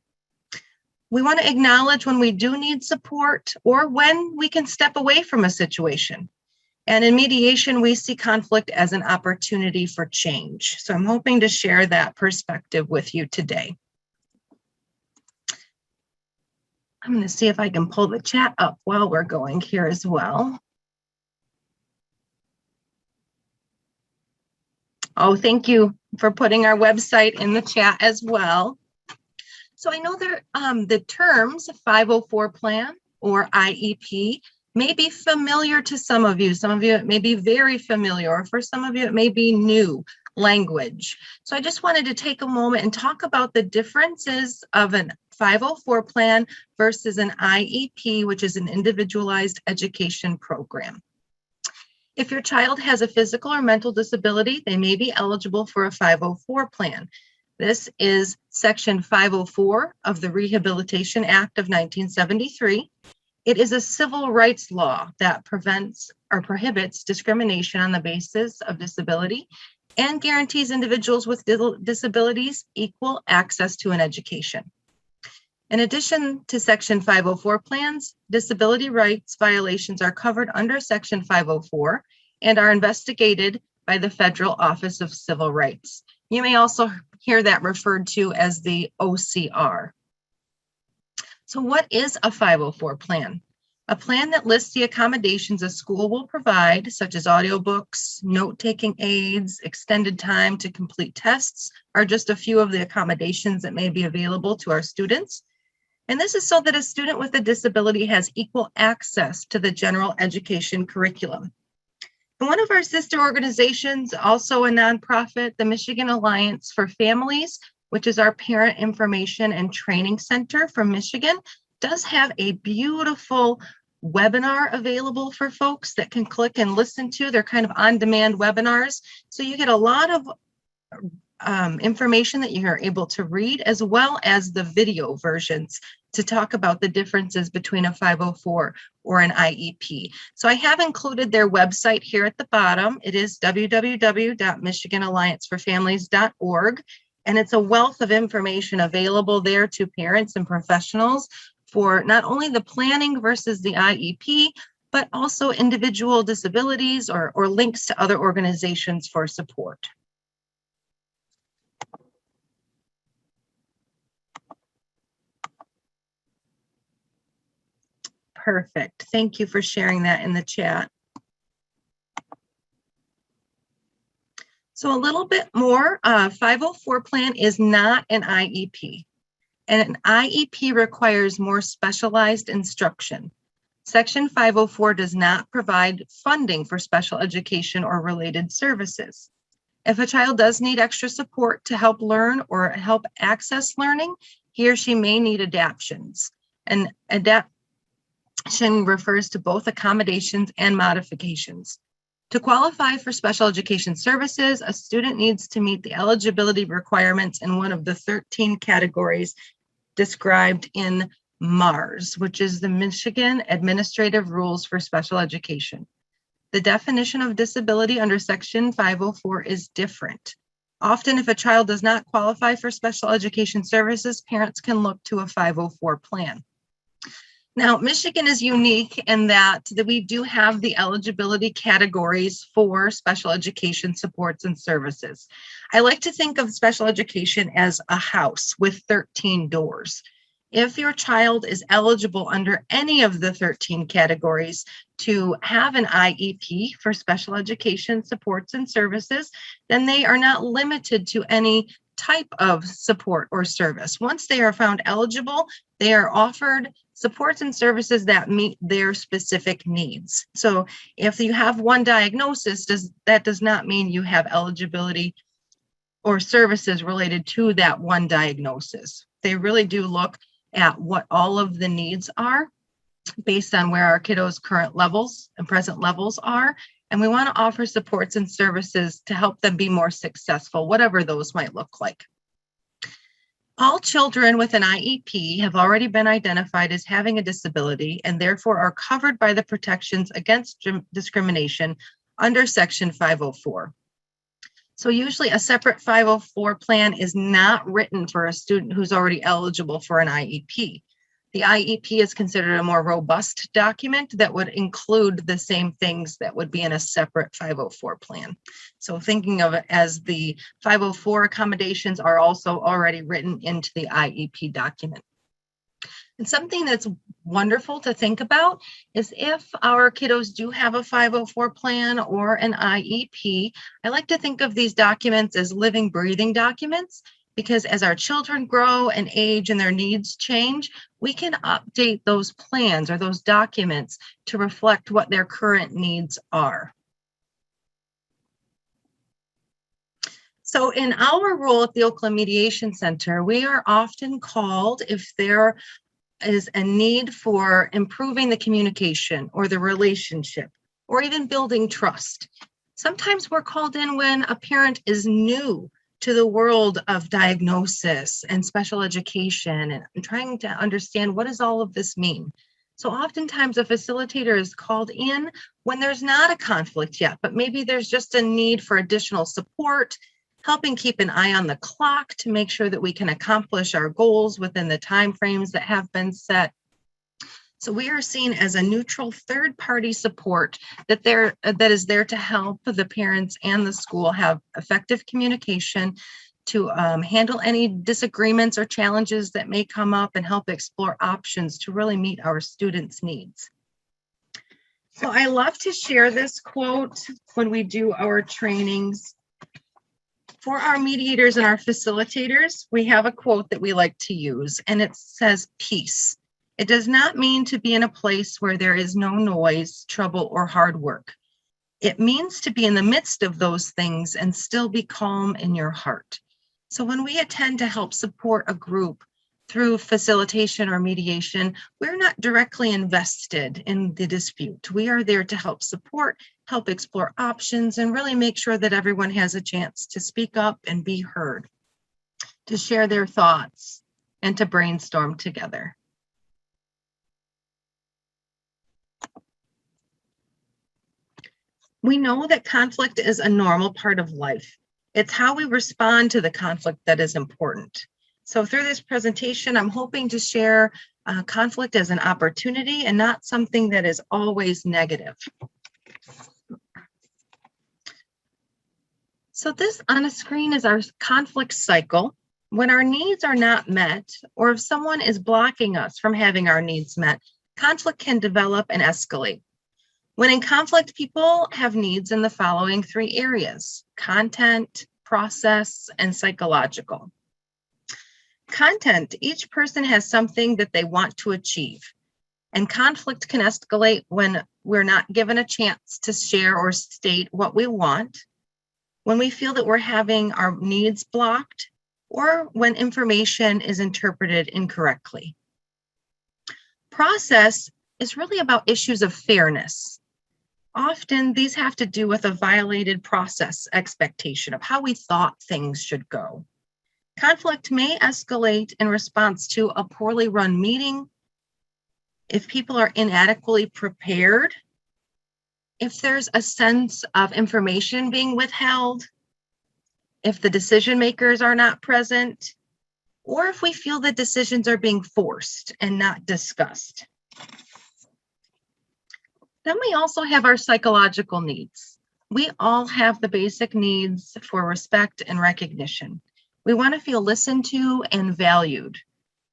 We want to acknowledge when we do need support or when we can step away from a situation. And in mediation, we see conflict as an opportunity for change. So I'm hoping to share that perspective with you today. I'm going to see if I can pull the chat up while we're going here as well. Oh, thank you for putting our website in the chat as well. So I know there, the terms 504 plan or IEP may be familiar to some of you. Some of you, it may be very familiar, or for some of you, it may be new. language. So I just wanted to take a moment and talk about the differences of a 504 plan versus an IEP, which is an individualized education program. If your child has a physical or mental disability, they may be eligible for a 504 plan. This is Section 504 of the Rehabilitation Act of 1973. It is a civil rights law that prevents or prohibits discrimination on the basis of disability and guarantees individuals with disabilities equal access to an education. In addition to Section 504 plans, disability rights violations are covered under Section 504 and are investigated by the Federal Office of Civil Rights. You may also hear that referred to as the OCR. So what is a 504 plan? A plan that lists the accommodations a school will provide, such as audiobooks, note-taking aids, extended time to complete tests, are just a few of the accommodations that may be available to our students. And this is so that a student with a disability has equal access to the general education curriculum. And one of our sister organizations, also a nonprofit, the Michigan Alliance for Families, which is our parent information and training center from Michigan, does have a beautiful webinar available for folks that can click and listen to. They're kind of on-demand webinars. So you get a lot of information that you're able to read, as well as the video versions to talk about the differences between a 504 or an IEP. So I have included their website here at the bottom. It is www.michiganallianceforfamilies.org. And it's a wealth of information available there to parents and professionals for not only the planning versus the IEP, but also individual disabilities or links to other organizations for support. Perfect. Thank you for sharing that in the chat. So a little bit more, 504 plan is not an IEP. And an IEP requires more specialized instruction. Section 504 does not provide funding for special education or related services. If a child does need extra support to help learn or help access learning, he or she may need adaptions. And adaptation refers to both accommodations and modifications. To qualify for special education services, a student needs to meet the eligibility requirements in one of the 13 categories described in MARS, which is the Michigan Administrative Rules for Special Education. The definition of disability under Section 504 is different. Often, if a child does not qualify for special education services, parents can look to a 504 plan. Now, Michigan is unique in that we do have the eligibility categories for special education supports and services. I like to think of special education as a house with 13 doors. If your child is eligible under any of the 13 categories to have an IEP for special education supports and services, then they are not limited to any type of support or service. Once they are found eligible, they are offered supports and services that meet their specific needs. So if you have one diagnosis, that does not mean you have eligibility or services related to that one diagnosis. They really do look at what all of the needs are based on where our kiddos' current levels and present levels are. And we want to offer supports and services to help them be more successful, whatever those might look like. All children with an IEP have already been identified as having a disability and therefore are covered by the protections against discrimination under Section 504. So usually a separate 504 plan is not written for a student who's already eligible for an IEP. The IEP is considered a more robust document that would include the same things that would be in a separate 504 plan. So thinking of it as the 504 accommodations are also already written into the IEP document. And something that's wonderful to think about is if our kiddos do have a 504 plan or an IEP, I like to think of these documents as living, breathing documents, because as our children grow and age and their needs change, we can update those plans or those documents to reflect what their current needs are. So in our role at the Oakland Mediation Center, we are often called if there is a need for improving the communication or the relationship, or even building trust. Sometimes we're called in when a parent is new to the world of diagnosis and special education and trying to understand what does all of this mean. So oftentimes a facilitator is called in when there's not a conflict yet, but maybe there's just a need for additional support, helping keep an eye on the clock to make sure that we can accomplish our goals within the timeframes that have been set. So we are seen as a neutral third-party support that is there to help the parents and the school have effective communication, to handle any disagreements or challenges that may come up, and help explore options to really meet our students' needs. So I love to share this quote when we do our trainings. For our mediators and our facilitators, we have a quote that we like to use, and it says, "Peace. It does not mean to be in a place where there is no noise, trouble, or hard work. It means to be in the midst of those things and still be calm in your heart." So when we attend to help support a group through facilitation or mediation, we're not directly invested in the dispute. We are there to help support, help explore options, and really make sure that everyone has a chance to speak up and be heard, to share their thoughts, and to brainstorm together. We know that conflict is a normal part of life. It's how we respond to the conflict that is important. So through this presentation, I'm hoping to share conflict as an opportunity and not something that is always negative. So this on a screen is our conflict cycle. When our needs are not met, or if someone is blocking us from having our needs met, conflict can develop and escalate. When in conflict, people have needs in the following 3 areas: content, process, and psychological. Content, each person has something that they want to achieve, and conflict can escalate when we're not given a chance to share or state what we want, when we feel that we're having our needs blocked, or when information is interpreted incorrectly. Process is really about issues of fairness. Often these have to do with a violated process expectation of how we thought things should go. Conflict may escalate in response to a poorly run meeting, if people are inadequately prepared, if there's a sense of information being withheld, if the decision makers are not present, or if we feel that decisions are being forced and not discussed. Then we also have our psychological needs. We all have the basic needs for respect and recognition. We want to feel listened to and valued.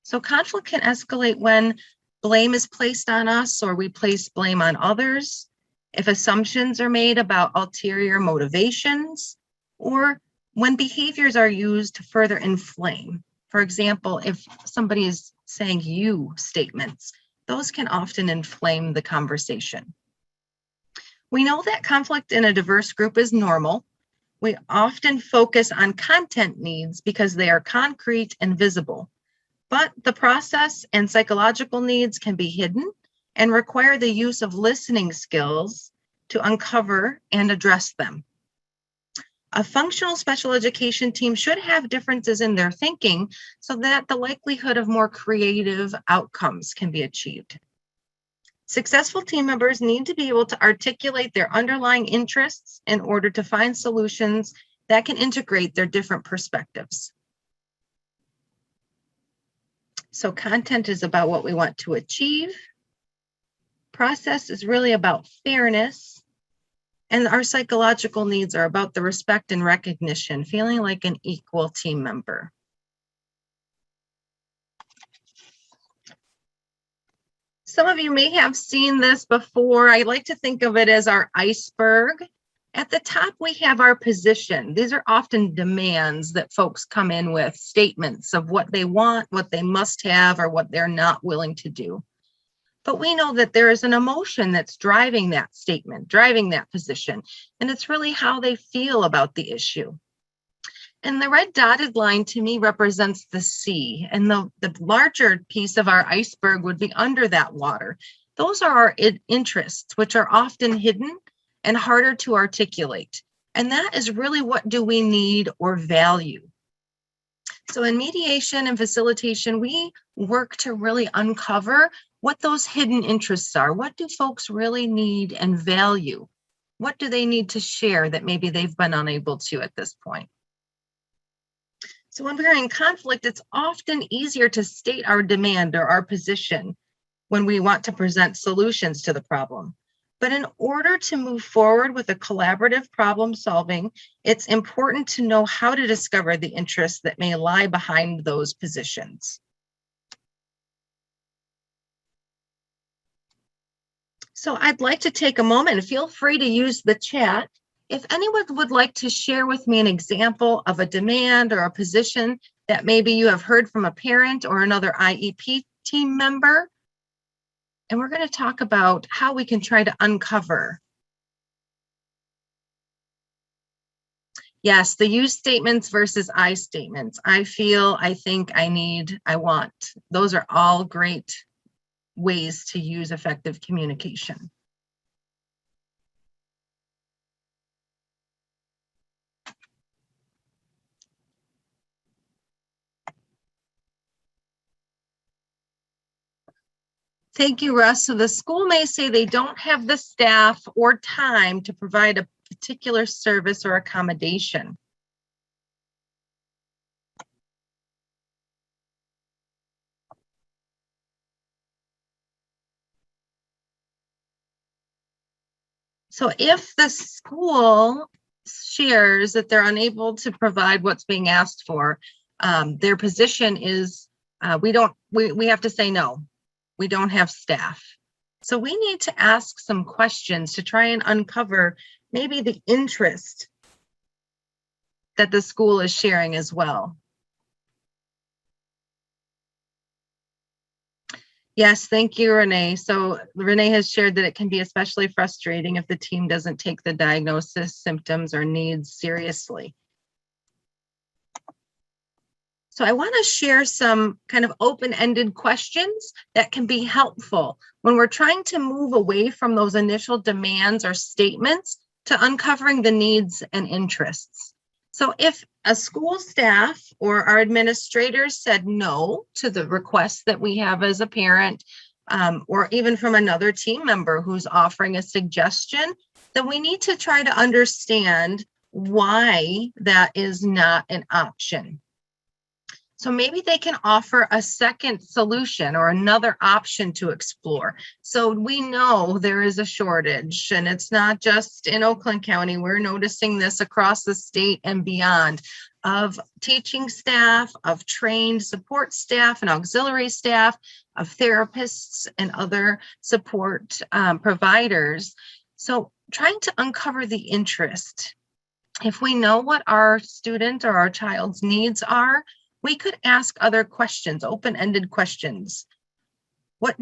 So conflict can escalate when blame is placed on us or we place blame on others, if assumptions are made about ulterior motivations, or when behaviors are used to further inflame. For example, if somebody is saying "you" statements, those can often inflame the conversation. We know that conflict in a diverse group is normal. We often focus on content needs because they are concrete and visible, but the process and psychological needs can be hidden and require the use of listening skills to uncover and address them. A functional special education team should have differences in their thinking so that the likelihood of more creative outcomes can be achieved. Successful team members need to be able to articulate their underlying interests in order to find solutions that can integrate their different perspectives. So content is about what we want to achieve. Process is really about fairness. And our psychological needs are about the respect and recognition, feeling like an equal team member. Some of you may have seen this before. I like to think of it as our iceberg. At the top, we have our position. These are often demands that folks come in with, statements of what they want, what they must have, or what they're not willing to do. But we know that there is an emotion that's driving that statement, driving that position, and it's really how they feel about the issue. And the red dotted line to me represents the sea, and the larger piece of our iceberg would be under that water. Those are our interests, which are often hidden and harder to articulate. And that is really, what do we need or value? So in mediation and facilitation, we work to really uncover what those hidden interests are. What do folks really need and value? What do they need to share that maybe they've been unable to at this point? So when we're in conflict, it's often easier to state our demand or our position when we want to present solutions to the problem. But in order to move forward with a collaborative problem solving, it's important to know how to discover the interests that may lie behind those positions. So I'd like to take a moment, and feel free to use the chat. If anyone would like to share with me an example of a demand or a position that maybe you have heard from a parent or another IEP team member, and we're going to talk about how we can try to uncover. Yes, the you statements versus I statements. I feel, I think, I need, I want. Those are all great ways to use effective communication. Thank you, Russ. So the school may say they don't have the staff or time to provide a particular service or accommodation. So if the school shares that they're unable to provide what's being asked for, their position is, we have to say no. We don't have staff. So we need to ask some questions to try and uncover maybe the interest that the school is sharing as well. Yes, thank you, Renee. So Renee has shared that it can be especially frustrating if the team doesn't take the diagnosis, symptoms, or needs seriously. So I want to share some kind of open-ended questions that can be helpful when we're trying to move away from those initial demands or statements to uncovering the needs and interests. So if a school staff or our administrators said no to the request that we have as a parent, or even from another team member who's offering a suggestion, then we need to try to understand why that is not an option. So maybe they can offer a second solution or another option to explore. So we know there is a shortage, and it's not just in Oakland County. We're noticing this across the state and beyond, of teaching staff, of trained support staff and auxiliary staff, of therapists and other support providers. So trying to uncover the interest. If we know what our student or our child's needs are, we could ask other questions, open-ended questions. What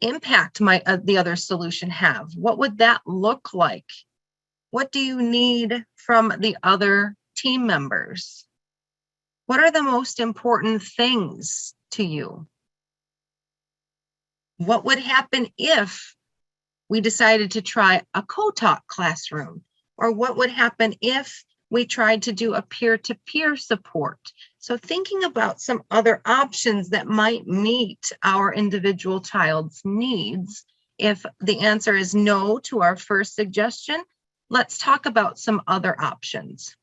impact might the other solution have? What would that look like? What do you need from the other team members? What are the most important things to you? What would happen if we decided to try a co-taught classroom? Or what would happen if we tried to do a peer-to-peer support? So thinking about some other options that might meet our individual child's needs. If the answer is no to our first suggestion, let's talk about some other options.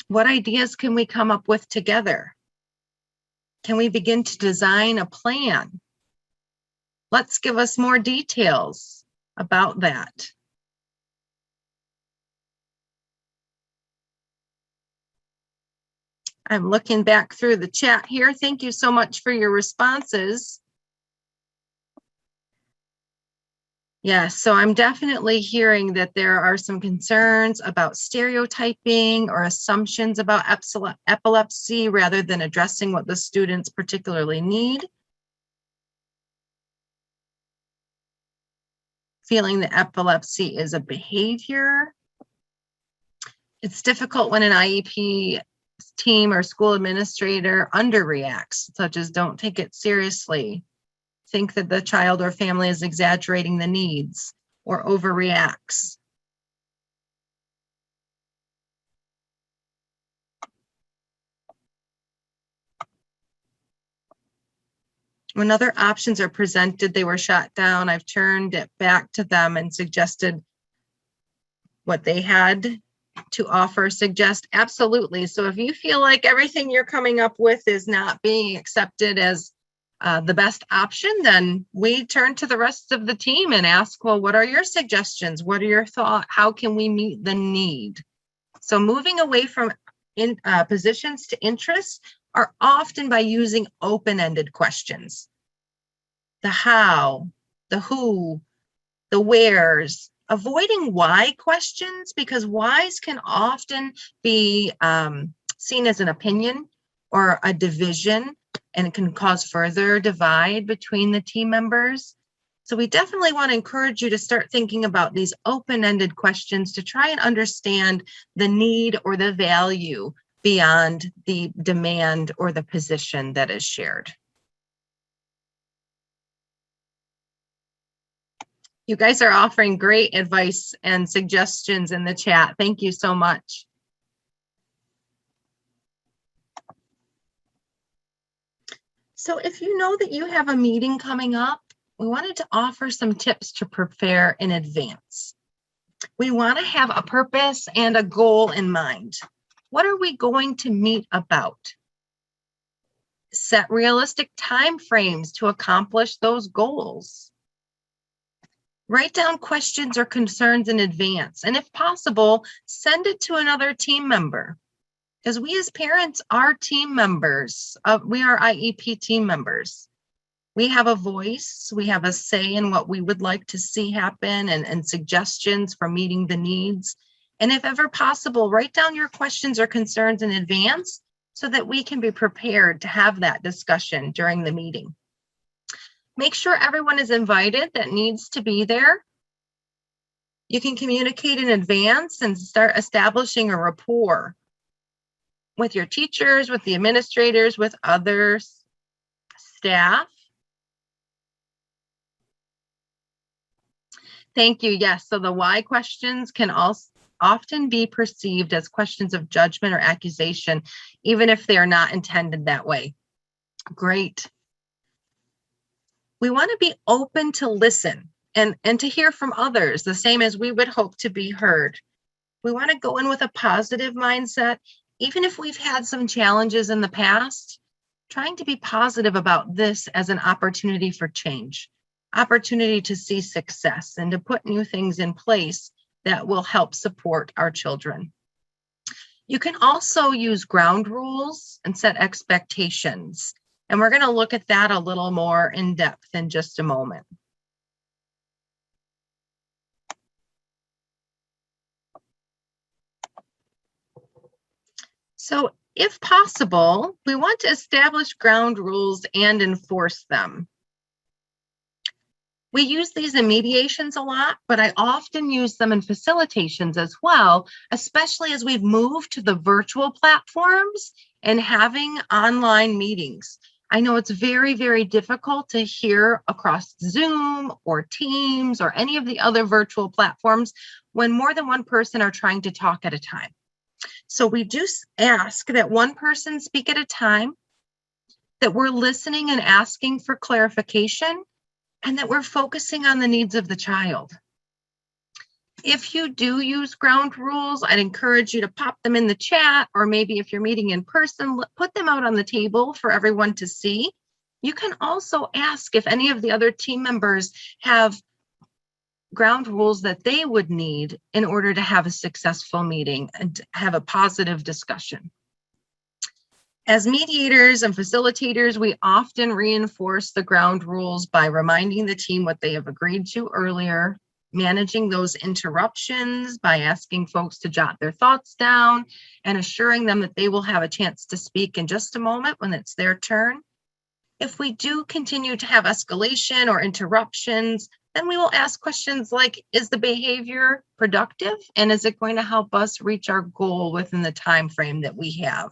What ideas can we come up with together? Can we begin to design a plan? Let's give us more details about that. I'm looking back through the chat here. Thank you so much for your responses. Yes, so I'm definitely hearing that there are some concerns about stereotyping or assumptions about epilepsy rather than addressing what the students particularly need. Feeling that epilepsy is a behavior It's difficult when an IEP team or school administrator underreacts, such as don't take it seriously, think that the child or family is exaggerating the needs, or overreacts. When other options are presented, they were shot down. I've turned it back to them and suggested what they had to offer, suggest. Absolutely. So if you feel like everything you're coming up with is not being accepted as the best option, then we turn to the rest of the team and ask, well, what are your suggestions? What are your thoughts? How can we meet the need? So moving away from positions to interests are often by using open-ended questions. The how, the who, the wheres, avoiding why questions, because whys can often be seen as an opinion or a division, and it can cause further divide between the team members. So we definitely want to encourage you to start thinking about these open-ended questions to try and understand the need or the value beyond the demand or the position that is shared. You guys are offering great advice and suggestions in the chat. Thank you so much. So if you know that you have a meeting coming up, we wanted to offer some tips to prepare in advance. We want to have a purpose and a goal in mind. What are we going to meet about? Set realistic time frames to accomplish those goals. Write down questions or concerns in advance, and if possible, send it to another team member. Because we as parents are team members. We are IEP team members. We have a voice, we have a say in what we would like to see happen and suggestions for meeting the needs. And if ever possible, write down your questions or concerns in advance so that we can be prepared to have that discussion during the meeting. Make sure everyone is invited that needs to be there. You can communicate in advance and start establishing a rapport with your teachers, with the administrators, with other staff. Thank you. Yes, so the why questions can also often be perceived as questions of judgment or accusation, even if they are not intended that way. Great. We want to be open to listen and to hear from others, the same as we would hope to be heard. We want to go in with a positive mindset, even if we've had some challenges in the past, trying to be positive about this as an opportunity for change, opportunity to see success and to put new things in place that will help support our children. You can also use ground rules and set expectations. And we're going to look at that a little more in depth in just a moment. So if possible, we want to establish ground rules and enforce them. We use these in mediations a lot, but I often use them in facilitations as well, especially as we've moved to the virtual platforms and having online meetings. I know it's very, very difficult to hear across Zoom or Teams or any of the other virtual platforms when more than one person are trying to talk at a time. So we do ask that one person speak at a time, that we're listening and asking for clarification, and that we're focusing on the needs of the child. If you do use ground rules, I'd encourage you to pop them in the chat, or maybe if you're meeting in person, put them out on the table for everyone to see. You can also ask if any of the other team members have ground rules that they would need in order to have a successful meeting and to have a positive discussion. As mediators and facilitators, we often reinforce the ground rules by reminding the team what they have agreed to earlier, managing those interruptions by asking folks to jot their thoughts down and assuring them that they will have a chance to speak in just a moment when it's their turn. If we do continue to have escalation or interruptions, Then we will ask questions like, is the behavior productive? And is it going to help us reach our goal within the time frame that we have?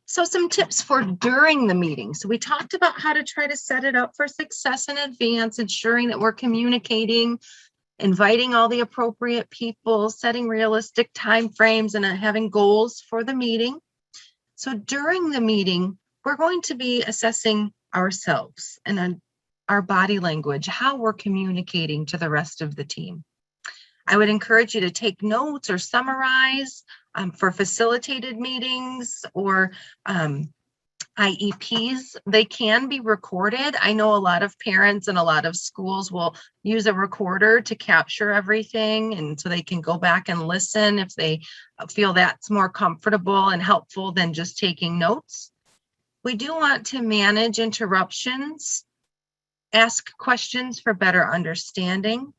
So some tips for during the meeting. So we talked about how to try to set it up for success in advance, ensuring that we're communicating, inviting all the appropriate people, setting realistic time frames, and having goals for the meeting. So during the meeting, we're going to be assessing ourselves and our body language, how we're communicating to the rest of the team. I would encourage you to take notes or summarize for facilitated meetings or IEPs. They can be recorded. I know a lot of parents and a lot of schools will use a recorder to capture everything, and so they can go back and listen if they feel that's more comfortable and helpful than just taking notes. We do want to manage interruptions, ask questions for better understanding.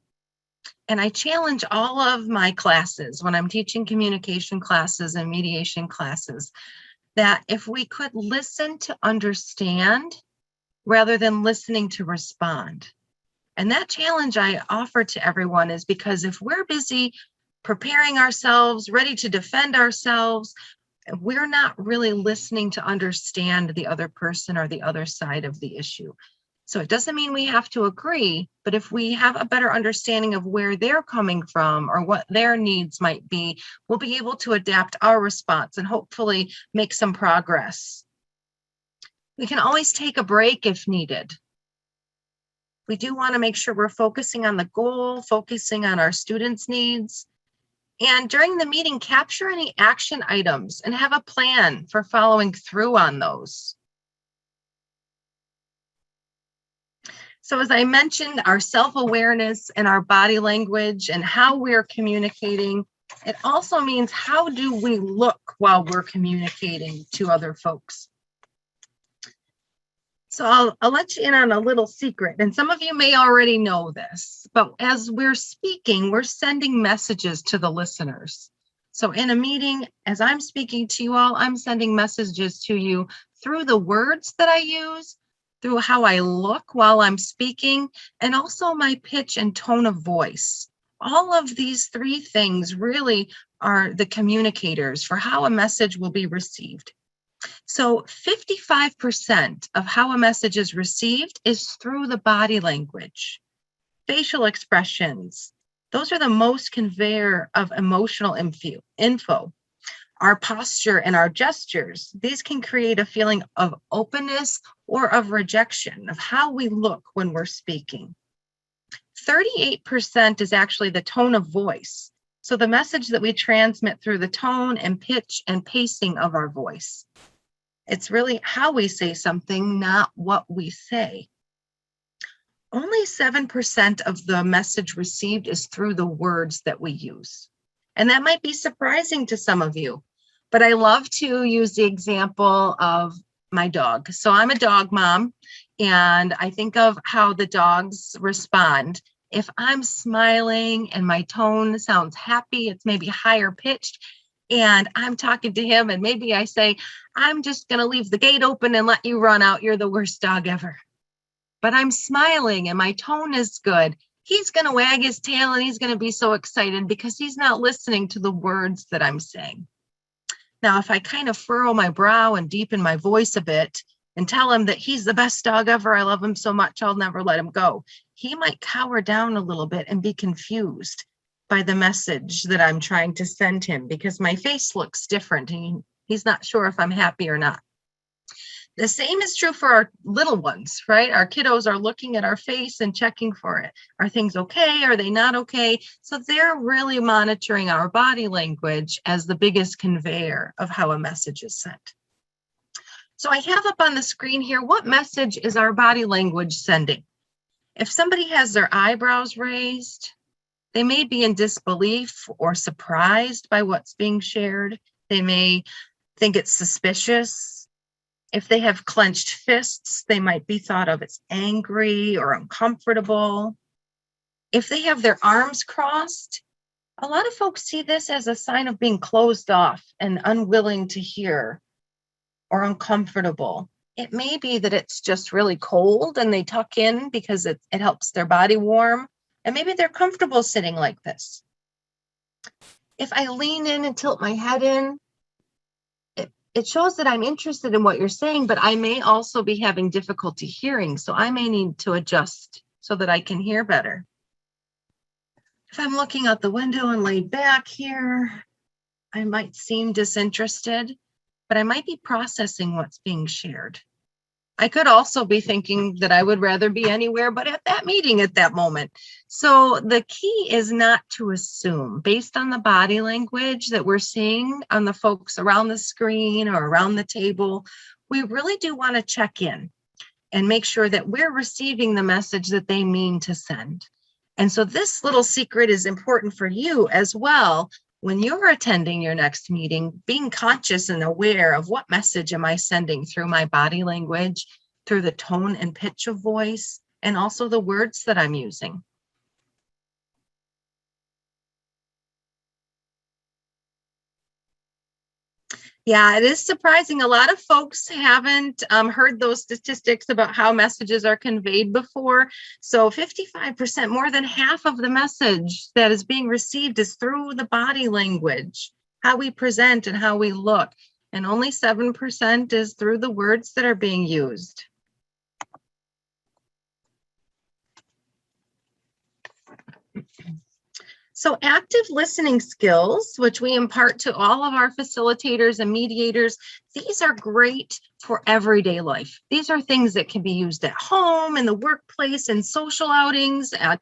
And I challenge all of my classes when I'm teaching communication classes and mediation classes that if we could listen to understand rather than listening to respond. And that challenge I offer to everyone is because if we're busy preparing ourselves, ready to defend ourselves, we're not really listening to understand the other person or the other side of the issue. So it doesn't mean we have to agree, but if we have a better understanding of where they're coming from or what their needs might be, we'll be able to adapt our response and hopefully make some progress. We can always take a break if needed. We do want to make sure we're focusing on the goal, focusing on our students' needs. And during the meeting, capture any action items and have a plan for following through on those. So as I mentioned, our self-awareness and our body language and how we're communicating, it also means how do we look while we're communicating to other folks. So I'll let you in on a little secret, and some of you may already know this, but as we're speaking, we're sending messages to the listeners. So in a meeting, as I'm speaking to you all, I'm sending messages to you through the words that I use, through how I look while I'm speaking, and also my pitch and tone of voice. All of these three things really are the communicators for how a message will be received. So 55% of how a message is received is through the body language, facial expressions. Those are the most conveyor of emotional info. Our posture and our gestures, these can create a feeling of openness or of rejection of how we look when we're speaking. 38% is actually the tone of voice. So the message that we transmit through the tone and pitch and pacing of our voice. It's really how we say something, not what we say. Only 7% of the message received is through the words that we use. And that might be surprising to some of you, but I love to use the example of my dog. So I'm a dog mom, and I think of how the dogs respond. If I'm smiling and my tone sounds happy, it's maybe higher pitched, and I'm talking to him and maybe I say, I'm just going to leave the gate open and let you run out. You're the worst dog ever. But I'm smiling and my tone is good. He's going to wag his tail and he's going to be so excited because he's not listening to the words that I'm saying. Now, if I kind of furrow my brow and deepen my voice a bit and tell him that he's the best dog ever, I love him so much, I'll never let him go, he might cower down a little bit and be confused by the message that I'm trying to send him because my face looks different and he's not sure if I'm happy or not. The same is true for our little ones, right? Our kiddos are looking at our face and checking for it. Are things okay? Are they not okay? So they're really monitoring our body language as the biggest conveyor of how a message is sent. So I have up on the screen here, what message is our body language sending? If somebody has their eyebrows raised, they may be in disbelief or surprised by what's being shared. They may think it's suspicious. If they have clenched fists, they might be thought of as angry or uncomfortable. If they have their arms crossed, a lot of folks see this as a sign of being closed off and unwilling to hear or uncomfortable. It may be that it's just really cold and they tuck in because it helps their body warm. And maybe they're comfortable sitting like this. If I lean in and tilt my head in, it shows that I'm interested in what you're saying, but I may also be having difficulty hearing. So I may need to adjust so that I can hear better. If I'm looking out the window and laid back here, I might seem disinterested, but I might be processing what's being shared. I could also be thinking that I would rather be anywhere but at that meeting at that moment. So the key is not to assume based on the body language that we're seeing on the folks around the screen or around the table. We really do want to check in and make sure that we're receiving the message that they mean to send. And so this little secret is important for you as well. When you're attending your next meeting, being conscious and aware of what message am I sending through my body language, through the tone and pitch of voice, and also the words that I'm using. Yeah, it is surprising. A lot of folks haven't heard those statistics about how messages are conveyed before. So 55%, more than half of the message that is being received is through the body language, how we present and how we look. And only 7% is through the words that are being used. So active listening skills, which we impart to all of our facilitators and mediators, these are great for everyday life. These are things that can be used at home, in the workplace, in social outings, at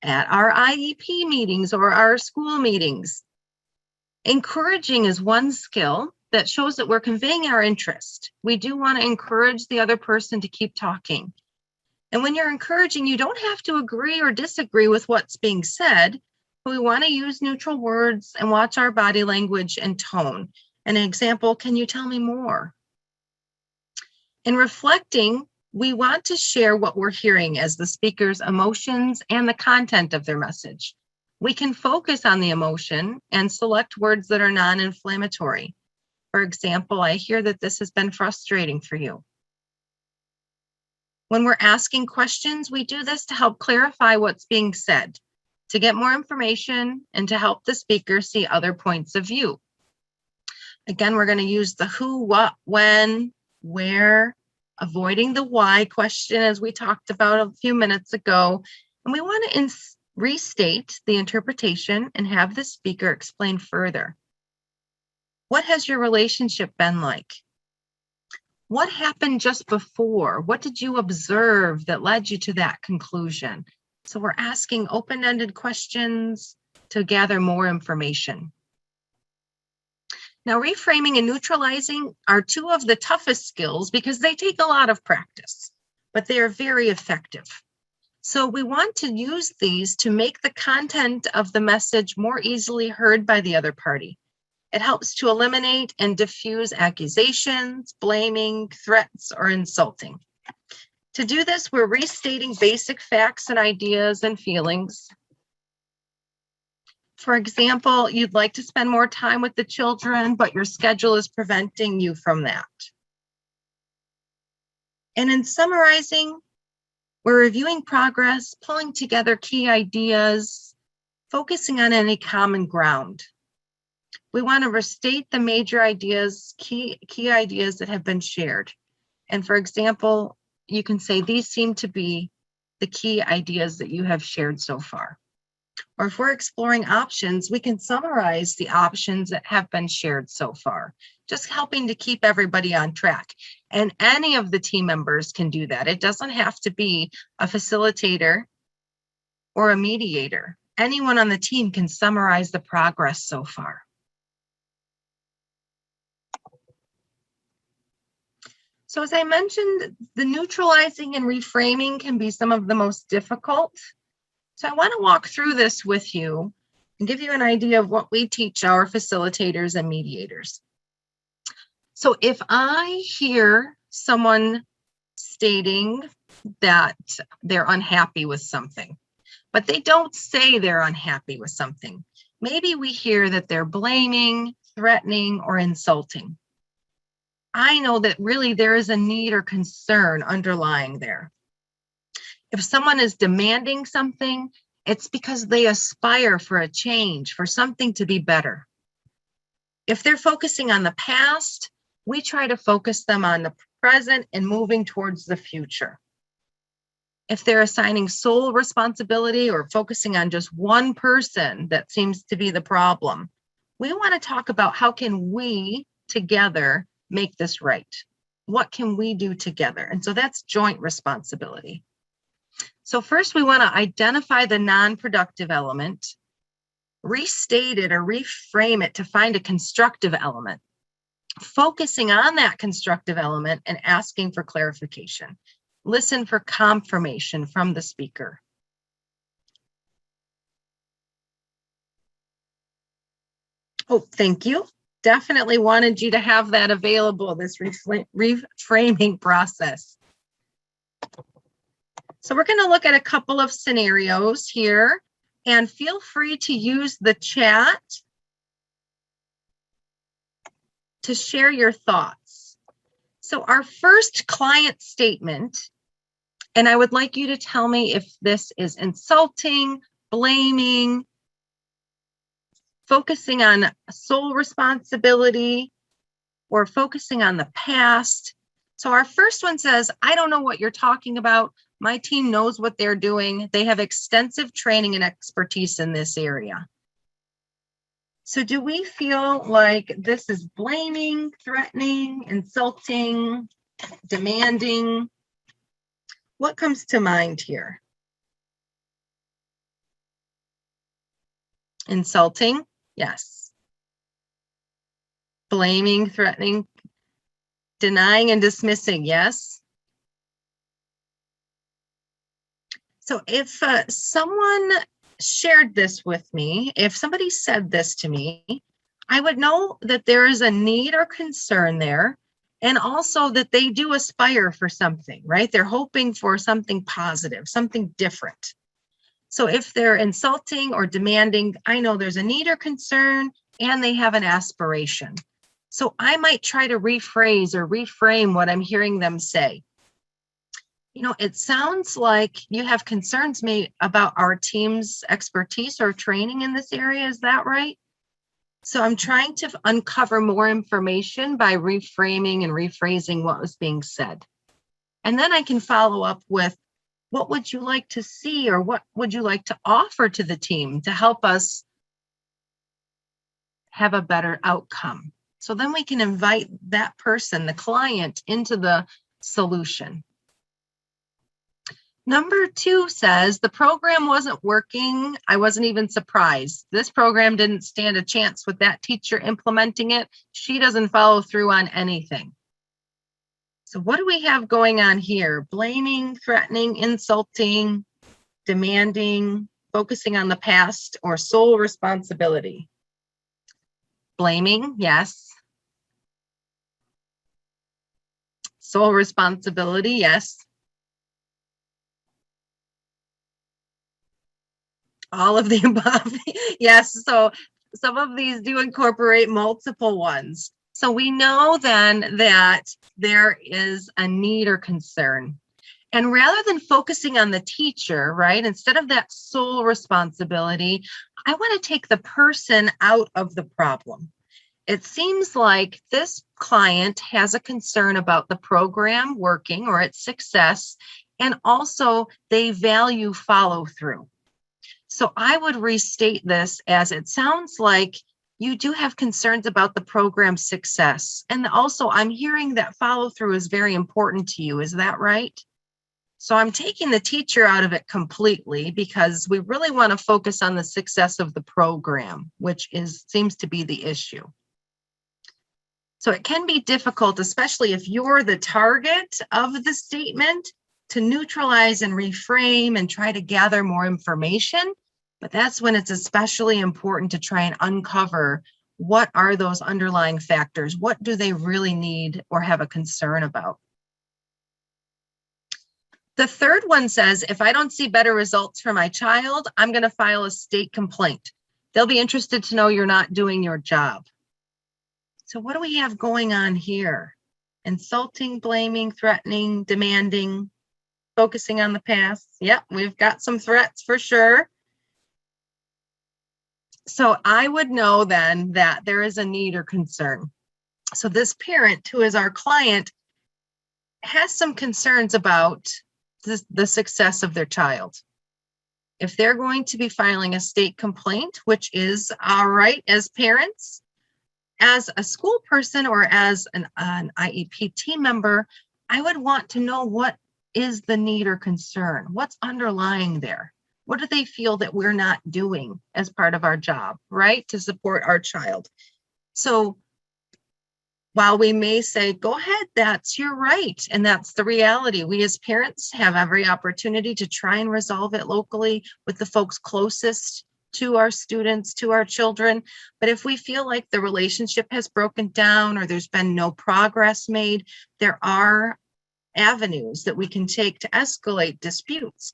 our IEP meetings or our school meetings. Encouraging is one skill that shows that we're conveying our interest. We do want to encourage the other person to keep talking. And when you're encouraging, you don't have to agree or disagree with what's being said. We want to use neutral words and watch our body language and tone. An example, can you tell me more? In reflecting, we want to share what we're hearing as the speaker's emotions and the content of their message. We can focus on the emotion and select words that are non-inflammatory. For example, I hear that this has been frustrating for you. When we're asking questions, we do this to help clarify what's being said, to get more information, and to help the speaker see other points of view. Again, we're going to use the who, what, when, where, avoiding the why question, as we talked about a few minutes ago. And we want to restate the interpretation and have the speaker explain further. What has your relationship been like? What happened just before? What did you observe that led you to that conclusion? So we're asking open-ended questions to gather more information. Now, reframing and neutralizing are two of the toughest skills because they take a lot of practice, but they are very effective. So we want to use these to make the content of the message more easily heard by the other party. It helps to eliminate and diffuse accusations, blaming, threats, or insulting. To do this, we're restating basic facts and ideas and feelings. For example, you'd like to spend more time with the children, but your schedule is preventing you from that. And in summarizing, we're reviewing progress, pulling together key ideas, focusing on any common ground. We want to restate the major ideas, key ideas that have been shared. And for example, you can say these seem to be the key ideas that you have shared so far. Or if we're exploring options, we can summarize the options that have been shared so far, just helping to keep everybody on track. And any of the team members can do that. It doesn't have to be a facilitator or a mediator. Anyone on the team can summarize the progress so far. So as I mentioned, the neutralizing and reframing can be some of the most difficult. So I want to walk through this with you and give you an idea of what we teach our facilitators and mediators. So if I hear someone stating that they're unhappy with something, but they don't say they're unhappy with something. Maybe we hear that they're blaming, threatening, or insulting. I know that really there is a need or concern underlying there. If someone is demanding something, it's because they aspire for a change, for something to be better. If they're focusing on the past, we try to focus them on the present and moving towards the future. If they're assigning sole responsibility or focusing on just one person that seems to be the problem, we want to talk about how can we together make this right? What can we do together? And so that's joint responsibility. So first we want to identify the non-productive element, restate it or reframe it to find a constructive element, focusing on that constructive element and asking for clarification. Listen for confirmation from the speaker. Oh, thank you. Definitely wanted you to have that available, this reframing process. So we're going to look at a couple of scenarios here, and feel free to use the chat to share your thoughts. So our first client statement, and I would like you to tell me if this is insulting, blaming, focusing on sole responsibility, or focusing on the past. So our first one says, I don't know what you're talking about. My team knows what they're doing. They have extensive training and expertise in this area. So do we feel like this is blaming, threatening, insulting, demanding? What comes to mind here? Insulting, yes. Blaming, threatening, denying and dismissing, yes. So if someone shared this with me, if somebody said this to me, I would know that there is a need or concern there, and also that they do aspire for something, right? They're hoping for something positive, something different. So if they're insulting or demanding, I know there's a need or concern, and they have an aspiration. So I might try to rephrase or reframe what I'm hearing them say. You know, it sounds like you have concerns maybe about our team's expertise or training in this area. Is that right? So I'm trying to uncover more information by reframing and rephrasing what was being said. And then I can follow up with, what would you like to see, or what would you like to offer to the team to help us have a better outcome? So then we can invite that person, the client, into the solution. Number 2 says, the program wasn't working. I wasn't even surprised. This program didn't stand a chance with that teacher implementing it. She doesn't follow through on anything. So what do we have going on here? Blaming, threatening, insulting, demanding, focusing on the past, or sole responsibility? Blaming, yes. Sole responsibility, yes. All of the above, yes. So some of these do incorporate multiple ones. So we know then that there is a need or concern. And rather than focusing on the teacher, right, instead of that sole responsibility, I want to take the person out of the problem. It seems like this client has a concern about the program working or its success, and also they value follow through. So I would restate this as, it sounds like you do have concerns about the program's success. And also I'm hearing that follow through is very important to you. Is that right? So I'm taking the teacher out of it completely, because we really want to focus on the success of the program, which seems to be the issue. So it can be difficult, especially if you're the target of the statement, to neutralize and reframe and try to gather more information. But that's when it's especially important to try and uncover, what are those underlying factors? What do they really need or have a concern about? The third one says, if I don't see better results for my child, I'm going to file a state complaint. They'll be interested to know you're not doing your job. So what do we have going on here? Insulting, blaming, threatening, demanding, focusing on the past. Yep, we've got some threats for sure. So I would know then that there is a need or concern. So this parent who is our client has some concerns about the success of their child. If they're going to be filing a state complaint, which is all right as parents, as a school person or as an IEP team member, I would want to know what is the need or concern? What's underlying there? What do they feel that we're not doing as part of our job, right? To support our child. So while we may say, go ahead, that's your right. And that's the reality. We as parents have every opportunity to try and resolve it locally with the folks closest to our students, to our children. But if we feel like the relationship has broken down or there's been no progress made, there are avenues that we can take to escalate disputes.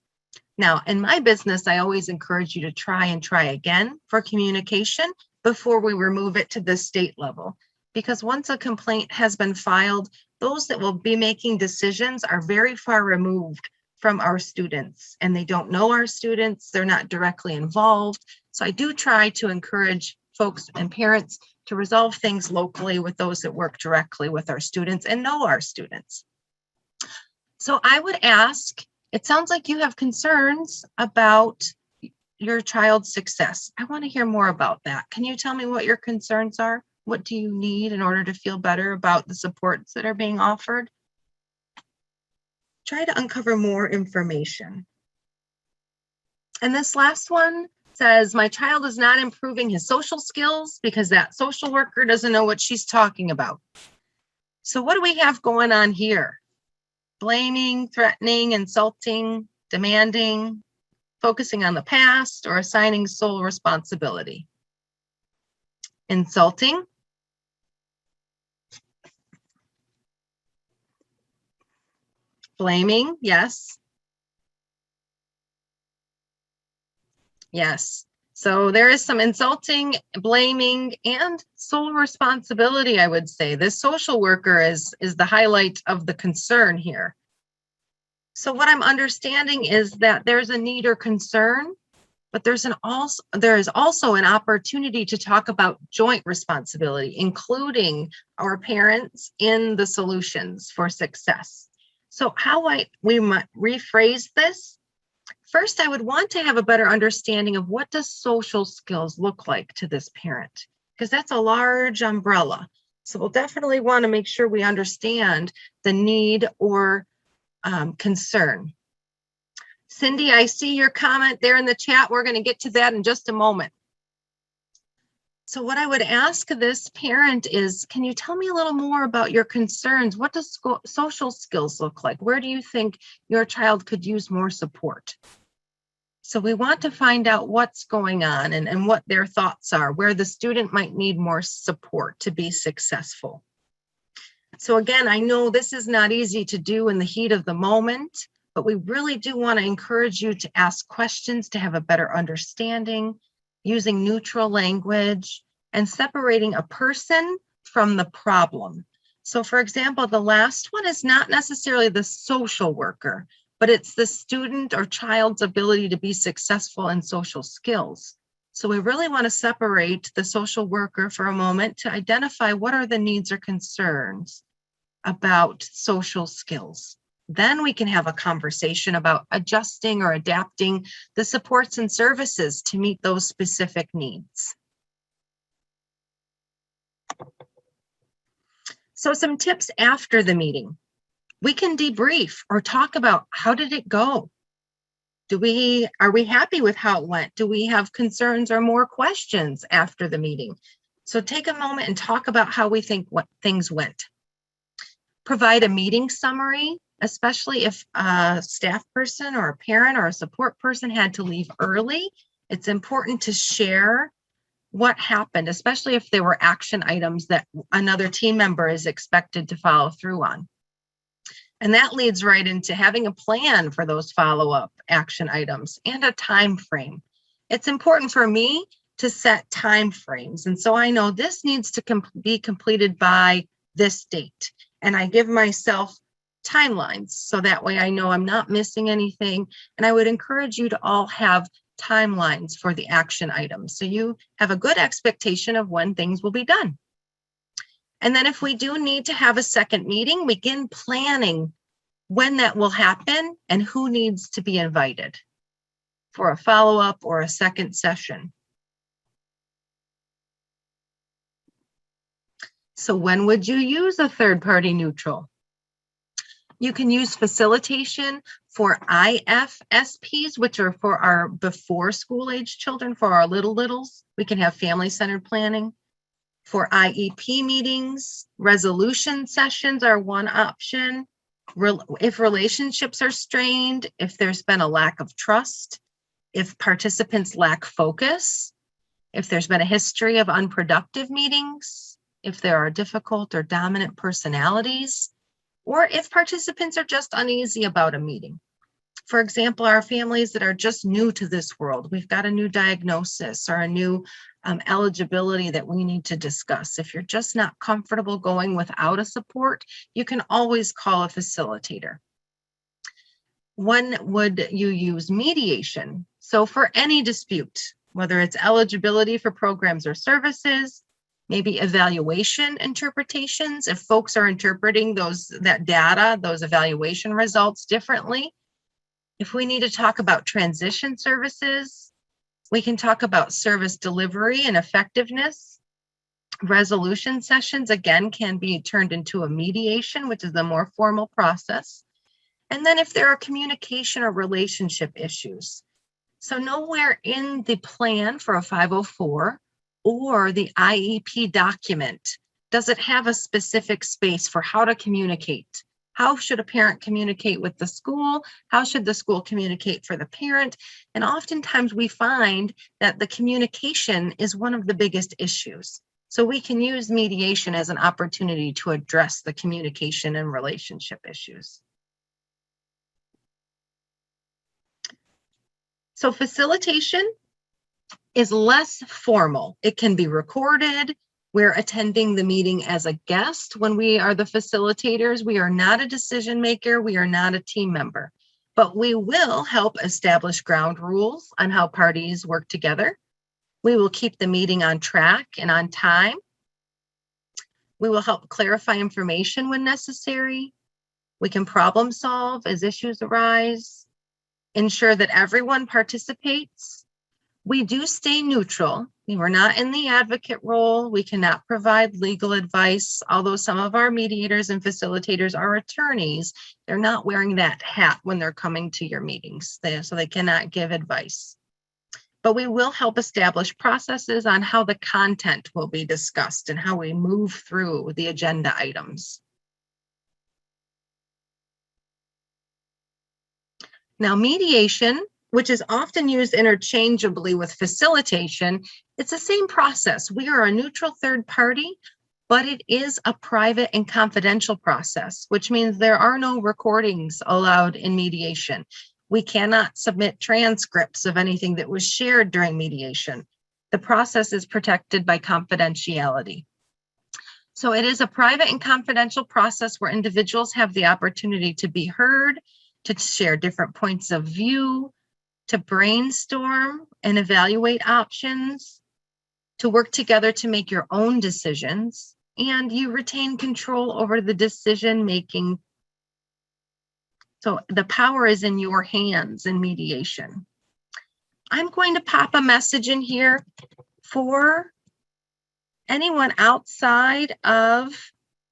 Now, in my business, I always encourage you to try again for communication before we remove it to the state level. Because once a complaint has been filed, those that will be making decisions are very far removed from our students, and they don't know our students, they're not directly involved. So I do try to encourage folks and parents to resolve things locally with those that work directly with our students and know our students. So I would ask, it sounds like you have concerns about your child's success. I want to hear more about that. Can you tell me what your concerns are? What do you need in order to feel better about the supports that are being offered? Try to uncover more information. And this last one says, my child is not improving his social skills because that social worker doesn't know what she's talking about. So what do we have going on here? Blaming, threatening, insulting, demanding, focusing on the past, or assigning sole responsibility. Insulting. Blaming, yes. Yes. So there is some insulting, blaming, and sole responsibility, I would say. This social worker is the highlight of the concern here. So what I'm understanding is that there's a need or concern, but there is also an opportunity to talk about joint responsibility, including our parents in the solutions for success. So how we might rephrase this? First, I would want to have a better understanding of what does social skills look like to this parent, because that's a large umbrella. So we'll definitely want to make sure we understand the need or concern. Cindy, I see your comment there in the chat. We're going to get to that in just a moment. So what I would ask this parent is, can you tell me a little more about your concerns? What does social skills look like? Where do you think your child could use more support? So we want to find out what's going on and what their thoughts are, where the student might need more support to be successful. So again, I know this is not easy to do in the heat of the moment, but we really do want to encourage you to ask questions to have a better understanding, using neutral language, and separating a person from the problem. So for example, the last one is not necessarily the social worker, but it's the student or child's ability to be successful in social skills. So we really want to separate the social worker for a moment to identify what are the needs or concerns about social skills. Then we can have a conversation about adjusting or adapting the supports and services to meet those specific needs. So some tips after the meeting. We can debrief or talk about how did it go? Are we happy with how it went? Do we have concerns or more questions after the meeting? So take a moment and talk about how we think what things went. Provide a meeting summary, especially if a staff person or a parent or a support person had to leave early. It's important to share what happened, especially if there were action items that another team member is expected to follow through on. And that leads right into having a plan for those follow-up action items and a time frame. It's important for me to set time frames. And so I know this needs to be completed by this date. And I give myself timelines so that way I know I'm not missing anything. And I would encourage you to all have timelines for the action items, so you have a good expectation of when things will be done. And then if we do need to have a second meeting, begin planning when that will happen and who needs to be invited for a follow-up or a second session. So when would you use a third-party neutral? You can use facilitation for IFSPs, which are for our before school age children, for our littles. We can have family-centered planning. For IEP meetings, resolution sessions are one option. If relationships are strained, if there's been a lack of trust, if participants lack focus, if there's been a history of unproductive meetings, if there are difficult or dominant personalities, or if participants are just uneasy about a meeting. For example, our families that are just new to this world, we've got a new diagnosis or a new eligibility that we need to discuss. If you're just not comfortable going without a support, you can always call a facilitator. When would you use mediation? So for any dispute, whether it's eligibility for programs or services, maybe evaluation interpretations, if folks are interpreting that data, those evaluation results differently. If we need to talk about transition services, we can talk about service delivery and effectiveness. Resolution sessions, again, can be turned into a mediation, which is a more formal process. And then if there are communication or relationship issues. So nowhere in the plan for a 504 or the IEP document does it have a specific space for how to communicate. How should a parent communicate with the school? How should the school communicate for the parent? And oftentimes we find that the communication is one of the biggest issues. So we can use mediation as an opportunity to address the communication and relationship issues. So facilitation is less formal. It can be recorded. We're attending the meeting as a guest when we are the facilitators. We are not a decision maker. We are not a team member, but we will help establish ground rules on how parties work together. We will keep the meeting on track and on time. We will help clarify information when necessary. We can problem solve as issues arise, ensure that everyone participates. We do stay neutral. We're not in the advocate role. We cannot provide legal advice, although some of our mediators and facilitators are attorneys. They're not wearing that hat when they're coming to your meetings, so they cannot give advice. But we will help establish processes on how the content will be discussed and how we move through the agenda items. Now, mediation, which is often used interchangeably with facilitation, it's the same process. We are a neutral third party, but it is a private and confidential process, which means there are no recordings allowed in mediation. We cannot submit transcripts of anything that was shared during mediation. The process is protected by confidentiality. So it is a private and confidential process where individuals have the opportunity to be heard, to share different points of view, to brainstorm and evaluate options, to work together to make your own decisions, and you retain control over the decision making. So the power is in your hands in mediation. I'm going to pop a message in here for anyone outside of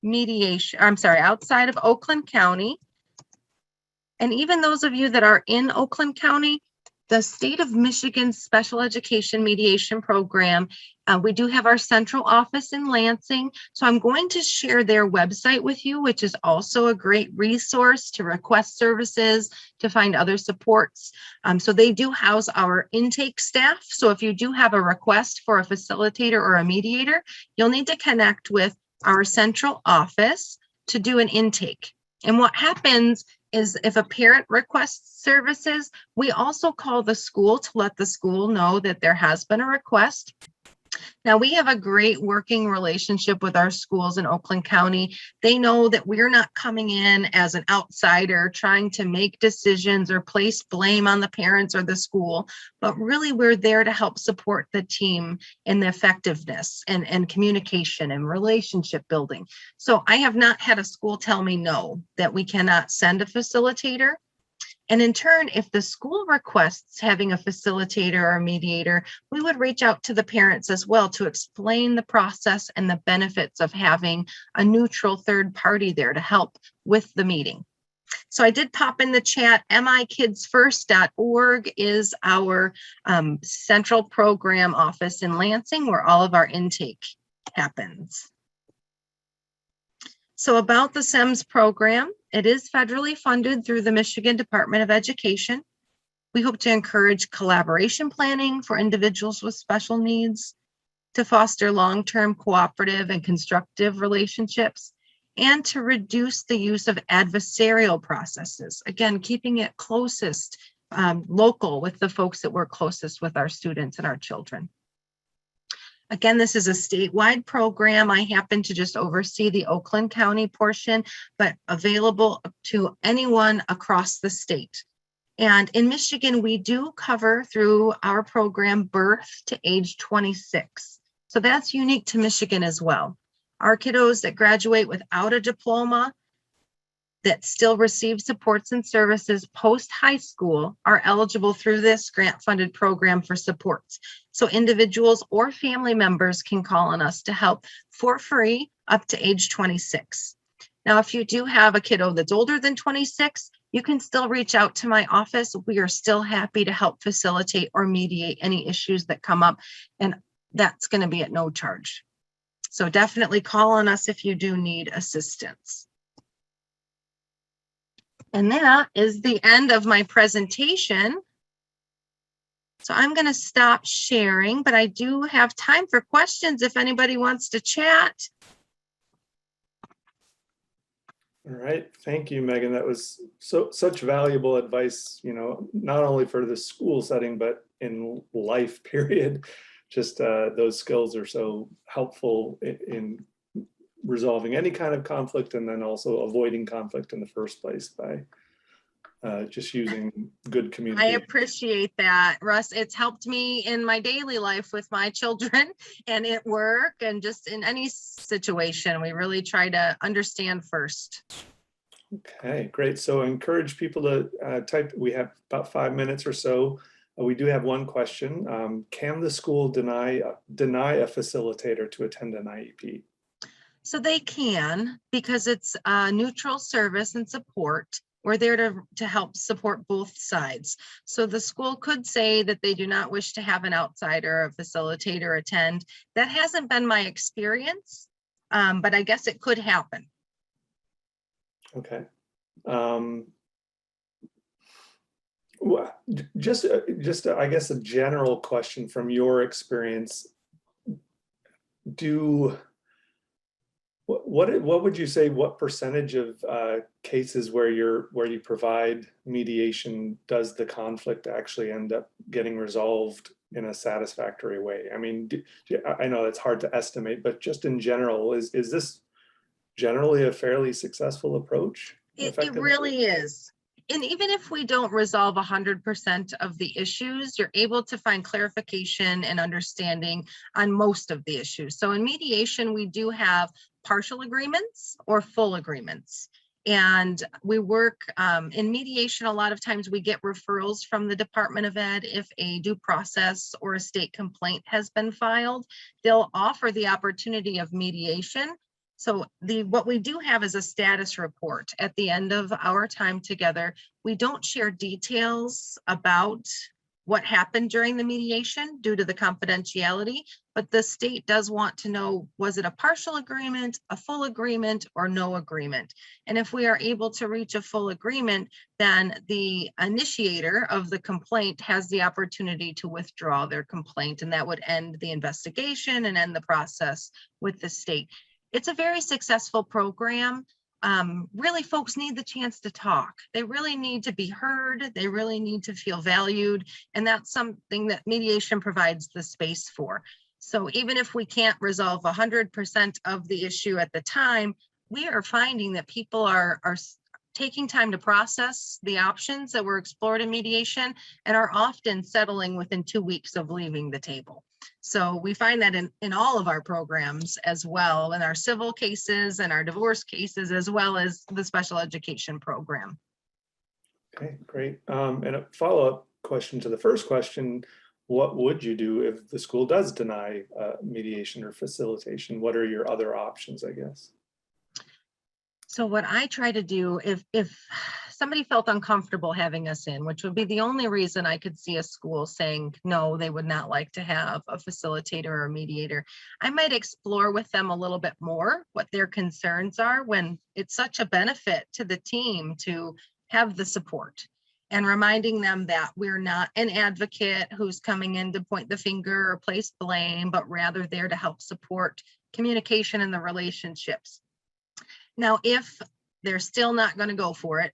mediation, outside of Oakland County. And even those of you that are in Oakland County, the state of Michigan's special education mediation program, we do have our central office in Lansing. So I'm going to share their website with you, which is also a great resource to request services, to find other supports. So they do house our intake staff. So if you do have a request for a facilitator or a mediator, you'll need to connect with our central office to do an intake. And what happens is if a parent requests services, we also call the school to let the school know that there has been a request. Now, we have a great working relationship with our schools in Oakland County. They know that we're not coming in as an outsider trying to make decisions or place blame on the parents or the school, but really we're there to help support the team in the effectiveness and communication and relationship building. So I have not had a school tell me no, that we cannot send a facilitator. And in turn, if the school requests having a facilitator or a mediator, we would reach out to the parents as well to explain the process and the benefits of having a neutral third party there to help with the meeting. So I did pop in the chat, mikidsfirst.org is our central program office in Lansing where all of our intake happens. So about the SEMS program, it is federally funded through the Michigan Department of Education. We hope to encourage collaboration planning for individuals with special needs, to foster long-term cooperative and constructive relationships, and to reduce the use of adversarial processes. Again, keeping it closest, local with the folks that work closest with our students and our children. Again, this is a statewide program. I happen to just oversee the Oakland County portion, but available to anyone across the state. And in Michigan, we do cover through our program birth to age 26. So that's unique to Michigan as well. Our kiddos that graduate without a diploma that still receive supports and services post high school are eligible through this grant funded program for supports. So individuals or family members can call on us to help for free up to age 26. Now, if you do have a kiddo that's older than 26, you can still reach out to my office. We are still happy to help facilitate or mediate any issues that come up, and that's going to be at no charge. So definitely call on us if you do need assistance. And that is the end of my presentation. So I'm going to stop sharing, but I do have time for questions if anybody wants to chat. All right, thank you, Megan. That was such valuable advice, you know, not only for the school setting, but in life, period. Just those skills are so helpful in resolving any kind of conflict, and then also avoiding conflict in the first place by just using good communication. I appreciate that, Russ. It's helped me in my daily life with my children and at work and just in any situation. We really try to understand first. Okay, great. So I encourage people to type. We have about 5 minutes or so. We do have one question. Can the school deny a facilitator to attend an IEP? So they can, because it's a neutral service and support. We're there to help support both sides. So the school could say that they do not wish to have an outsider, a facilitator attend. That hasn't been my experience, but I guess it could happen. Okay. Just I guess a general question from your experience. What would you say? What percentage of cases where you provide mediation does the conflict actually end up getting resolved in a satisfactory way? I mean, I know it's hard to estimate, but just in general, is this generally a fairly successful approach? It really is. And even if we don't resolve 100% of the issues, you're able to find clarification and understanding on most of the issues. So in mediation, we do have partial agreements or full agreements. And we work in mediation, a lot of times we get referrals from the Department of Ed. If a due process or a state complaint has been filed, they'll offer the opportunity of mediation. So what we do have is a status report at the end of our time together. We don't share details about what happened during the mediation due to the confidentiality, but the state does want to know, was it a partial agreement, a full agreement, or no agreement? And if we are able to reach a full agreement, then the initiator of the complaint has the opportunity to withdraw their complaint, and that would end the investigation and end the process with the state. It's a very successful program. really folks need the chance to talk. They really need to be heard. They really need to feel valued. And that's something that mediation provides the space for. So even if we can't resolve 100% of the issue at the time, we are finding that people are taking time to process the options that were explored in mediation and are often settling within 2 weeks of leaving the table. So we find that in all of our programs as well, in our civil cases and our divorce cases, as well as the special education program. Okay, great. And a follow-up question to the first question, what would you do if the school does deny mediation or facilitation? What are your other options, I guess? So what I try to do, if somebody felt uncomfortable having us in, which would be the only reason I could see a school saying, no, they would not like to have a facilitator or a mediator, I might explore with them a little bit more what their concerns are when it's such a benefit to the team to have the support. And reminding them that we're not an advocate who's coming in to point the finger or place blame, but rather there to help support communication in the relationships. Now, if they're still not going to go for it,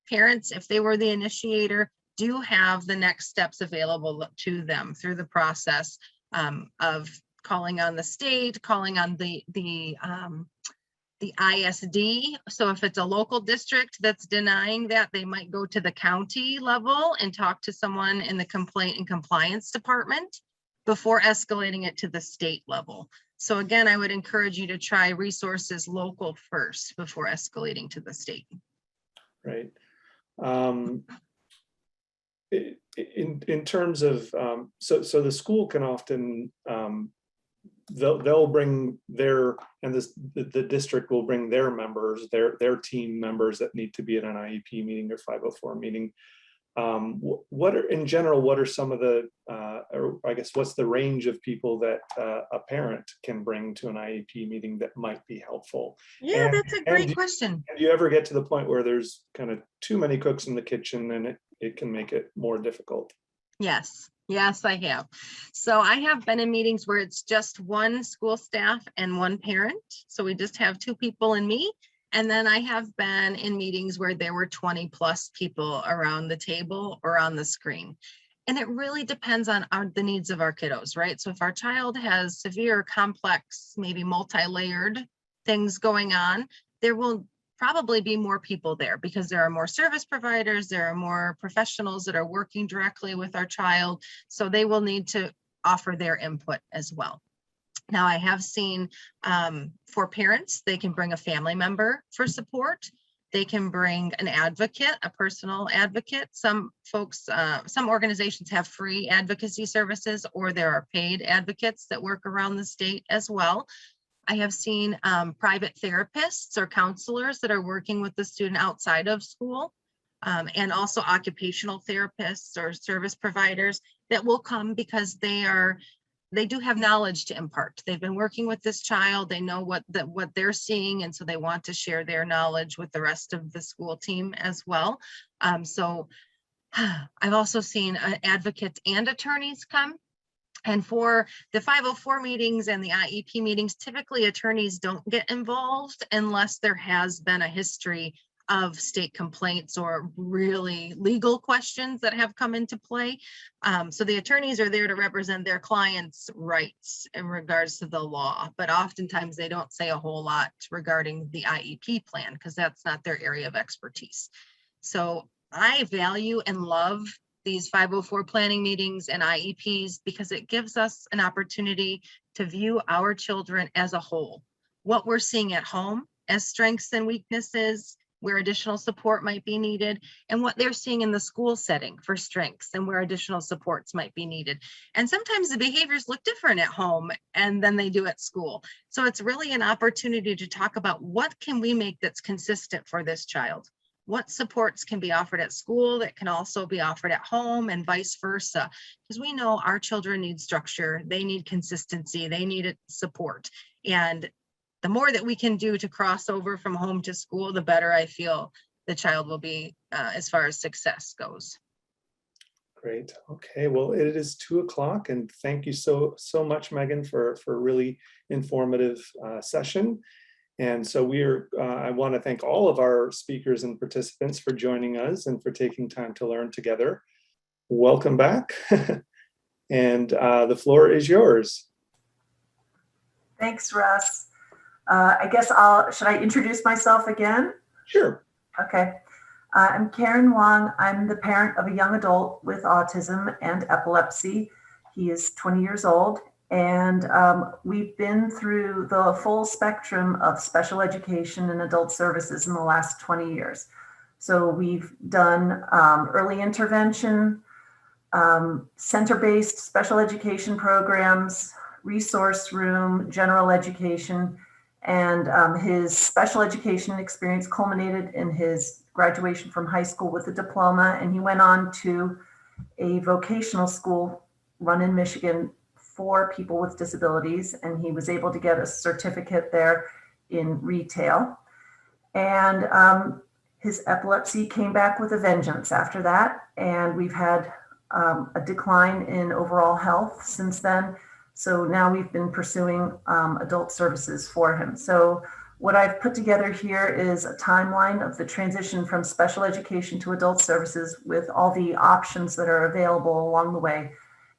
parents, if they were the initiator, do have the next steps available to them through the process of calling on the state, calling on the ISD. So if it's a local district that's denying that, they might go to the county level and talk to someone in the complaint and compliance department before escalating it to the state level. So again, I would encourage you to try resources local first before escalating to the state. Right. In terms of, so the school can often, they'll bring their, and the district will bring their members, their team members that need to be at an IEP meeting or 504 meeting. What are, in general, what are some of the, or I guess, what's the range of people that a parent can bring to an IEP meeting that might be helpful? Yeah, that's a great question. Do you ever get to the point where there's kind of too many cooks in the kitchen and it can make it more difficult? Yes, I have. So I have been in meetings where it's just one school staff and one parent. So we just have 2 people and me. And then I have been in meetings where there were 20 plus people around the table or on the screen. And it really depends on the needs of our kiddos, right? So if our child has severe, complex, maybe multi-layered things going on, there will probably be more people there because there are more service providers, there are more professionals that are working directly with our child. So they will need to offer their input as well. Now, I have seen for parents, they can bring a family member for support. They can bring an advocate, a personal advocate. Some folks, some organizations have free advocacy services, or there are paid advocates that work around the state as well. I have seen private therapists or counselors that are working with the student outside of school, and also occupational therapists or service providers that will come because they do have knowledge to impart. They've been working with this child. They know what they're seeing. And so they want to share their knowledge with the rest of the school team as well. So I've also seen advocates and attorneys come. And for the 504 meetings and the IEP meetings, typically attorneys don't get involved unless there has been a history of state complaints or really legal questions that have come into play. So the attorneys are there to represent their clients' rights in regards to the law, but oftentimes they don't say a whole lot regarding the IEP plan because that's not their area of expertise. So I value and love these 504 planning meetings and IEPs because it gives us an opportunity to view our children as a whole, what we're seeing at home as strengths and weaknesses, where additional support might be needed, and what they're seeing in the school setting for strengths and where additional supports might be needed. And sometimes the behaviors look different at home and than they do at school. So it's really an opportunity to talk about what can we make that's consistent for this child? What supports can be offered at school that can also be offered at home and vice versa? Because we know our children need structure, they need consistency, they need support. And the more that we can do to cross over from home to school, the better I feel the child will be as far as success goes. Great. Okay. Well, it is 2 o'clock, and thank you so much, Megan, for a really informative session. And so I want to thank all of our speakers and participants for joining us and for taking time to learn together. Welcome back. And the floor is yours. Thanks, Russ. I guess should I introduce myself again? Sure. Okay. I'm Karen Wang. I'm the parent of a young adult with autism and epilepsy. He is 20 years old, and we've been through the full spectrum of special education and adult services in the last 20 years. So we've done early intervention, center-based special education programs, resource room, general education, and his special education experience culminated in his graduation from high school with a diploma, and he went on to a vocational school run in Michigan for people with disabilities, and he was able to get a certificate there in retail. And his epilepsy came back with a vengeance after that, and we've had a decline in overall health since then. So now we've been pursuing adult services for him. So what I've put together here is a timeline of the transition from special education to adult services with all the options that are available along the way.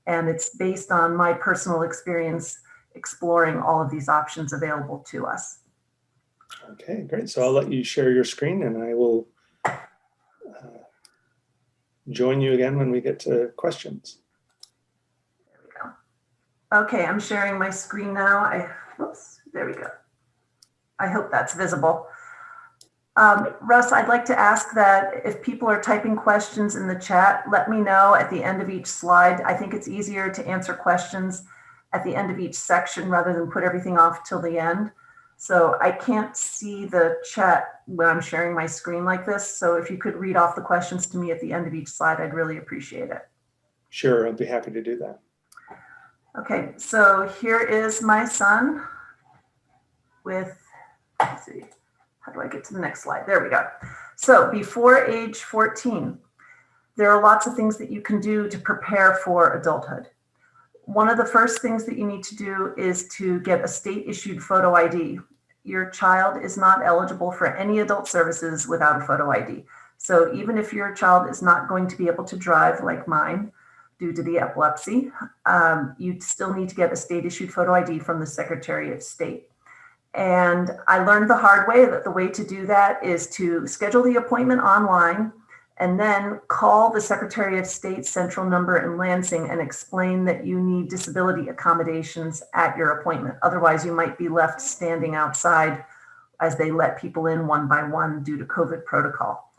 And it's based on my personal experience exploring all of these options available to us. Okay, great. So I'll let you share your screen and I will join you again when we get to questions. There we go. Okay, I'm sharing my screen now. There we go. I hope that's visible. Russ, I'd like to ask that if people are typing questions in the chat, let me know at the end of each slide. I think it's easier to answer questions at the end of each section rather than put everything off till the end. So I can't see the chat when I'm sharing my screen like this. So if you could read off the questions to me at the end of each slide, I'd really appreciate it. Sure, I'd be happy to do that. Okay, so here is my son with, let's see. How do I get to the next slide? There we go. So before age 14, there are lots of things that you can do to prepare for adulthood. One of the first things that you need to do is to get a state issued photo ID. Your child is not eligible for any adult services without a photo ID. So even if your child is not going to be able to drive like mine due to the epilepsy, you still need to get a state issued photo ID from the Secretary of State. And I learned the hard way that the way to do that is to schedule the appointment online and then call the Secretary of State central number in Lansing and explain that you need disability accommodations at your appointment. Otherwise, you might be left standing outside as they let people in one by one due to COVID protocol.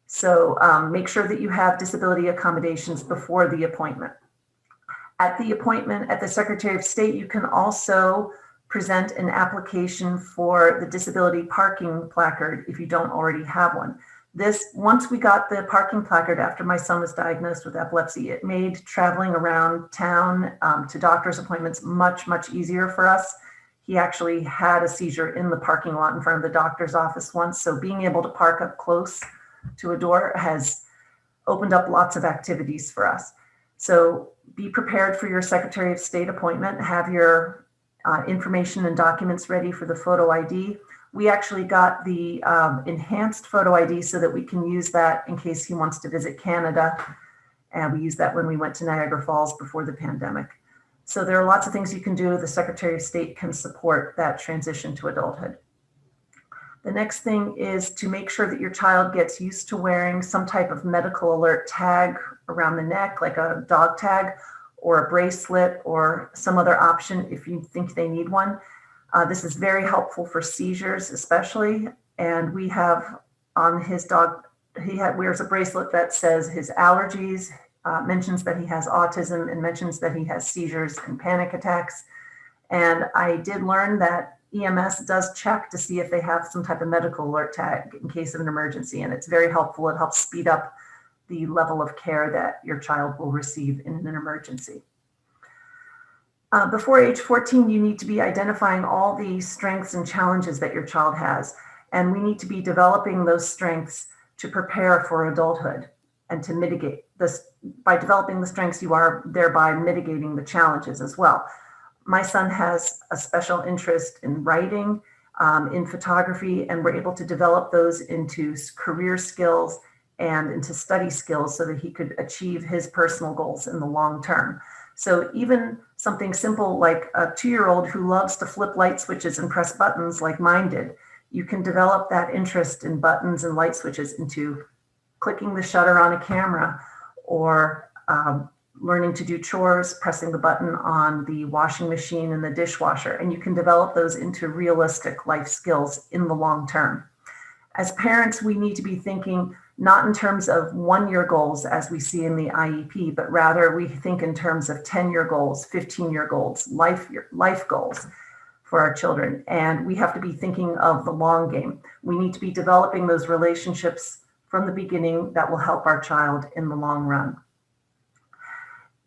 So make sure that you have disability accommodations before the appointment. At the appointment at the Secretary of State, you can also present an application for the disability parking placard if you don't already have one. Once we got the parking placard after my son was diagnosed with epilepsy, it made traveling around town to doctor's appointments much, much easier for us. He actually had a seizure in the parking lot in front of the doctor's office once. So being able to park up close to a door has opened up lots of activities for us. So be prepared for your Secretary of State appointment, have your information and documents ready for the photo ID. We actually got the enhanced photo ID so that we can use that in case he wants to visit Canada. And we used that when we went to Niagara Falls before the pandemic. So there are lots of things you can do. The Secretary of State can support that transition to adulthood. The next thing is to make sure that your child gets used to wearing some type of medical alert tag around the neck, like a dog tag, or a bracelet or some other option if you think they need one. This is very helpful for seizures especially. And we have on his dog, he wears a bracelet that says his allergies, mentions that he has autism, and mentions that he has seizures and panic attacks. And I did learn that EMS does check to see if they have some type of medical alert tag in case of an emergency. And it's very helpful. It helps speed up the level of care that your child will receive in an emergency. Before age 14, you need to be identifying all the strengths and challenges that your child has. And we need to be developing those strengths to prepare for adulthood and to mitigate this. By developing the strengths, you are thereby mitigating the challenges as well. My son has a special interest in writing. in photography, and we're able to develop those into career skills and into study skills so that he could achieve his personal goals in the long term. So even something simple like a 2-year-old who loves to flip light switches and press buttons like mine did, you can develop that interest in buttons and light switches into clicking the shutter on a camera, or learning to do chores, pressing the button on the washing machine and the dishwasher. And you can develop those into realistic life skills in the long term. As parents, we need to be thinking not in terms of 1-year goals as we see in the IEP, but rather we think in terms of 10-year goals, 15-year goals, life goals for our children. And we have to be thinking of the long game. We need to be developing those relationships from the beginning that will help our child in the long run.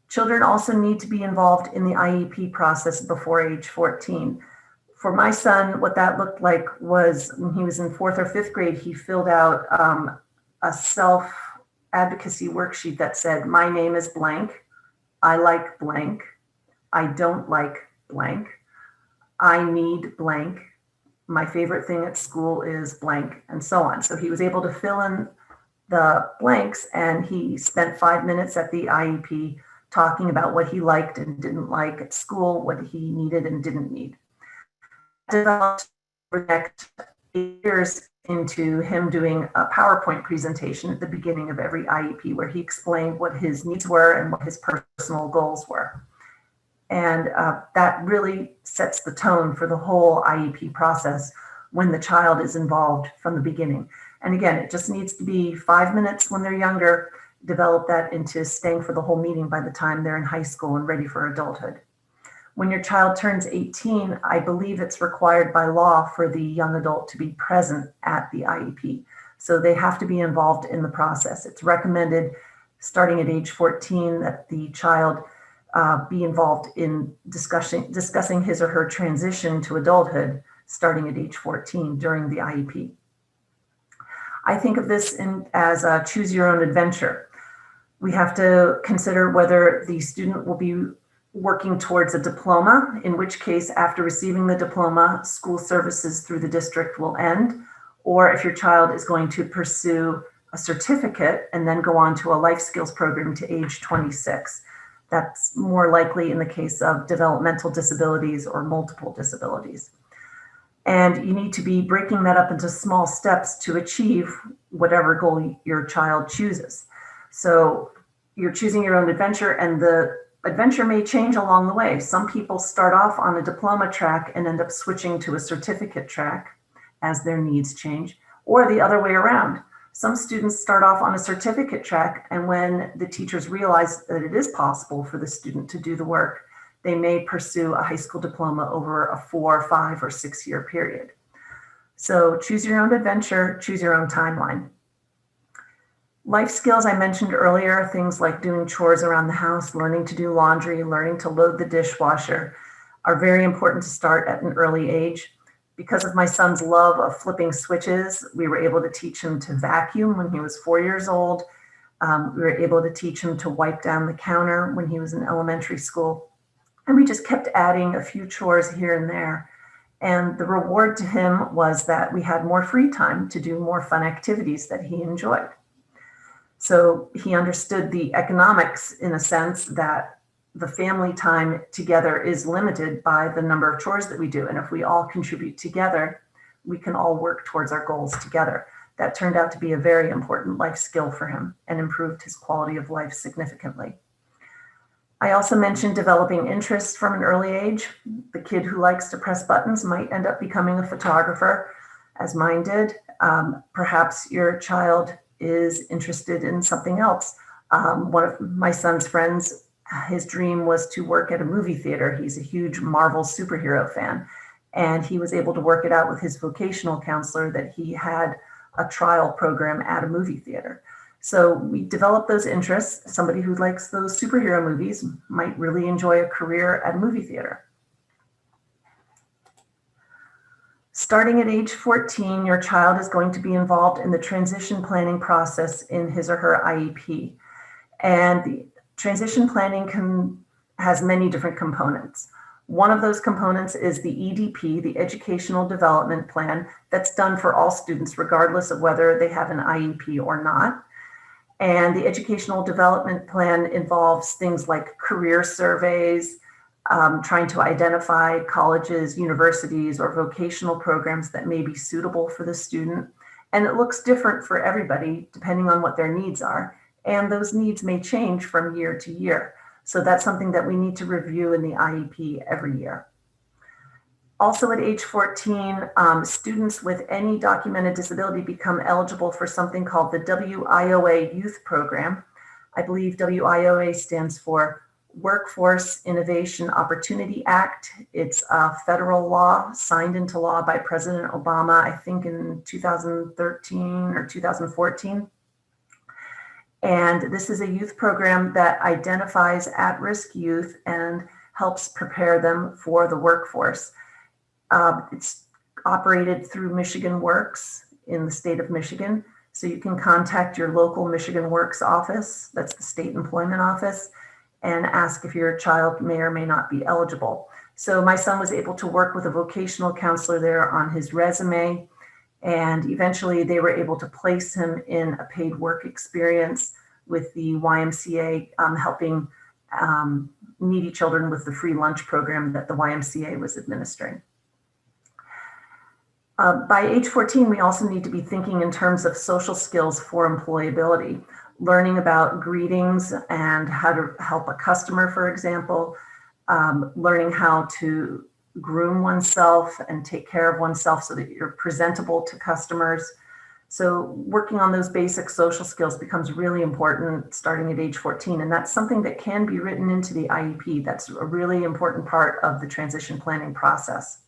Children also need to be involved in the IEP process before age 14. For my son, what that looked like was when he was in 4th or 5th grade, he filled out a self-advocacy worksheet that said, my name is blank, I like blank, I don't like blank, I need blank, my favorite thing at school is blank, and so on. So he was able to fill in the blanks, and he spent 5 minutes at the IEP talking about what he liked and didn't like at school, what he needed and didn't need. Developed for the next 8 years into him doing a PowerPoint presentation at the beginning of every IEP where he explained what his needs were and what his personal goals were. And that really sets the tone for the whole IEP process when the child is involved from the beginning. And again, it just needs to be 5 minutes when they're younger, develop that into staying for the whole meeting by the time they're in high school and ready for adulthood. When your child turns 18, I believe it's required by law for the young adult to be present at the IEP. So they have to be involved in the process. It's recommended starting at age 14 that the child be involved in discussing his or her transition to adulthood starting at age 14 during the IEP. I think of this as a choose your own adventure. We have to consider whether the student will be working towards a diploma, in which case after receiving the diploma, school services through the district will end, or if your child is going to pursue a certificate and then go on to a life skills program to age 26. That's more likely in the case of developmental disabilities or multiple disabilities. And you need to be breaking that up into small steps to achieve whatever goal your child chooses. So you're choosing your own adventure, and the adventure may change along the way. Some people start off on a diploma track and end up switching to a certificate track as their needs change, or the other way around. Some students start off on a certificate track, and when the teachers realize that it is possible for the student to do the work, they may pursue a high school diploma over a 4, 5, or 6 year period. So choose your own adventure, choose your own timeline. Life skills I mentioned earlier, things like doing chores around the house, learning to do laundry, learning to load the dishwasher, are very important to start at an early age. Because of my son's love of flipping switches, we were able to teach him to vacuum when he was 4 years old. We were able to teach him to wipe down the counter when he was in elementary school. And we just kept adding a few chores here and there. And the reward to him was that we had more free time to do more fun activities that he enjoyed. So he understood the economics in a sense that the family time together is limited by the number of chores that we do. And if we all contribute together, we can all work towards our goals together. That turned out to be a very important life skill for him and improved his quality of life significantly. I also mentioned developing interests from an early age. The kid who likes to press buttons might end up becoming a photographer, as mine did. Perhaps your child is interested in something else. One of my son's friends, his dream was to work at a movie theater. He's a huge Marvel superhero fan, and he was able to work it out with his vocational counselor that he had a trial program at a movie theater. So we developed those interests. Somebody who likes those superhero movies might really enjoy a career at a movie theater. Starting at age 14, your child is going to be involved in the transition planning process in his or her IEP. And the transition planning has many different components. One of those components is the EDP, the Educational Development Plan, that's done for all students, regardless of whether they have an IEP or not. And the Educational Development Plan involves things like career surveys, trying to identify colleges, universities, or vocational programs that may be suitable for the student. And it looks different for everybody depending on what their needs are. And those needs may change from year to year. So that's something that we need to review in the IEP every year. Also at age 14, students with any documented disability become eligible for something called the WIOA Youth Program. I believe WIOA stands for Workforce Innovation Opportunity Act. It's a federal law signed into law by President Obama, I think in 2013 or 2014. And this is a youth program that identifies at-risk youth and helps prepare them for the workforce. It's operated through Michigan Works in the state of Michigan. So you can contact your local Michigan Works office, that's the state employment office, and ask if your child may or may not be eligible. So my son was able to work with a vocational counselor there on his resume, and eventually they were able to place him in a paid work experience with the YMCA, helping needy children with the free lunch program that the YMCA was administering. By age 14, we also need to be thinking in terms of social skills for employability, learning about greetings and how to help a customer, for example, learning how to groom oneself and take care of oneself so that you're presentable to customers. So working on those basic social skills becomes really important starting at age 14. And that's something that can be written into the IEP. That's a really important part of the transition planning process.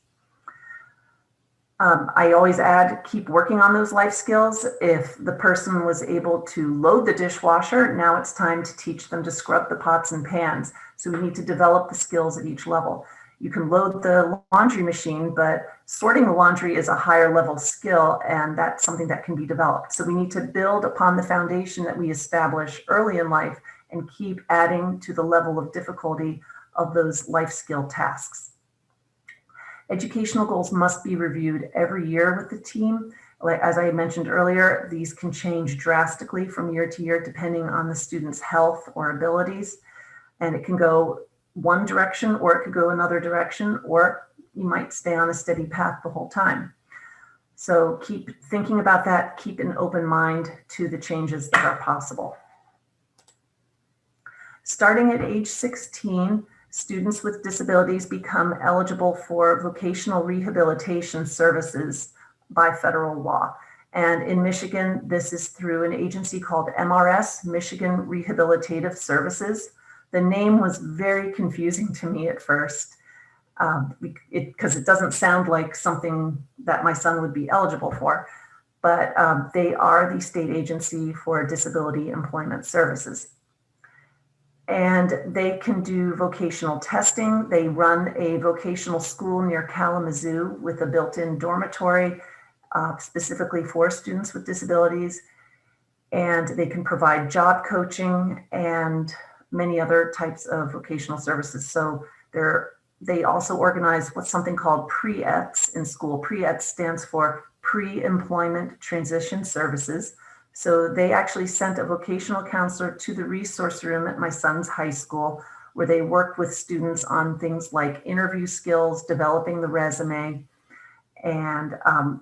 I always add, keep working on those life skills. If the person was able to load the dishwasher, now it's time to teach them to scrub the pots and pans. So we need to develop the skills at each level. You can load the laundry machine, but sorting the laundry is a higher level skill, and that's something that can be developed. So we need to build upon the foundation that we establish early in life and keep adding to the level of difficulty of those life skill tasks. Educational goals must be reviewed every year with the team. Like, as I mentioned earlier, these can change drastically from year to year depending on the student's health or abilities. And it can go one direction or it could go another direction, or you might stay on a steady path the whole time. So keep thinking about that, keep an open mind to the changes that are possible. Starting at age 16, students with disabilities become eligible for vocational rehabilitation services by federal law. And in Michigan, this is through an agency called MRS, Michigan Rehabilitative Services. The name was very confusing to me at first because it doesn't sound like something that my son would be eligible for, but they are the state agency for disability employment services. And they can do vocational testing. They run a vocational school near Kalamazoo with a built-in dormitory specifically for students with disabilities. And they can provide job coaching and many other types of vocational services. So they also organize what's something called pre-ETS in school. Pre-ETS stands for Pre-Employment Transition Services. So they actually sent a vocational counselor to the resource room at my son's high school, where they worked with students on things like interview skills, developing the resume, and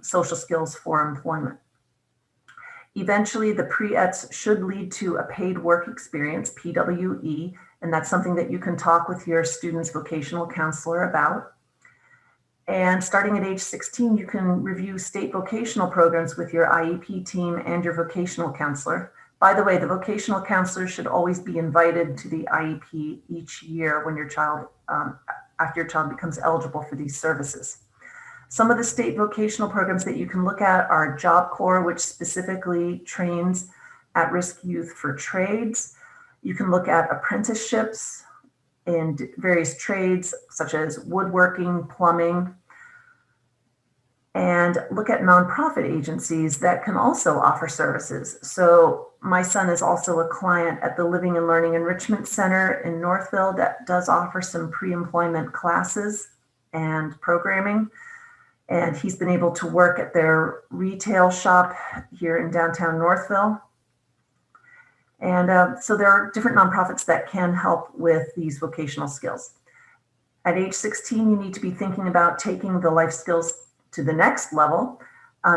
social skills for employment. Eventually, the pre-ETS should lead to a paid work experience, PWE, and that's something that you can talk with your student's vocational counselor about. And starting at age 16, you can review state vocational programs with your IEP team and your vocational counselor. By the way, the vocational counselor should always be invited to the IEP each year when your child, after your child becomes eligible for these services. Some of the state vocational programs that you can look at are Job Corps, which specifically trains at-risk youth for trades. You can look at apprenticeships in various trades, such as woodworking, plumbing. and look at nonprofit agencies that can also offer services. So my son is also a client at the Living and Learning Enrichment Center in Northville that does offer some pre-employment classes and programming. And he's been able to work at their retail shop here in downtown Northville. And so there are different nonprofits that can help with these vocational skills. At age 16, you need to be thinking about taking the life skills to the next level,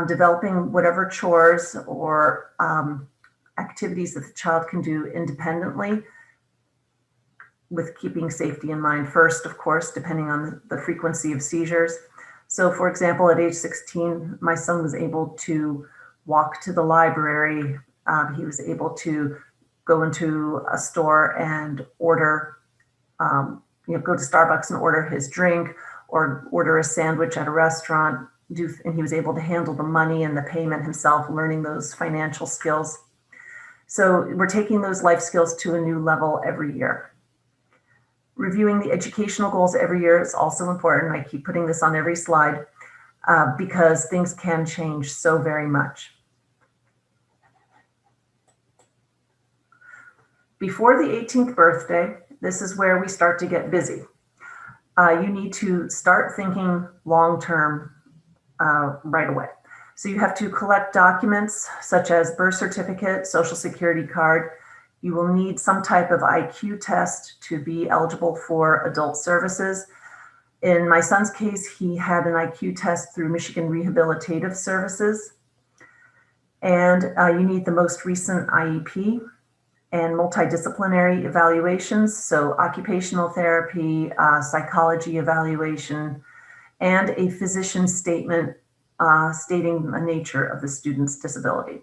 developing whatever chores or activities that the child can do independently, with keeping safety in mind first, of course, depending on the frequency of seizures. So for example, at age 16, my son was able to walk to the library. He was able to go into a store and order, go to Starbucks and order his drink, or order a sandwich at a restaurant, and he was able to handle the money and the payment himself, learning those financial skills. So we're taking those life skills to a new level every year. Reviewing the educational goals every year is also important. I keep putting this on every slide because things can change so very much. Before the 18th birthday, this is where we start to get busy. You need to start thinking long-term right away. So you have to collect documents such as birth certificate, social security card. You will need some type of IQ test to be eligible for adult services. In my son's case, he had an IQ test through Michigan Rehabilitative Services. And you need the most recent IEP and multidisciplinary evaluations, so occupational therapy, psychology evaluation, and a physician statement stating the nature of the student's disability.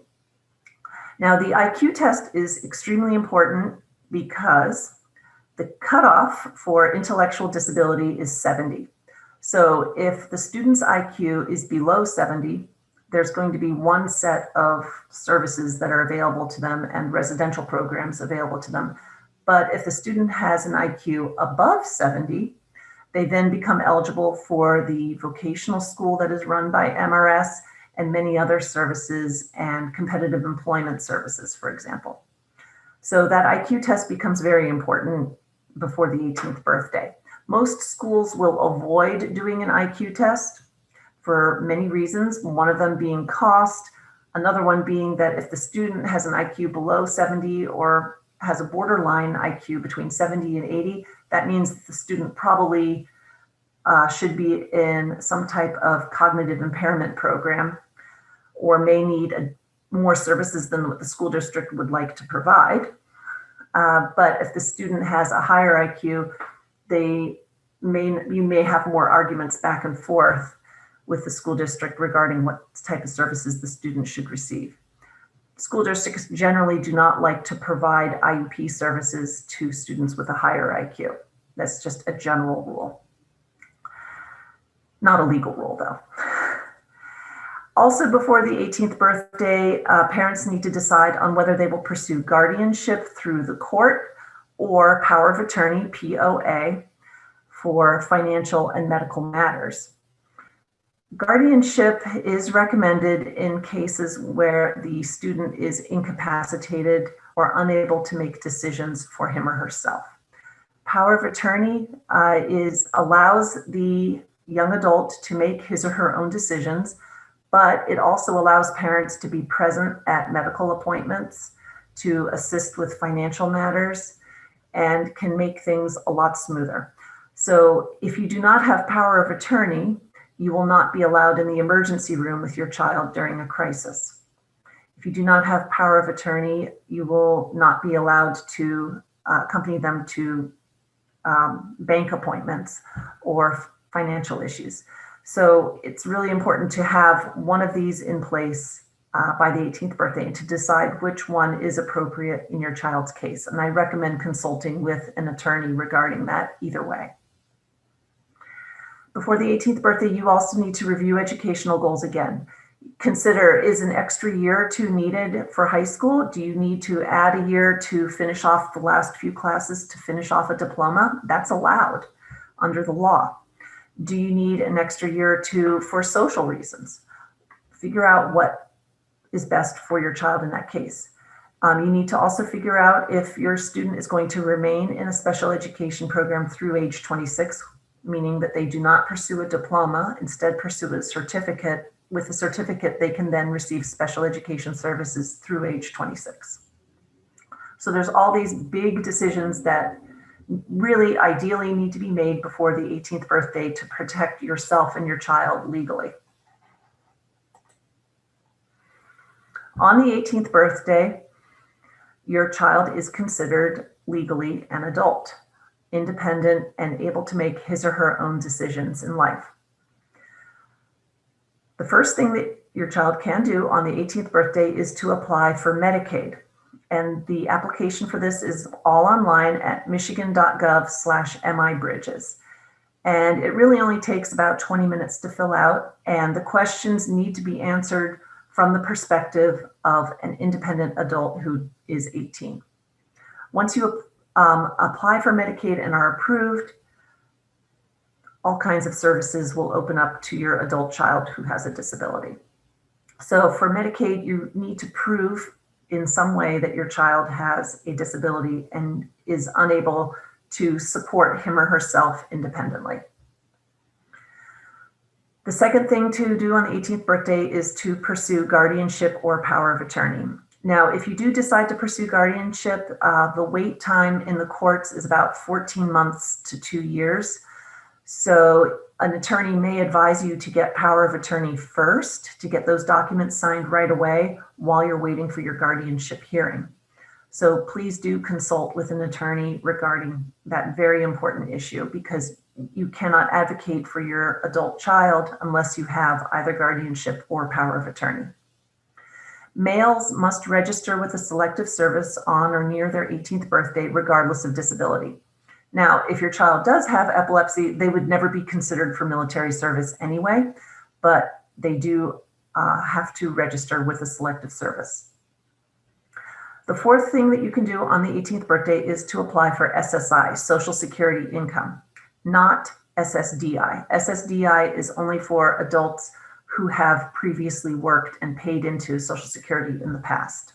Now, the IQ test is extremely important because the cutoff for intellectual disability is 70. So if the student's IQ is below 70, there's going to be one set of services that are available to them and residential programs available to them. But if the student has an IQ above 70, they then become eligible for the vocational school that is run by MRS and many other services and competitive employment services, for example. So that IQ test becomes very important before the 18th birthday. Most schools will avoid doing an IQ test for many reasons, one of them being cost, another one being that if the student has an IQ below 70 or has a borderline IQ between 70 and 80, that means that the student probably should be in some type of cognitive impairment program or may need more services than what the school district would like to provide. But if the student has a higher IQ, you may have more arguments back and forth with the school district regarding what type of services the student should receive. School districts generally do not like to provide IEP services to students with a higher IQ. That's just a general rule. Not a legal rule, though. Also, before the 18th birthday, parents need to decide on whether they will pursue guardianship through the court or power of attorney, POA, for financial and medical matters. Guardianship is recommended in cases where the student is incapacitated or unable to make decisions for him or herself. Power of attorney allows the young adult to make his or her own decisions, but it also allows parents to be present at medical appointments, to assist with financial matters, and can make things a lot smoother. So if you do not have power of attorney, you will not be allowed in the emergency room with your child during a crisis. If you do not have power of attorney, you will not be allowed to accompany them to bank appointments or financial issues. So it's really important to have one of these in place by the 18th birthday and to decide which one is appropriate in your child's case. And I recommend consulting with an attorney regarding that either way. Before the 18th birthday, you also need to review educational goals again. Consider, is an extra year or two needed for high school? Do you need to add a year to finish off the last few classes to finish off a diploma? That's allowed under the law. Do you need an extra year or two for social reasons? Figure out what is best for your child in that case. You need to also figure out if your student is going to remain in a special education program through age 26, meaning that they do not pursue a diploma, instead pursue a certificate. With a certificate, they can then receive special education services through age 26. So there's all these big decisions that really ideally need to be made before the 18th birthday to protect yourself and your child legally. On the 18th birthday, your child is considered legally an adult, independent, and able to make his or her own decisions in life. The first thing that your child can do on the 18th birthday is to apply for Medicaid. And the application for this is all online at michigan.gov/MIBridges. And it really only takes about 20 minutes to fill out. And the questions need to be answered from the perspective of an independent adult who is 18. Once you apply for Medicaid and are approved, all kinds of services will open up to your adult child who has a disability. So for Medicaid, you need to prove in some way that your child has a disability and is unable to support him or herself independently. The second thing to do on the 18th birthday is to pursue guardianship or power of attorney. Now, if you do decide to pursue guardianship, the wait time in the courts is about 14 months to 2 years. So an attorney may advise you to get power of attorney first, to get those documents signed right away while you're waiting for your guardianship hearing. So please do consult with an attorney regarding that very important issue, because you cannot advocate for your adult child unless you have either guardianship or power of attorney. Males must register with a selective service on or near their 18th birthday, regardless of disability. Now, if your child does have epilepsy, they would never be considered for military service anyway, but they do have to register with a selective service. The fourth thing that you can do on the 18th birthday is to apply for SSI, Social Security Income, not SSDI. SSDI is only for adults who have previously worked and paid into Social Security in the past.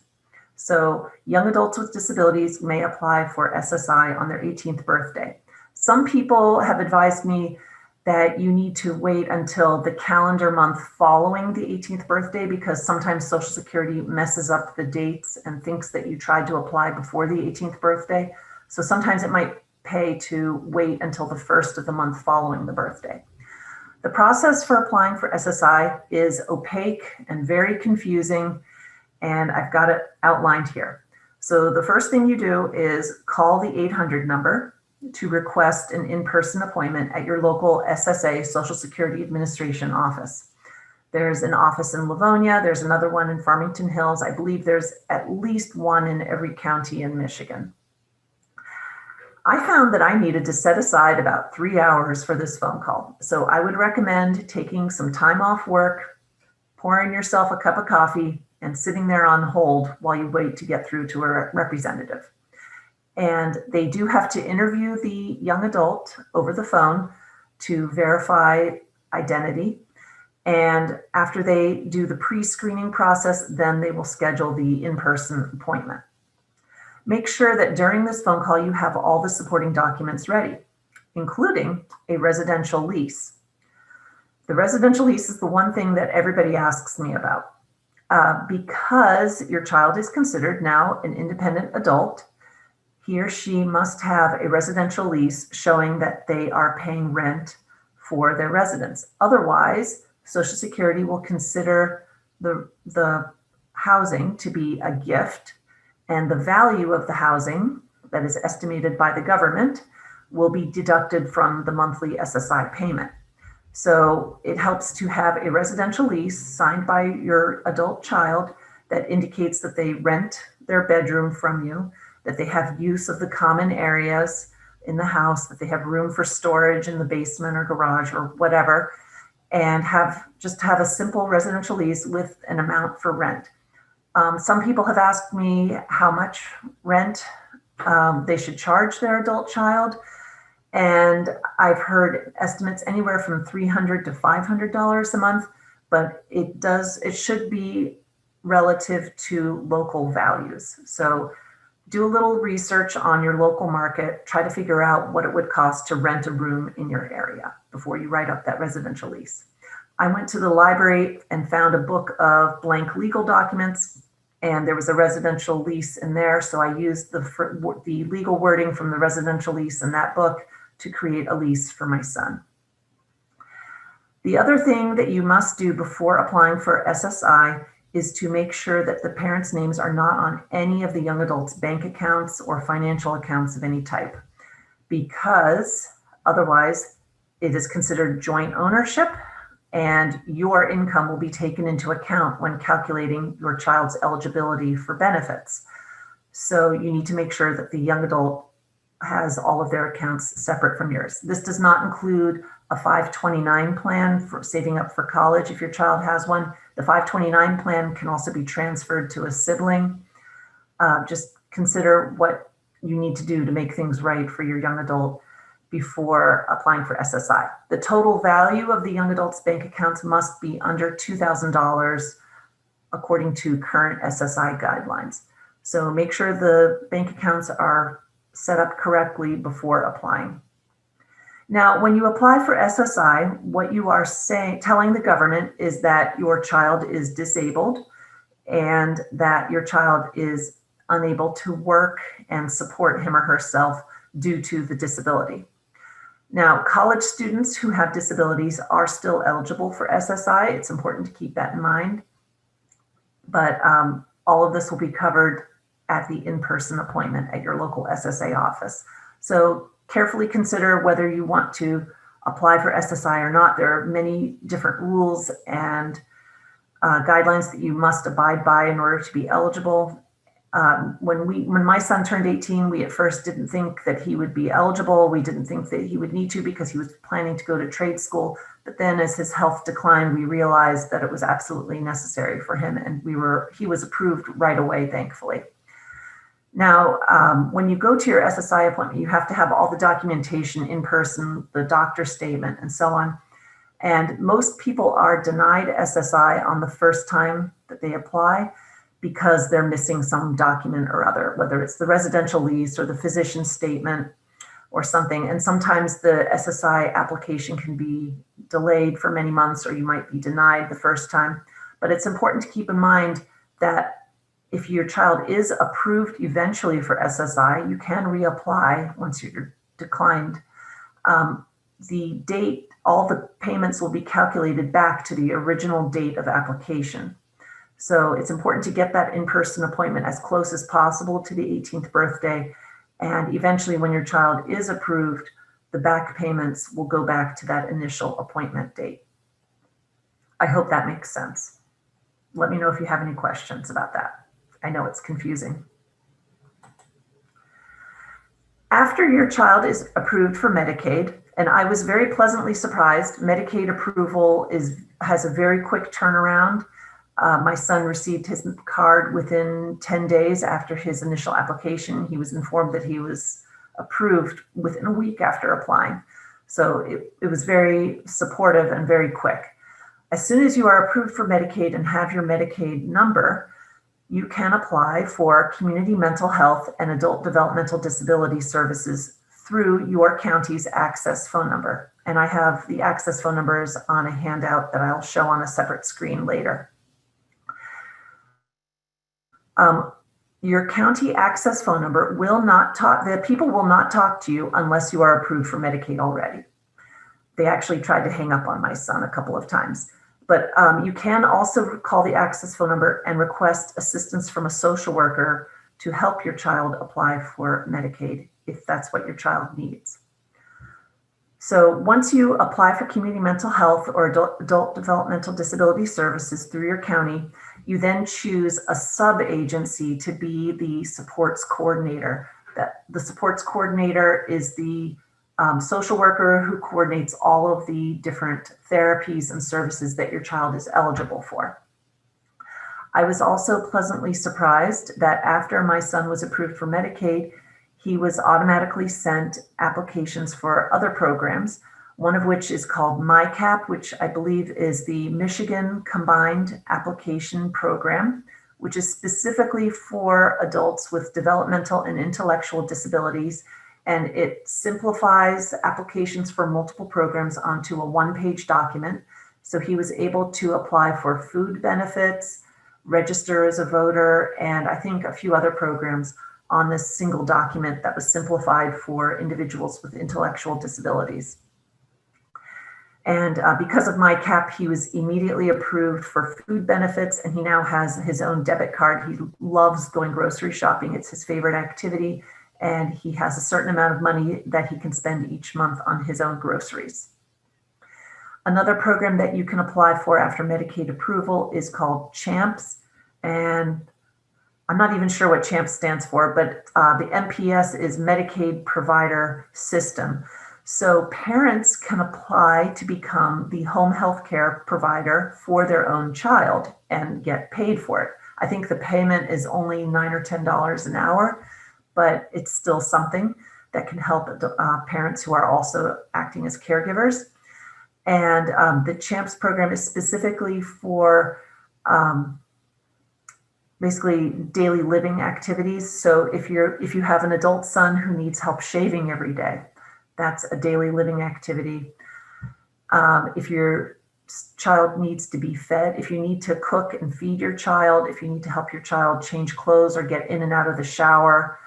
So young adults with disabilities may apply for SSI on their 18th birthday. Some people have advised me that you need to wait until the calendar month following the 18th birthday, because sometimes Social Security messes up the dates and thinks that you tried to apply before the 18th birthday. So sometimes it might pay to wait until the first of the month following the birthday. The process for applying for SSI is opaque and very confusing, and I've got it outlined here. So the first thing you do is call the 800 number to request an in-person appointment at your local SSA, Social Security Administration office. There's an office in Livonia, there's another one in Farmington Hills. I believe there's at least one in every county in Michigan. I found that I needed to set aside about 3 hours for this phone call. So I would recommend taking some time off work, pouring yourself a cup of coffee, and sitting there on hold while you wait to get through to a representative. And they do have to interview the young adult over the phone to verify identity. And after they do the pre-screening process, then they will schedule the in-person appointment. Make sure that during this phone call, you have all the supporting documents ready, including a residential lease. The residential lease is the one thing that everybody asks me about. Because your child is considered now an independent adult, he or she must have a residential lease showing that they are paying rent for their residence. Otherwise, Social Security will consider the housing to be a gift, and the value of the housing that is estimated by the government will be deducted from the monthly SSI payment. So it helps to have a residential lease signed by your adult child that indicates that they rent their bedroom from you, that they have use of the common areas in the house, that they have room for storage in the basement or garage or whatever, and just have a simple residential lease with an amount for rent. Some people have asked me how much rent they should charge their adult child. And I've heard estimates anywhere from $300 to $500 a month, but it should be relative to local values. So do a little research on your local market, try to figure out what it would cost to rent a room in your area before you write up that residential lease. I went to the library and found a book of blank legal documents, and there was a residential lease in there. So I used the legal wording from the residential lease in that book to create a lease for my son. The other thing that you must do before applying for SSI is to make sure that the parents' names are not on any of the young adults' bank accounts or financial accounts of any type, because otherwise it is considered joint ownership and your income will be taken into account when calculating your child's eligibility for benefits. So you need to make sure that the young adult has all of their accounts separate from yours. This does not include a 529 plan for saving up for college if your child has one. The 529 plan can also be transferred to a sibling. Just consider what you need to do to make things right for your young adult before applying for SSI. The total value of the young adult's bank accounts must be under $2,000 according to current SSI guidelines. So make sure the bank accounts are set up correctly before applying. Now, when you apply for SSI, what you are telling the government is that your child is disabled and that your child is unable to work and support him or herself due to the disability. Now, college students who have disabilities are still eligible for SSI. It's important to keep that in mind. But all of this will be covered at the in-person appointment at your local SSA office. So carefully consider whether you want to apply for SSI or not. There are many different rules and guidelines that you must abide by in order to be eligible. When my son turned 18, we at first didn't think that he would be eligible. We didn't think that he would need to because he was planning to go to trade school. But then as his health declined, we realized that it was absolutely necessary for him, and he was approved right away, thankfully. Now, when you go to your SSI appointment, you have to have all the documentation in person, the doctor's statement, and so on. And most people are denied SSI on the first time that they apply because they're missing some document or other, whether it's the residential lease or the physician's statement or something. And sometimes the SSI application can be delayed for many months, or you might be denied the first time. But it's important to keep in mind that if your child is approved eventually for SSI, you can reapply once you're declined. The date, all the payments will be calculated back to the original date of application. So it's important to get that in-person appointment as close as possible to the 18th birthday. And eventually when your child is approved, the back payments will go back to that initial appointment date. I hope that makes sense. Let me know if you have any questions about that. I know it's confusing. After your child is approved for Medicaid, and I was very pleasantly surprised, Medicaid approval has a very quick turnaround. My son received his card within 10 days after his initial application. He was informed that he was approved within a week after applying. So it was very supportive and very quick. As soon as you are approved for Medicaid and have your Medicaid number, you can apply for community mental health and adult developmental disability services through your county's access phone number. And I have the access phone numbers on a handout that I'll show on a separate screen later. Your county access phone number will not talk, the people will not talk to you unless you are approved for Medicaid already. They actually tried to hang up on my son a couple of times. But you can also call the access phone number and request assistance from a social worker to help your child apply for Medicaid if that's what your child needs. So once you apply for community mental health or adult developmental disability services through your county, you then choose a sub-agency to be the supports coordinator. The supports coordinator is the social worker who coordinates all of the different therapies and services that your child is eligible for. I was also pleasantly surprised that after my son was approved for Medicaid, he was automatically sent applications for other programs, one of which is called MyCap, which I believe is the Michigan Combined Application Program, which is specifically for adults with developmental and intellectual disabilities. And it simplifies applications for multiple programs onto a one-page document. So he was able to apply for food benefits, register as a voter, and I think a few other programs on this single document that was simplified for individuals with intellectual disabilities. And because of MyCap, he was immediately approved for food benefits, and he now has his own debit card. He loves going grocery shopping. It's his favorite activity, and he has a certain amount of money that he can spend each month on his own groceries. Another program that you can apply for after Medicaid approval is called CHAMPS, and I'm not even sure what CHAMPS stands for, but the MPS is Medicaid Provider System. So parents can apply to become the home health care provider for their own child and get paid for it. I think the payment is only $9 or $10 an hour, but it's still something that can help parents who are also acting as caregivers. And the CHAMPS program is specifically for basically daily living activities. So if you have an adult son who needs help shaving every day, that's a daily living activity. If your child needs to be fed, if you need to cook and feed your child, if you need to help your child change clothes or get in and out of the shower,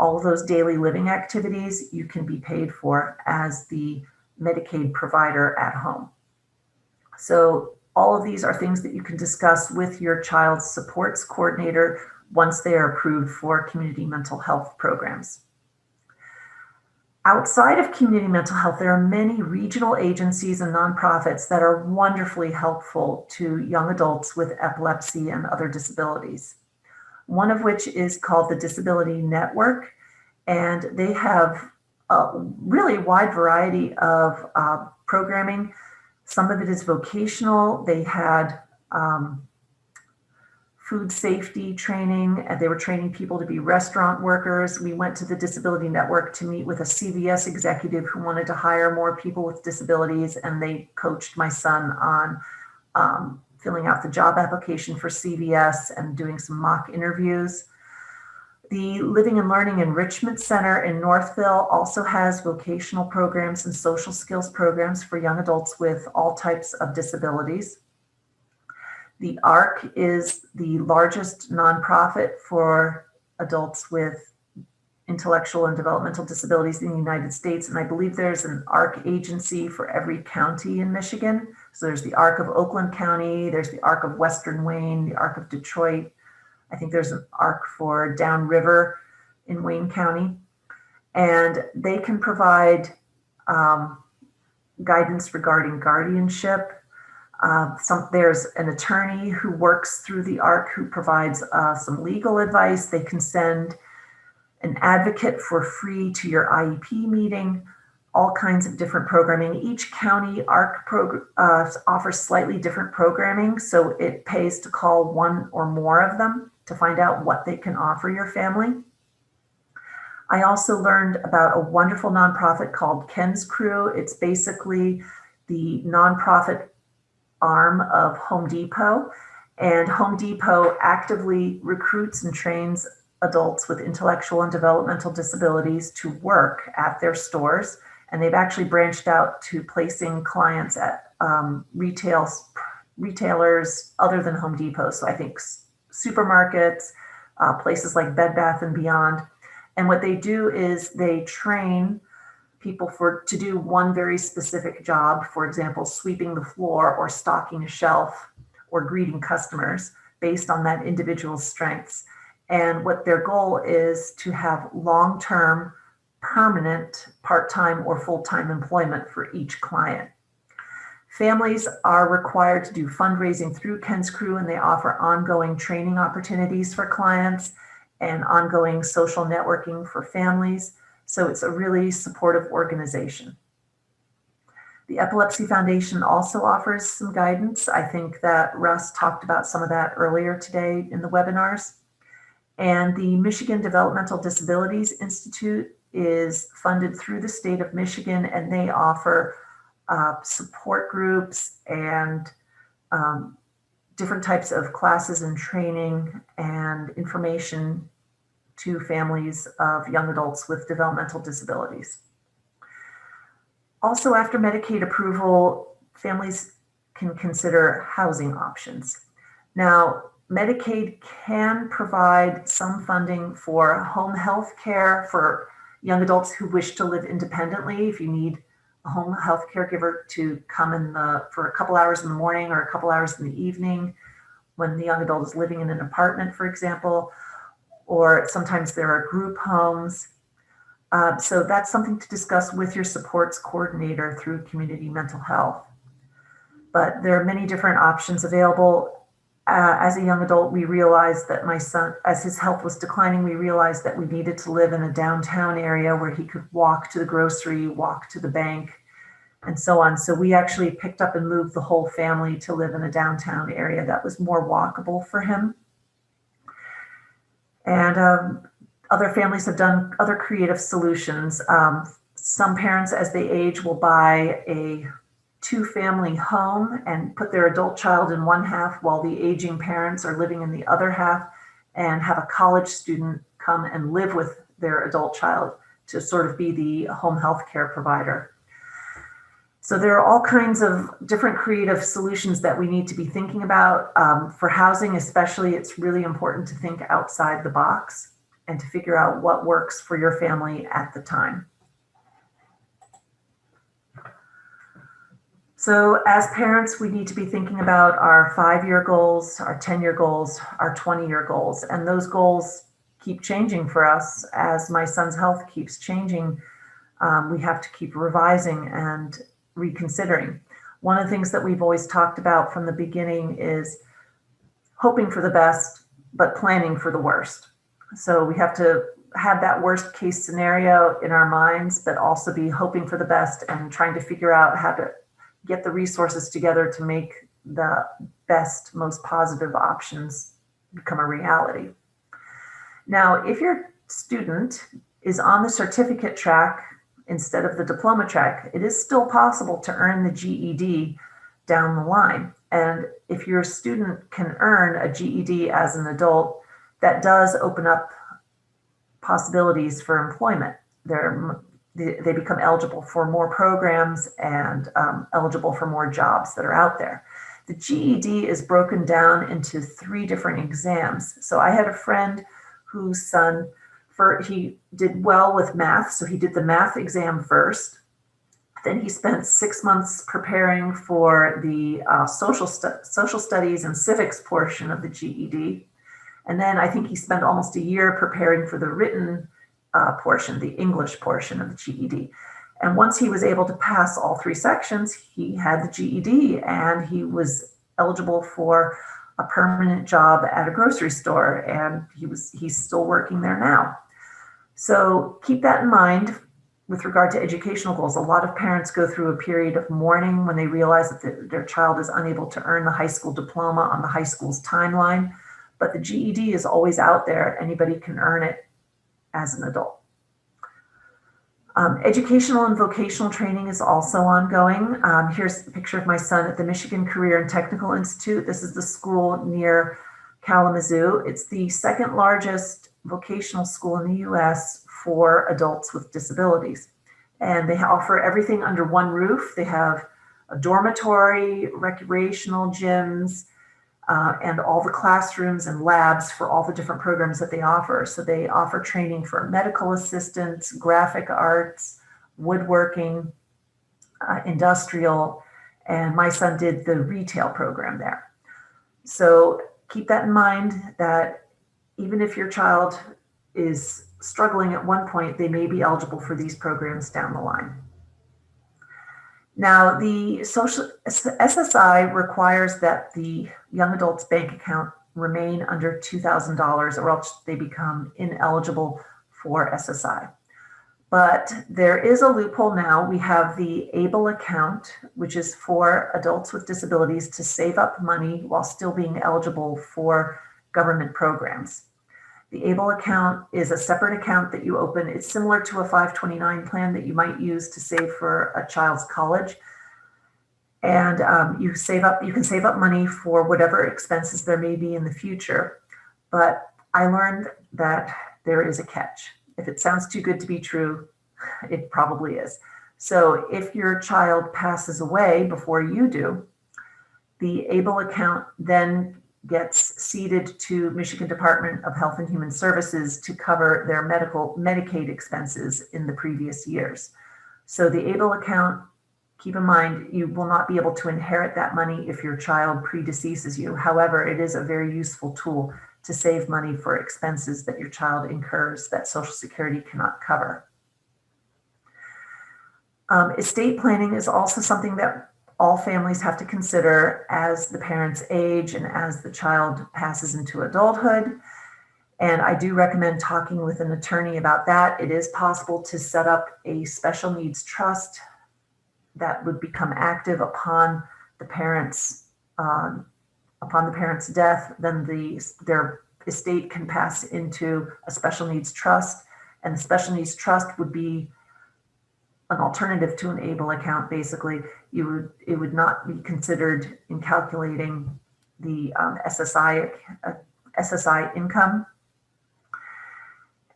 all of those daily living activities you can be paid for as the Medicaid provider at home. So all of these are things that you can discuss with your child's supports coordinator once they are approved for community mental health programs. Outside of community mental health, there are many regional agencies and nonprofits that are wonderfully helpful to young adults with epilepsy and other disabilities. One of which is called the Disability Network, and they have a really wide variety of programming. Some of it is vocational. They had food safety training, and they were training people to be restaurant workers. We went to the Disability Network to meet with a CVS executive who wanted to hire more people with disabilities, and they coached my son on filling out the job application for CVS and doing some mock interviews. The Living and Learning Enrichment Center in Northville also has vocational programs and social skills programs for young adults with all types of disabilities. The ARC is the largest nonprofit for adults with intellectual and developmental disabilities in the United States. And I believe there's an ARC agency for every county in Michigan. So there's the ARC of Oakland County, there's the ARC of Western Wayne, the ARC of Detroit. I think there's an ARC for Downriver in Wayne County. And they can provide guidance regarding guardianship. There's an attorney who works through the ARC who provides some legal advice. They can send an advocate for free to your IEP meeting, all kinds of different programming. Each county ARC offers slightly different programming, so it pays to call one or more of them to find out what they can offer your family. I also learned about a wonderful nonprofit called Ken's Crew. It's basically the nonprofit arm of Home Depot, and Home Depot actively recruits and trains adults with intellectual and developmental disabilities to work at their stores. And they've actually branched out to placing clients at retailers other than Home Depot. So I think supermarkets, places like Bed Bath & Beyond. And what they do is they train people to do one very specific job, for example, sweeping the floor or stocking a shelf or greeting customers based on that individual's strengths. And what their goal is to have long-term, permanent, part-time or full-time employment for each client. Families are required to do fundraising through Ken's Crew, and they offer ongoing training opportunities for clients and ongoing social networking for families. So it's a really supportive organization. The Epilepsy Foundation also offers some guidance. I think that Russ talked about some of that earlier today in the webinars. And the Michigan Developmental Disabilities Institute is funded through the state of Michigan, and they offer support groups and different types of classes and training and information to families of young adults with developmental disabilities. Also, after Medicaid approval, families can consider housing options. Now, Medicaid can provide some funding for home health care for young adults who wish to live independently. If you need a home health caregiver to come in for a couple hours in the morning or a couple hours in the evening when the young adult is living in an apartment, for example, or sometimes there are group homes. So that's something to discuss with your supports coordinator through community mental health. But there are many different options available. As a young adult, we realized that my son, as his health was declining, we realized that we needed to live in a downtown area where he could walk to the grocery, walk to the bank, and so on. So we actually picked up and moved the whole family to live in a downtown area that was more walkable for him. And other families have done other creative solutions. Some parents, as they age, will buy a 2-family home and put their adult child in one half while the aging parents are living in the other half, and have a college student come and live with their adult child to sort of be the home health care provider. So there are all kinds of different creative solutions that we need to be thinking about. For housing especially, it's really important to think outside the box and to figure out what works for your family at the time. So as parents, we need to be thinking about our 5-year goals, our 10-year goals, our 20-year goals, and those goals keep changing for us. As my son's health keeps changing, we have to keep revising and reconsidering. One of the things that we've always talked about from the beginning is hoping for the best, but planning for the worst. So we have to have that worst case scenario in our minds, but also be hoping for the best and trying to figure out how to get the resources together to make the best, most positive options become a reality. Now, if your student is on the certificate track instead of the diploma track, it is still possible to earn the GED down the line. And if your student can earn a GED as an adult, that does open up possibilities for employment. They become eligible for more programs and eligible for more jobs that are out there. The GED is broken down into 3 different exams. So I had a friend whose son, he did well with math, so he did the math exam first. Then he spent 6 months preparing for the social studies and civics portion of the GED. And then I think he spent almost a year preparing for the written portion, the English portion of the GED. And once he was able to pass all 3 sections, he had the GED and he was eligible for a permanent job at a grocery store, and he's still working there now. So keep that in mind with regard to educational goals. A lot of parents go through a period of mourning when they realize that their child is unable to earn the high school diploma on the high school's timeline, but the GED is always out there. Anybody can earn it as an adult. Educational and vocational training is also ongoing. Here's a picture of my son at the Michigan Career and Technical Institute. This is the school near Kalamazoo. It's the 2nd largest vocational school in the US for adults with disabilities. And they offer everything under one roof. They have a dormitory, recreational gyms, and all the classrooms and labs for all the different programs that they offer. So they offer training for medical assistants, graphic arts, woodworking, industrial, and my son did the retail program there. So keep that in mind, that even if your child is struggling at one point, they may be eligible for these programs down the line. Now, the social SSI requires that the young adult's bank account remain under $2,000 or else they become ineligible for SSI. But there is a loophole now. We have the ABLE account, which is for adults with disabilities to save up money while still being eligible for government programs. The ABLE account is a separate account that you open. It's similar to a 529 plan that you might use to save for a child's college. And you can save up money for whatever expenses there may be in the future. But I learned that there is a catch. If it sounds too good to be true, it probably is. So if your child passes away before you do, the ABLE account then gets ceded to Michigan Department of Health and Human Services to cover their Medicaid expenses in the previous years. So the ABLE account, keep in mind, you will not be able to inherit that money if your child predeceases you. However, it is a very useful tool to save money for expenses that your child incurs that Social Security cannot cover. Estate planning is also something that all families have to consider as the parents age and as the child passes into adulthood. And I do recommend talking with an attorney about that. It is possible to set up a special needs trust that would become active upon the parents' death. Then their estate can pass into a special needs trust, and the special needs trust would be an alternative to an ABLE account. Basically, it would not be considered in calculating the SSI income.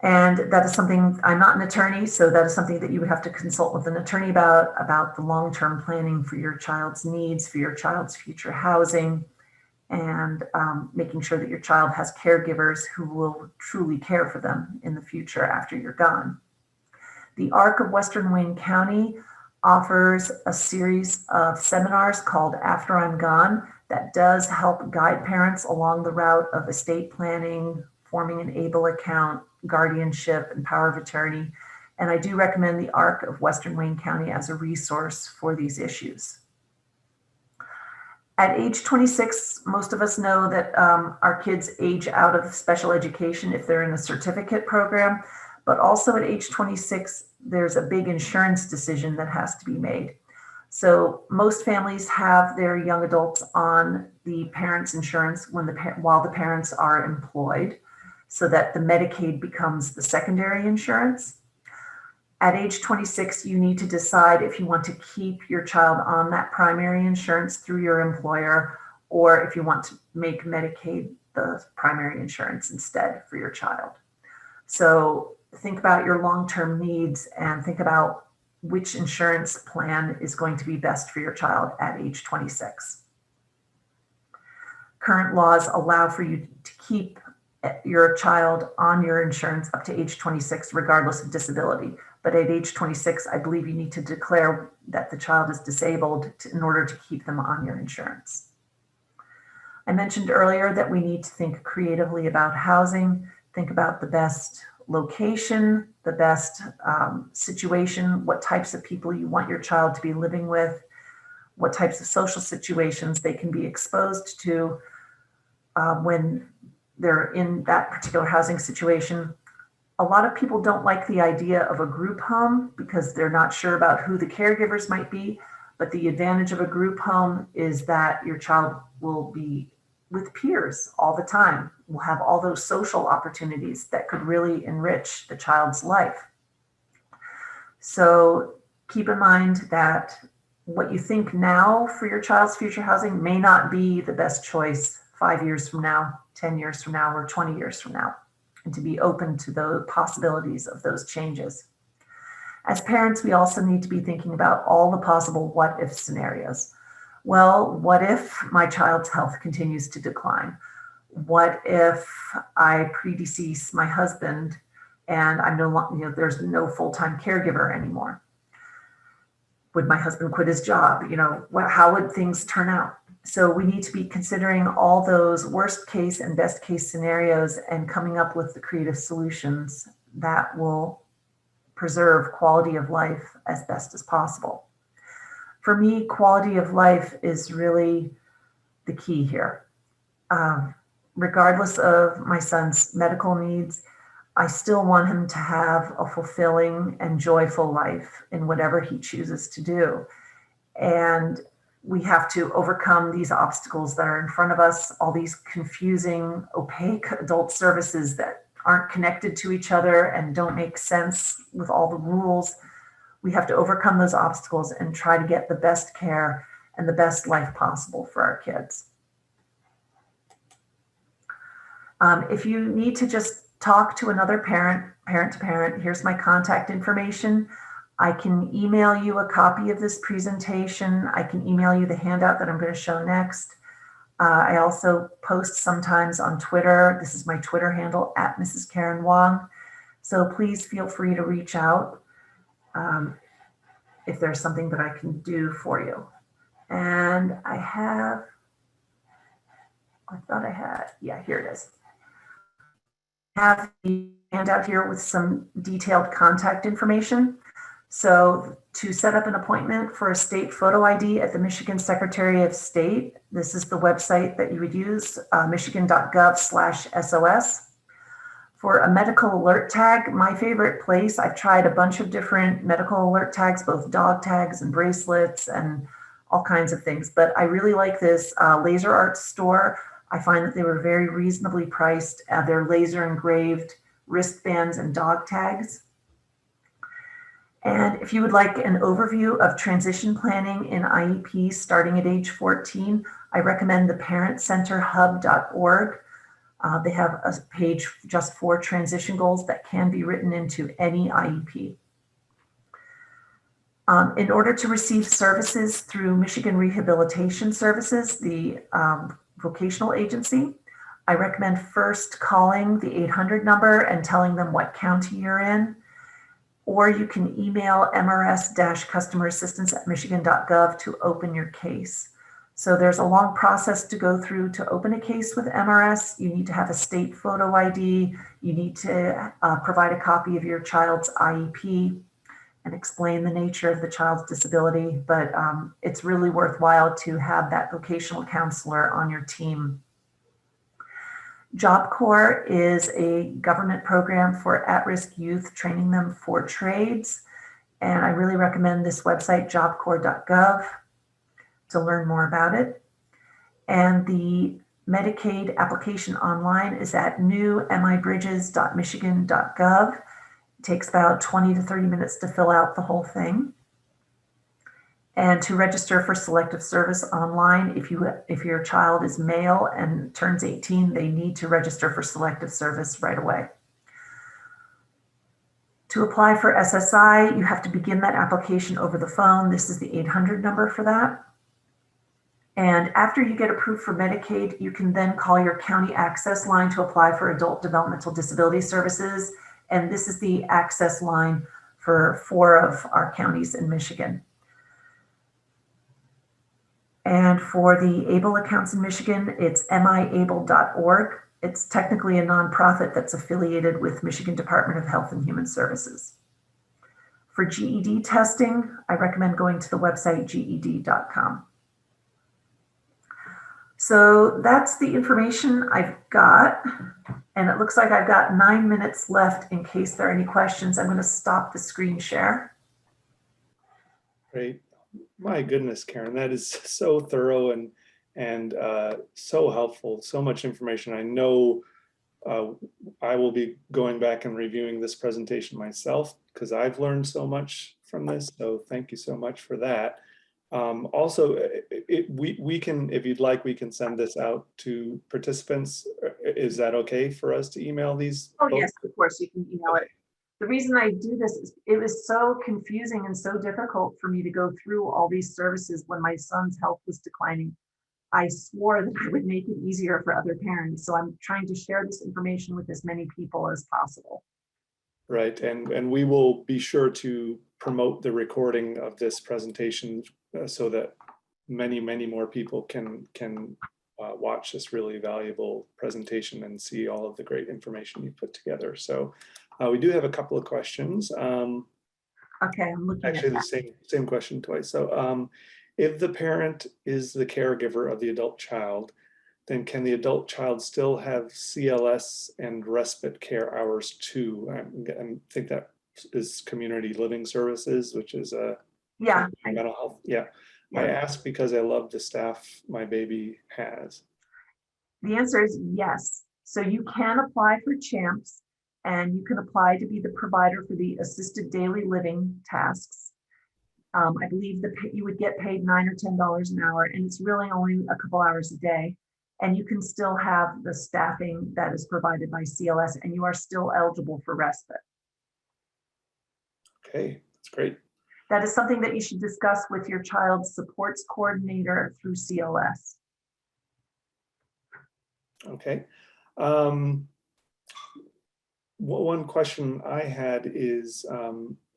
And that is something, I'm not an attorney, so that is something that you would have to consult with an attorney about the long-term planning for your child's needs, for your child's future housing, and making sure that your child has caregivers who will truly care for them in the future after you're gone. The ARC of Western Wayne County offers a series of seminars called After I'm Gone that does help guide parents along the route of estate planning, forming an ABLE account, guardianship, and power of attorney. And I do recommend the ARC of Western Wayne County as a resource for these issues. At age 26, most of us know that our kids age out of special education if they're in a certificate program, but also at age 26, there's a big insurance decision that has to be made. So most families have their young adults on the parents' insurance while the parents are employed, so that the Medicaid becomes the secondary insurance. At age 26, you need to decide if you want to keep your child on that primary insurance through your employer, or if you want to make Medicaid the primary insurance instead for your child. So think about your long-term needs and think about which insurance plan is going to be best for your child at age 26. Current laws allow for you to keep your child on your insurance up to age 26, regardless of disability. But at age 26, I believe you need to declare that the child is disabled in order to keep them on your insurance. I mentioned earlier that we need to think creatively about housing, think about the best location, the best situation, what types of people you want your child to be living with, what types of social situations they can be exposed to when they're in that particular housing situation. A lot of people don't like the idea of a group home because they're not sure about who the caregivers might be, but the advantage of a group home is that your child will be with peers all the time. Will have all those social opportunities that could really enrich the child's life. So keep in mind that what you think now for your child's future housing may not be the best choice 5 years from now, 10 years from now, or 20 years from now, and to be open to the possibilities of those changes. As parents, we also need to be thinking about all the possible what-if scenarios. Well, what if my child's health continues to decline? What if I predecease my husband and I'm no longer, there's no full-time caregiver anymore? Would my husband quit his job? How would things turn out? So we need to be considering all those worst case and best case scenarios and coming up with the creative solutions that will preserve quality of life as best as possible. For me, quality of life is really the key here. Regardless of my son's medical needs, I still want him to have a fulfilling and joyful life in whatever he chooses to do. And we have to overcome these obstacles that are in front of us, all these confusing, opaque adult services that aren't connected to each other and don't make sense with all the rules. We have to overcome those obstacles and try to get the best care and the best life possible for our kids. If you need to just talk to another parent to parent, here's my contact information. I can email you a copy of this presentation. I can email you the handout that I'm going to show next. I also post sometimes on Twitter. This is my Twitter handle, @Mrs. Karen Wang. So please feel free to reach out if there's something that I can do for you. And I thought I had, yeah, here it is. I have the handout here with some detailed contact information. So to set up an appointment for a state photo ID at the Michigan Secretary of State, this is the website that you would use, michigan.gov/SOS. For a medical alert tag, my favorite place, I've tried a bunch of different medical alert tags, both dog tags and bracelets and all kinds of things, but I really like this Laser Art store. I find that they were very reasonably priced. They're laser engraved wristbands and dog tags. And if you would like an overview of transition planning in IEPs starting at age 14, I recommend the parentcenterhub.org. They have a page just for transition goals that can be written into any IEP. In order to receive services through Michigan Rehabilitation Services, the vocational agency, I recommend first calling the 800 number and telling them what county you're in, or you can email mrs-customerassistance@michigan.gov to open your case. So there's a long process to go through to open a case with MRS. You need to have a state photo ID. You need to provide a copy of your child's IEP and explain the nature of the child's disability. But it's really worthwhile to have that vocational counselor on your team. Job Corps is a government program for at-risk youth, training them for trades. And I really recommend this website, jobcorps.gov, to learn more about it. And the Medicaid application online is at newmibridges.michigan.gov. It takes about 20 to 30 minutes to fill out the whole thing. And to register for selective service online, if your child is male and turns 18, they need to register for selective service right away. To apply for SSI, you have to begin that application over the phone. This is the 800 number for that. And after you get approved for Medicaid, you can then call your county access line to apply for adult developmental disability services. And this is the access line for 4 of our counties in Michigan. And for the ABLE accounts in Michigan, it's miable.org. It's technically a nonprofit that's affiliated with Michigan Department of Health and Human Services. For GED testing, I recommend going to the website ged.com. So that's the information I've got. And it looks like I've got 9 minutes left in case there are any questions. I'm going to stop the screen share. Great. My goodness, Karen, that is so thorough and so helpful. So much information. I know I will be going back and reviewing this presentation myself because I've learned so much from this. So thank you so much for that. Also, we can, if you'd like, we can send this out to participants. Is that okay for us to email these? Oh, yes, of course, you can email it. The reason I do this is it was so confusing and so difficult for me to go through all these services when my son's health was declining. I swore that I would make it easier for other parents. So I'm trying to share this information with as many people as possible. Right, and we will be sure to promote the recording of this presentation so that many more people can watch this really valuable presentation and see all of the great information you put together. So we do have a couple of questions. Okay, I'm looking actually at the same question twice. So if the parent is the caregiver of the adult child, then can the adult child still have CLS and respite care hours too? I think that is community living services, which is a mental health. Yeah. I ask because I love the staff my baby has. The answer is yes. So you can apply for CHAMPS. and you can apply to be the provider for the assisted daily living tasks. I believe you would get paid $9 or $10 an hour, and it's really only a couple hours a day. And you can still have the staffing that is provided by CLS, and you are still eligible for respite. Okay, that's great. That is something that you should discuss with your child's supports coordinator through CLS. Okay. One question I had is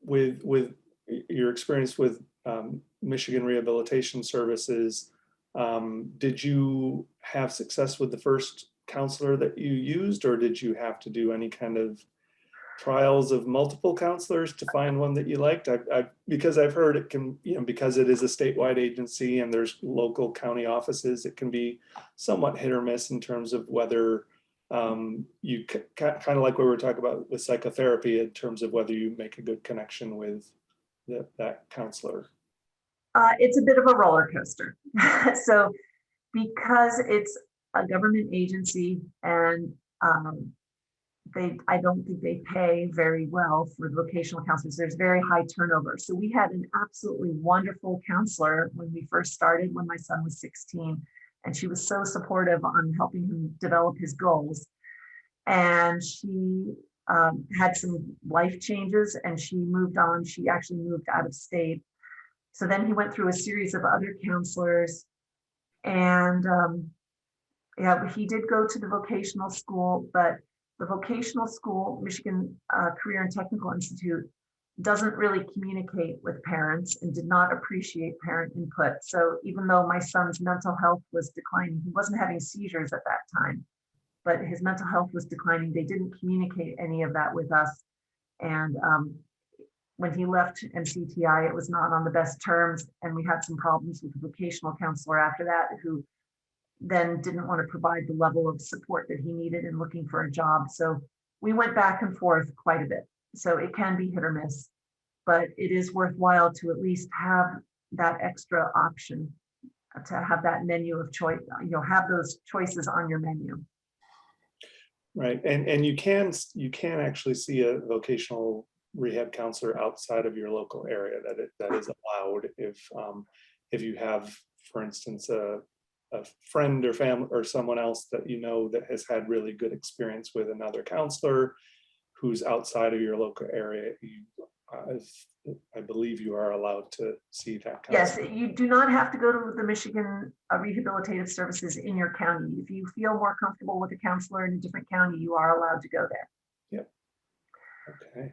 with your experience with Michigan Rehabilitation Services, did you have success with the first counselor that you used, or did you have to do any kind of trials of multiple counselors to find one that you liked? Because I've heard it can, because it is a statewide agency and there's local county offices, it can be somewhat hit or miss in terms of whether you kind of like what we were talking about with psychotherapy, in terms of whether you make a good connection with that counselor. It's a bit of a roller coaster. So because it's a government agency and I don't think they pay very well for vocational counselors. There's very high turnover. So we had an absolutely wonderful counselor when we first started, when my son was 16, and she was so supportive on helping him develop his goals. And she had some life changes and she moved on. She actually moved out of state. So then he went through a series of other counselors, and yeah, he did go to the vocational school, but the vocational school, Michigan Career and Technical Institute, doesn't really communicate with parents and did not appreciate parent input. So even though my son's mental health was declining, he wasn't having seizures at that time, but his mental health was declining. They didn't communicate any of that with us. And when he left MCTI, it was not on the best terms. And we had some problems with the vocational counselor after that, who then didn't want to provide the level of support that he needed in looking for a job. So we went back and forth quite a bit. So it can be hit or miss, but it is worthwhile to at least have that extra option, to have that menu of choice, have those choices on your menu. Right, and you can actually see a vocational rehab counselor outside of your local area. That is allowed if you have, for instance, a friend or family or someone else that that has had really good experience with another counselor who's outside of your local area. I believe you are allowed to see that counselor. Yes, you do not have to go to the Michigan Rehabilitative Services in your county. If you feel more comfortable with a counselor in a different county, you are allowed to go there. Yep. Okay.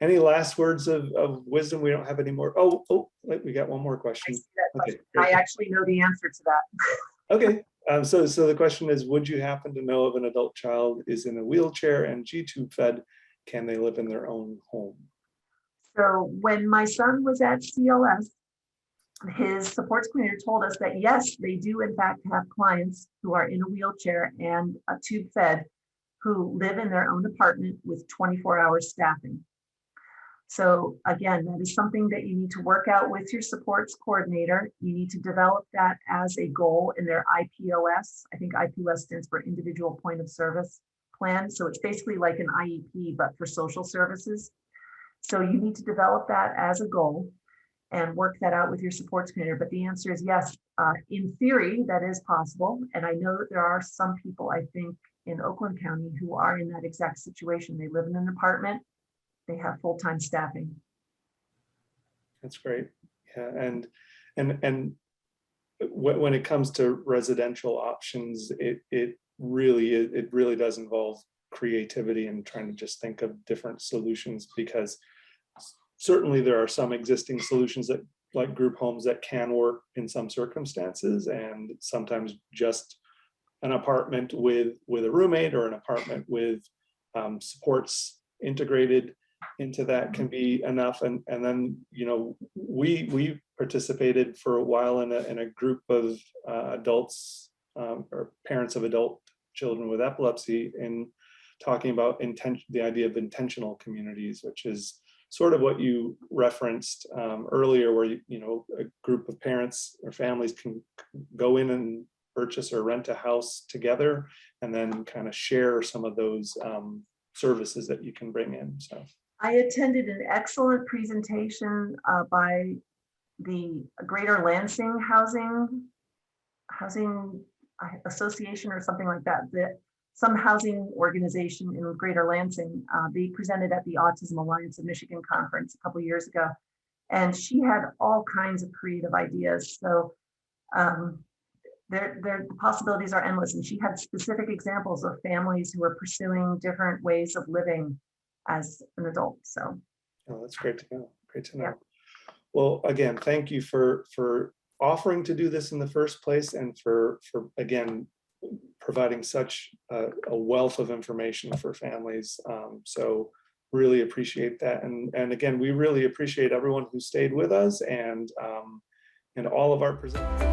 Any last words of wisdom? We don't have any more. Oh, wait, we got one more question. I see that question. Okay, I actually know the answer to that. Okay. So the question is, would you happen to know of an adult child is in a wheelchair and G-tube fed? Can they live in their own home? So when my son was at CLS, his supports coordinator told us that yes, they do in fact have clients who are in a wheelchair and a tube fed who live in their own apartment with 24-hour staffing. So again, that is something that you need to work out with your supports coordinator. You need to develop that as a goal in their IPOS. I think IPOS stands for Individual Point of Service Plan. So it's basically like an IEP, but for social services. So you need to develop that as a goal and work that out with your supports coordinator. But the answer is yes, in theory, that is possible. And I know that there are some people, I think, in Oakland County who are in that exact situation. They live in an apartment. They have full-time staffing. That's great. Yeah, and when it comes to residential options, it really does involve creativity and trying to just think of different solutions, because certainly there are some existing solutions that, like group homes, that can work in some circumstances, and sometimes just an apartment with a roommate or an apartment with supports integrated into that can be enough. And then we participated for a while in a group of adults or parents of adult children with epilepsy, in talking about the idea of intentional communities, which is sort of what you referenced earlier, where a group of parents or families can go in and purchase or rent a house together, and then kind of share some of those services that you can bring in. So I attended an excellent presentation by the Greater Lansing Housing Association or something like that. Some housing organization in Greater Lansing. They presented at the Autism Alliance of Michigan conference a couple years ago, and she had all kinds of creative ideas. So the possibilities are endless, and she had specific examples of families who are pursuing different ways of living as an adult. So that's great to know. Great to know. Yeah. Well, again, thank you for offering to do this in the first place, and for again providing such a wealth of information for families. So really appreciate that, and again, we really appreciate everyone who stayed with us, and all of our presenters.